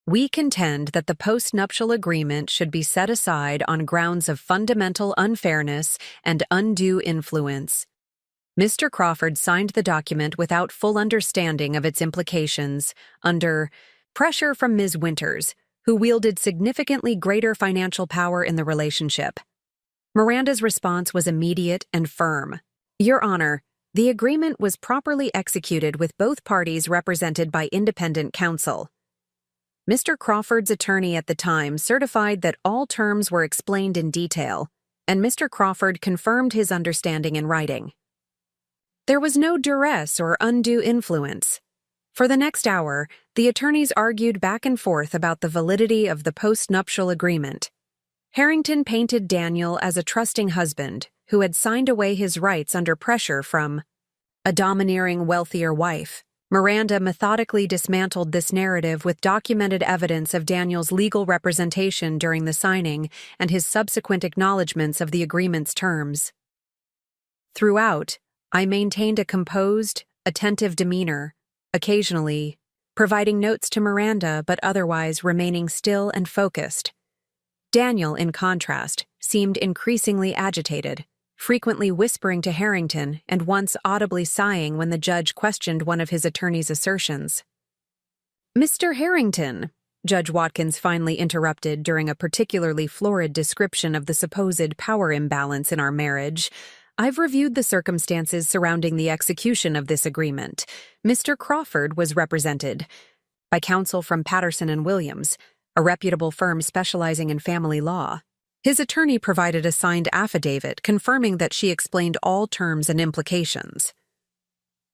we contend that the postnuptial agreement should be set aside on grounds of fundamental unfairness and undue influence. Mr. Crawford signed the document without full understanding of its implications, under pressure from Ms. Winters, who wielded significantly greater financial power in the relationship. Miranda's response was immediate and firm. Your Honor, the agreement was properly executed with both parties represented by independent counsel. Mr. Crawford's attorney at the time certified that all terms were explained in detail, and Mr. Crawford confirmed his understanding in writing. There was no duress or undue influence. For the next hour, the attorneys argued back and forth about the validity of the postnuptial agreement. Harrington painted Daniel as a trusting husband who had signed away his rights under pressure from a domineering, wealthier wife. Miranda methodically dismantled this narrative with documented evidence of Daniel's legal representation during the signing and his subsequent acknowledgments of the agreement's terms. Throughout, I maintained a composed, attentive demeanor, occasionally providing notes to Miranda but otherwise remaining still and focused. Daniel, in contrast, seemed increasingly agitated, frequently whispering to Harrington and once audibly sighing when the judge questioned one of his attorney's assertions. Mr. Harrington, Judge Watkins finally interrupted during a particularly florid description of the supposed power imbalance in our marriage, I've reviewed the circumstances surrounding the execution of this agreement. Mr. Crawford was represented by counsel from Patterson and Williams, a reputable firm specializing in family law. His attorney provided a signed affidavit confirming that she explained all terms and implications.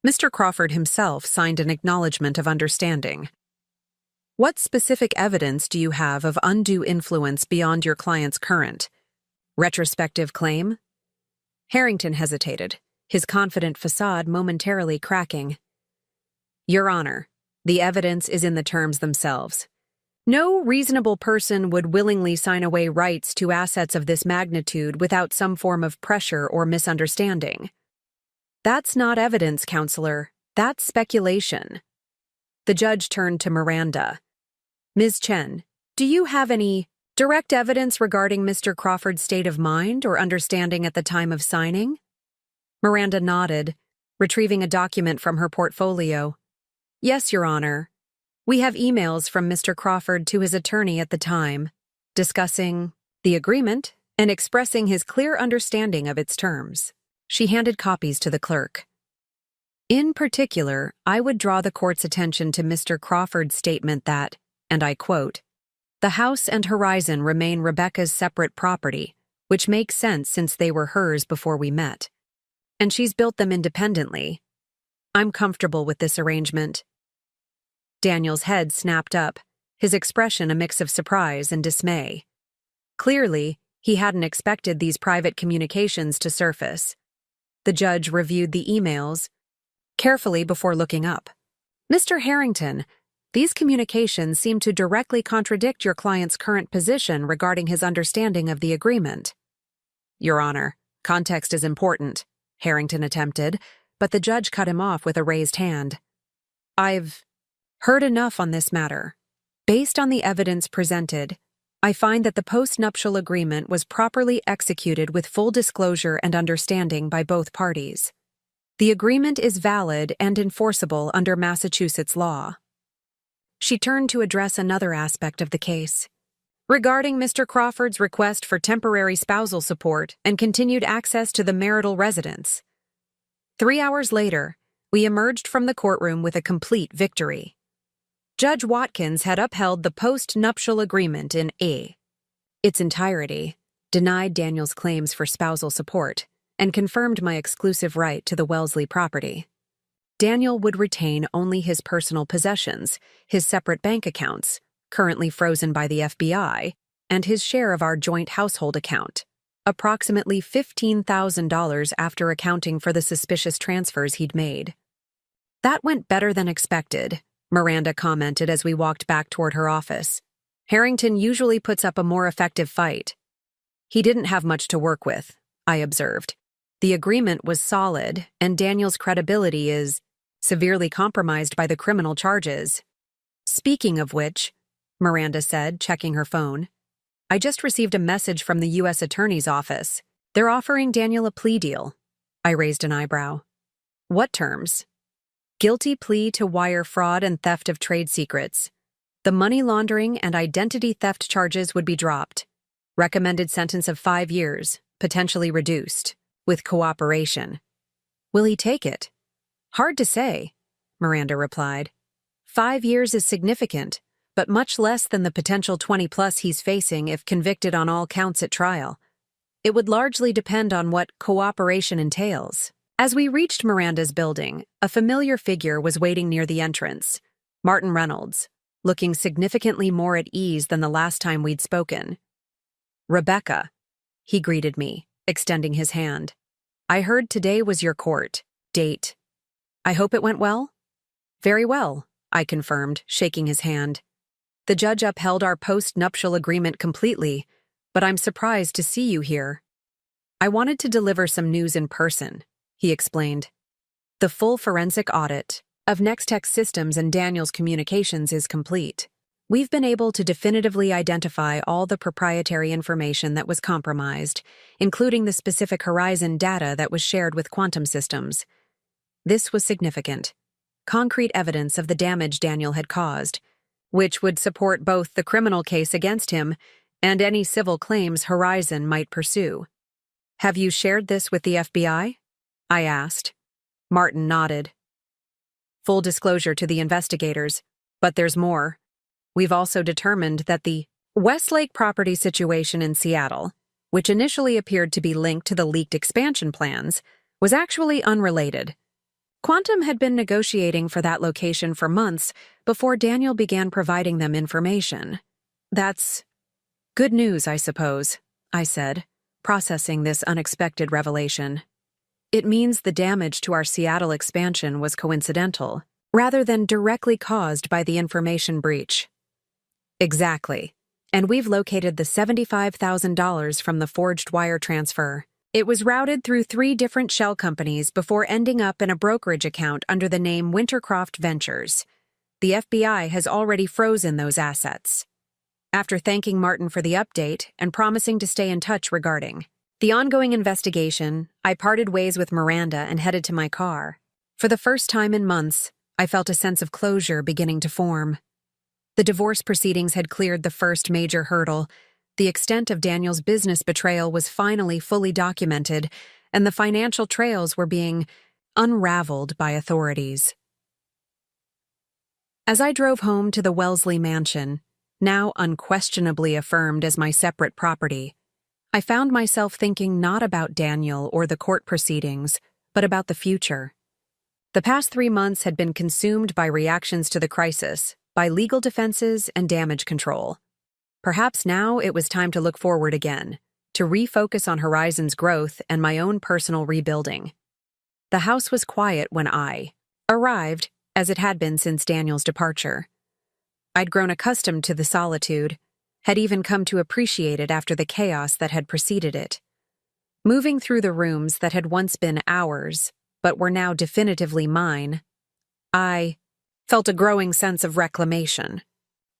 Mr. Crawford himself signed an acknowledgement of understanding. What specific evidence do you have of undue influence beyond your client's current, retrospective claim? Harrington hesitated, his confident facade momentarily cracking. Your Honor, the evidence is in the terms themselves. No reasonable person would willingly sign away rights to assets of this magnitude without some form of pressure or misunderstanding. That's not evidence, Counselor. That's speculation. The judge turned to Miranda. Ms. Chen, do you have any direct evidence regarding Mr. Crawford's state of mind or understanding at the time of signing? Miranda nodded, retrieving a document from her portfolio. Yes, Your Honor. We have emails from Mr. Crawford to his attorney at the time, discussing the agreement and expressing his clear understanding of its terms. She handed copies to the clerk. In particular, I would draw the court's attention to Mr. Crawford's statement that, and I quote, "The house and horizon remain Rebecca's separate property, which makes sense since they were hers before we met. And she's built them independently. I'm comfortable with this arrangement." Daniel's head snapped up, his expression a mix of surprise and dismay. Clearly, he hadn't expected these private communications to surface. The judge reviewed the emails carefully before looking up. Mr. Harrington, these communications seem to directly contradict your client's current position regarding his understanding of the agreement. Your Honor, context is important, Harrington attempted, but the judge cut him off with a raised hand. Heard enough on this matter. Based on the evidence presented, I find that the post-nuptial agreement was properly executed with full disclosure and understanding by both parties. The agreement is valid and enforceable under Massachusetts law. She turned to address another aspect of the case. Regarding Mr. Crawford's request for temporary spousal support and continued access to the marital residence. 3 hours later, we emerged from the courtroom with a complete victory. Judge Watkins had upheld the post-nuptial agreement in its entirety, denied Daniel's claims for spousal support, and confirmed my exclusive right to the Wellesley property. Daniel would retain only his personal possessions, his separate bank accounts, currently frozen by the FBI, and his share of our joint household account, approximately $15,000 after accounting for the suspicious transfers he'd made. That went better than expected, Miranda commented as we walked back toward her office. Harrington usually puts up a more effective fight. He didn't have much to work with, I observed. The agreement was solid, and Daniel's credibility is severely compromised by the criminal charges. Speaking of which, Miranda said, checking her phone, I just received a message from the U.S. Attorney's Office. They're offering Daniel a plea deal. I raised an eyebrow. What terms? Guilty plea to wire fraud and theft of trade secrets. The money laundering and identity theft charges would be dropped. Recommended sentence of 5 years, potentially reduced, with cooperation. Will he take it? Hard to say, Miranda replied. 5 years is significant, but much less than the potential 20+ he's facing if convicted on all counts at trial. It would largely depend on what cooperation entails. As we reached Miranda's building, a familiar figure was waiting near the entrance. Martin Reynolds, looking significantly more at ease than the last time we'd spoken. Rebecca, he greeted me, extending his hand. I heard today was your court date. I hope it went well? Very well, I confirmed, shaking his hand. The judge upheld our post-nuptial agreement completely, but I'm surprised to see you here. I wanted to deliver some news in person, he explained. The full forensic audit of Nextech Systems and Daniel's communications is complete. We've been able to definitively identify all the proprietary information that was compromised, including the specific Horizon data that was shared with Quantum Systems. This was significant. Concrete evidence of the damage Daniel had caused, which would support both the criminal case against him and any civil claims Horizon might pursue. Have you shared this with the FBI? I asked. Martin nodded. Full disclosure to the investigators, but there's more. We've also determined that the Westlake property situation in Seattle, which initially appeared to be linked to the leaked expansion plans, was actually unrelated. Quantum had been negotiating for that location for months before Daniel began providing them information. That's good news, I suppose, I said, processing this unexpected revelation. It means the damage to our Seattle expansion was coincidental, rather than directly caused by the information breach. Exactly. And we've located the $75,000 from the forged wire transfer. It was routed through 3 different shell companies before ending up in a brokerage account under the name Wintercroft Ventures. The FBI has already frozen those assets. After thanking Martin for the update and promising to stay in touch regarding the ongoing investigation, I parted ways with Miranda and headed to my car. For the first time in months, I felt a sense of closure beginning to form. The divorce proceedings had cleared the first major hurdle. The extent of Daniel's business betrayal was finally fully documented, and the financial trails were being unraveled by authorities. As I drove home to the Wellesley mansion, now unquestionably affirmed as my separate property, I found myself thinking not about Daniel or the court proceedings, but about the future. The past 3 months had been consumed by reactions to the crisis, by legal defenses and damage control. Perhaps now it was time to look forward again, to refocus on Horizon's growth and my own personal rebuilding. The house was quiet when I arrived, as it had been since Daniel's departure. I'd grown accustomed to the solitude, had even come to appreciate it after the chaos that had preceded it. Moving through the rooms that had once been ours, but were now definitively mine, I felt a growing sense of reclamation.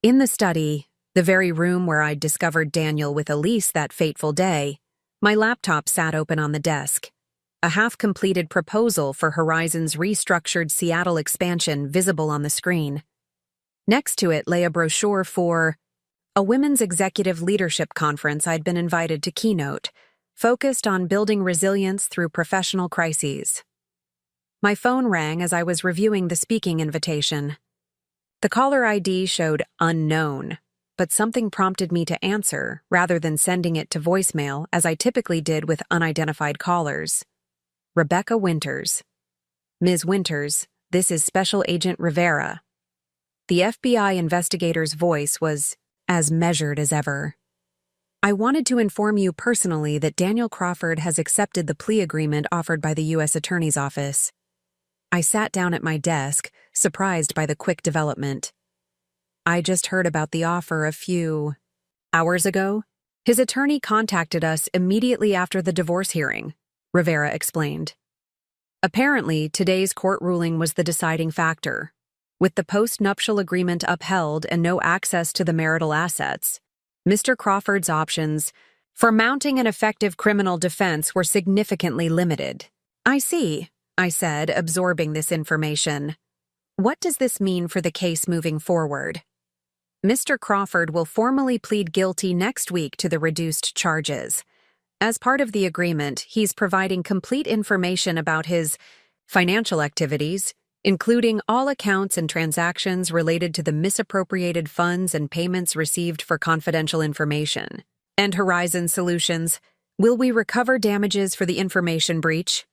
In the study, the very room where I'd discovered Daniel with Elise that fateful day, my laptop sat open on the desk, a half-completed proposal for Horizon's restructured Seattle expansion visible on the screen. Next to it lay a brochure for a women's executive leadership conference I'd been invited to keynote, focused on building resilience through professional crises. My phone rang as I was reviewing the speaking invitation. The caller ID showed unknown, but something prompted me to answer rather than sending it to voicemail as I typically did with unidentified callers. Rebecca Winters. Ms. Winters, this is Special Agent Rivera. The FBI investigator's voice was as measured as ever. I wanted to inform you personally that Daniel Crawford has accepted the plea agreement offered by the U.S. Attorney's Office. I sat down at my desk, surprised by the quick development. I just heard about the offer a few hours ago. His attorney contacted us immediately after the divorce hearing, Rivera explained. Apparently, today's court ruling was the deciding factor. With the post-nuptial agreement upheld and no access to the marital assets, Mr. Crawford's options for mounting an effective criminal defense were significantly limited. I see, I said, absorbing this information. What does this mean for the case moving forward? Mr. Crawford will formally plead guilty next week to the reduced charges. As part of the agreement, he's providing complete information about his financial activities, including all accounts and transactions related to the misappropriated funds and payments received for confidential information. And Horizon Solutions, will we recover damages for the information breach?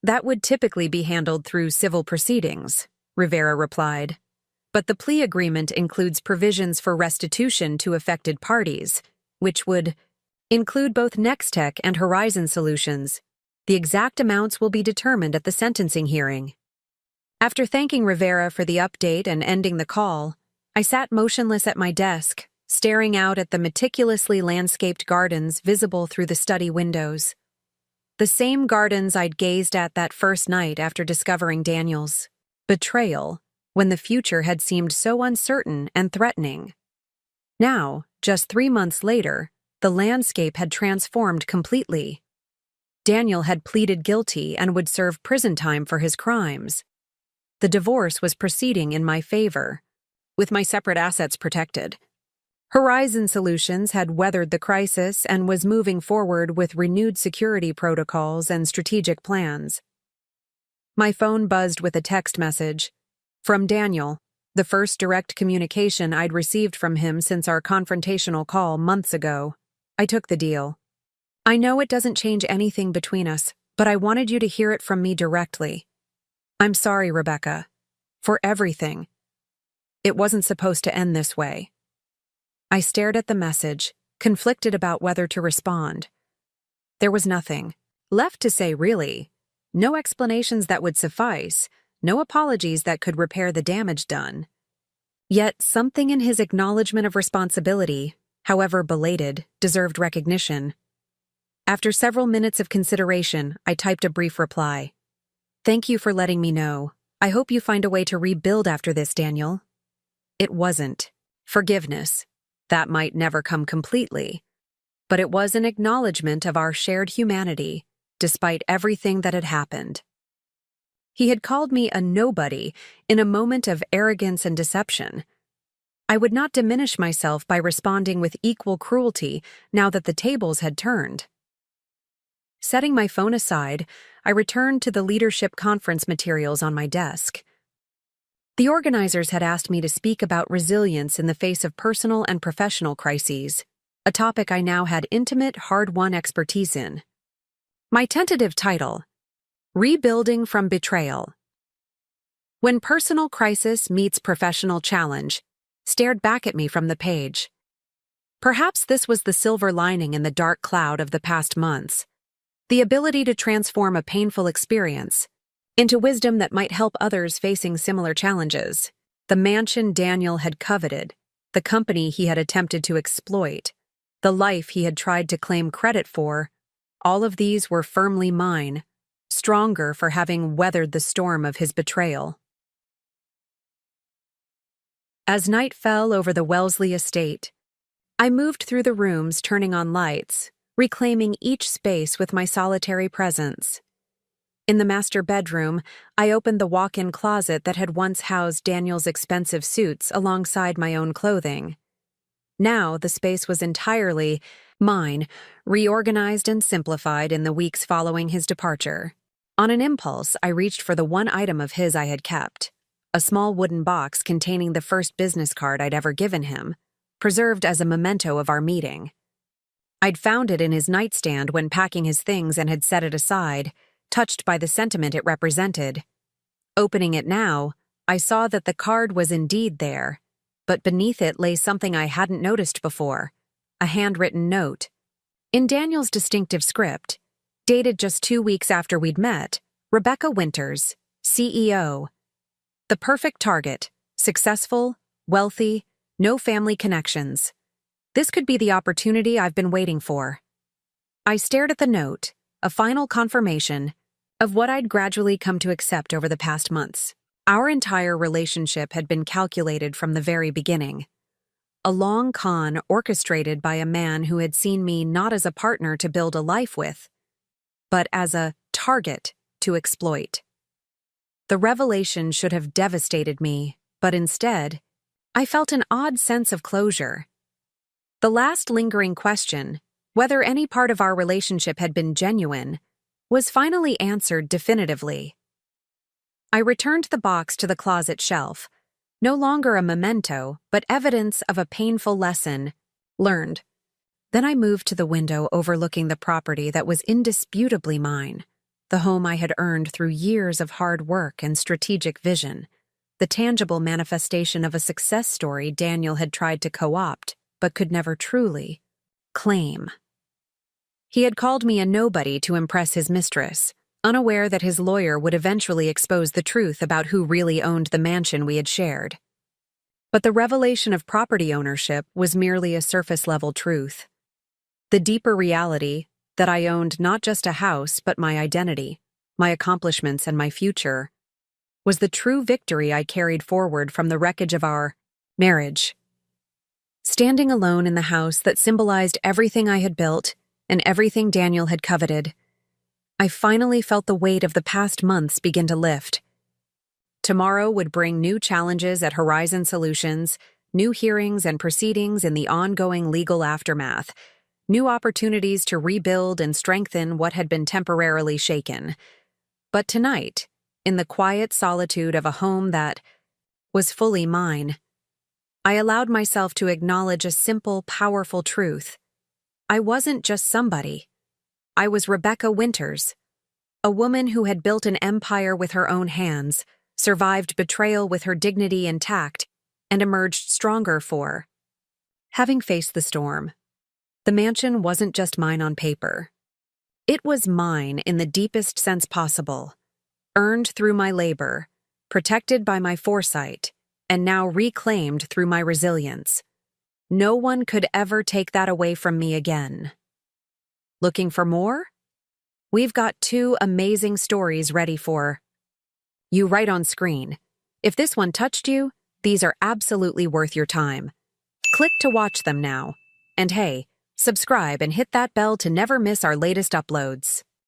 That would typically be handled through civil proceedings, Rivera replied. But the plea agreement includes provisions for restitution to affected parties, which would include both Nextech and Horizon Solutions. The exact amounts will be determined at the sentencing hearing. After thanking Rivera for the update and ending the call, I sat motionless at my desk, staring out at the meticulously landscaped gardens visible through the study windows. The same gardens I'd gazed at that first night after discovering Daniel's betrayal, when the future had seemed so uncertain and threatening. Now, just 3 months later, the landscape had transformed completely. Daniel had pleaded guilty and would serve prison time for his crimes. The divorce was proceeding in my favor, with my separate assets protected. Horizon Solutions had weathered the crisis and was moving forward with renewed security protocols and strategic plans. My phone buzzed with a text message from Daniel, the first direct communication I'd received from him since our confrontational call months ago. I took the deal. I know it doesn't change anything between us, but I wanted you to hear it from me directly. I'm sorry, Rebecca, for everything. It wasn't supposed to end this way. I stared at the message, conflicted about whether to respond. There was nothing left to say, really. No explanations that would suffice, no apologies that could repair the damage done. Yet something in his acknowledgement of responsibility, however belated, deserved recognition. After several minutes of consideration, I typed a brief reply. Thank you for letting me know. I hope you find a way to rebuild after this, Daniel. It wasn't forgiveness. That might never come completely. But it was an acknowledgement of our shared humanity, despite everything that had happened. He had called me a nobody in a moment of arrogance and deception. I would not diminish myself by responding with equal cruelty now that the tables had turned. Setting my phone aside, I returned to the leadership conference materials on my desk. The organizers had asked me to speak about resilience in the face of personal and professional crises, a topic I now had intimate, hard-won expertise in. My tentative title, Rebuilding from Betrayal. When personal crisis meets professional challenge, stared back at me from the page. Perhaps this was the silver lining in the dark cloud of the past months. The ability to transform a painful experience into wisdom that might help others facing similar challenges. The mansion Daniel had coveted, the company he had attempted to exploit, the life he had tried to claim credit for, all of these were firmly mine, stronger for having weathered the storm of his betrayal. As night fell over the Wellesley estate, I moved through the rooms, turning on lights, reclaiming each space with my solitary presence. In the master bedroom, I opened the walk-in closet that had once housed Daniel's expensive suits alongside my own clothing. Now the space was entirely mine, reorganized and simplified in the weeks following his departure. On an impulse, I reached for the one item of his I had kept, a small wooden box containing the first business card I'd ever given him, preserved as a memento of our meeting. I'd found it in his nightstand when packing his things and had set it aside, touched by the sentiment it represented. Opening it now, I saw that the card was indeed there, but beneath it lay something I hadn't noticed before, a handwritten note. In Daniel's distinctive script, dated just 2 weeks after we'd met, Rebecca Winters, CEO. The perfect target, successful, wealthy, no family connections. This could be the opportunity I've been waiting for. I stared at the note, a final confirmation of what I'd gradually come to accept over the past months. Our entire relationship had been calculated from the very beginning. A long con orchestrated by a man who had seen me not as a partner to build a life with, but as a target to exploit. The revelation should have devastated me, but instead, I felt an odd sense of closure. The last lingering question, whether any part of our relationship had been genuine, was finally answered definitively. I returned the box to the closet shelf, no longer a memento, but evidence of a painful lesson learned. Then I moved to the window overlooking the property that was indisputably mine, the home I had earned through years of hard work and strategic vision, the tangible manifestation of a success story Daniel had tried to co-opt, but could never truly claim. He had called me a nobody to impress his mistress, unaware that his lawyer would eventually expose the truth about who really owned the mansion we had shared. But the revelation of property ownership was merely a surface-level truth. The deeper reality, that I owned not just a house but my identity, my accomplishments and my future, was the true victory I carried forward from the wreckage of our marriage. Standing alone in the house that symbolized everything I had built and everything Daniel had coveted, I finally felt the weight of the past months begin to lift. Tomorrow would bring new challenges at Horizon Solutions, new hearings and proceedings in the ongoing legal aftermath, new opportunities to rebuild and strengthen what had been temporarily shaken. But tonight, in the quiet solitude of a home that was fully mine, I allowed myself to acknowledge a simple, powerful truth. I wasn't just somebody. I was Rebecca Winters, a woman who had built an empire with her own hands, survived betrayal with her dignity intact, and emerged stronger for. Having faced the storm, the mansion wasn't just mine on paper. It was mine in the deepest sense possible, earned through my labor, protected by my foresight, and now reclaimed through my resilience. No one could ever take that away from me again. Looking for more? We've got 2 amazing stories ready for you right on screen. If this one touched you, these are absolutely worth your time. Click to watch them now. And hey, subscribe and hit that bell to never miss our latest uploads.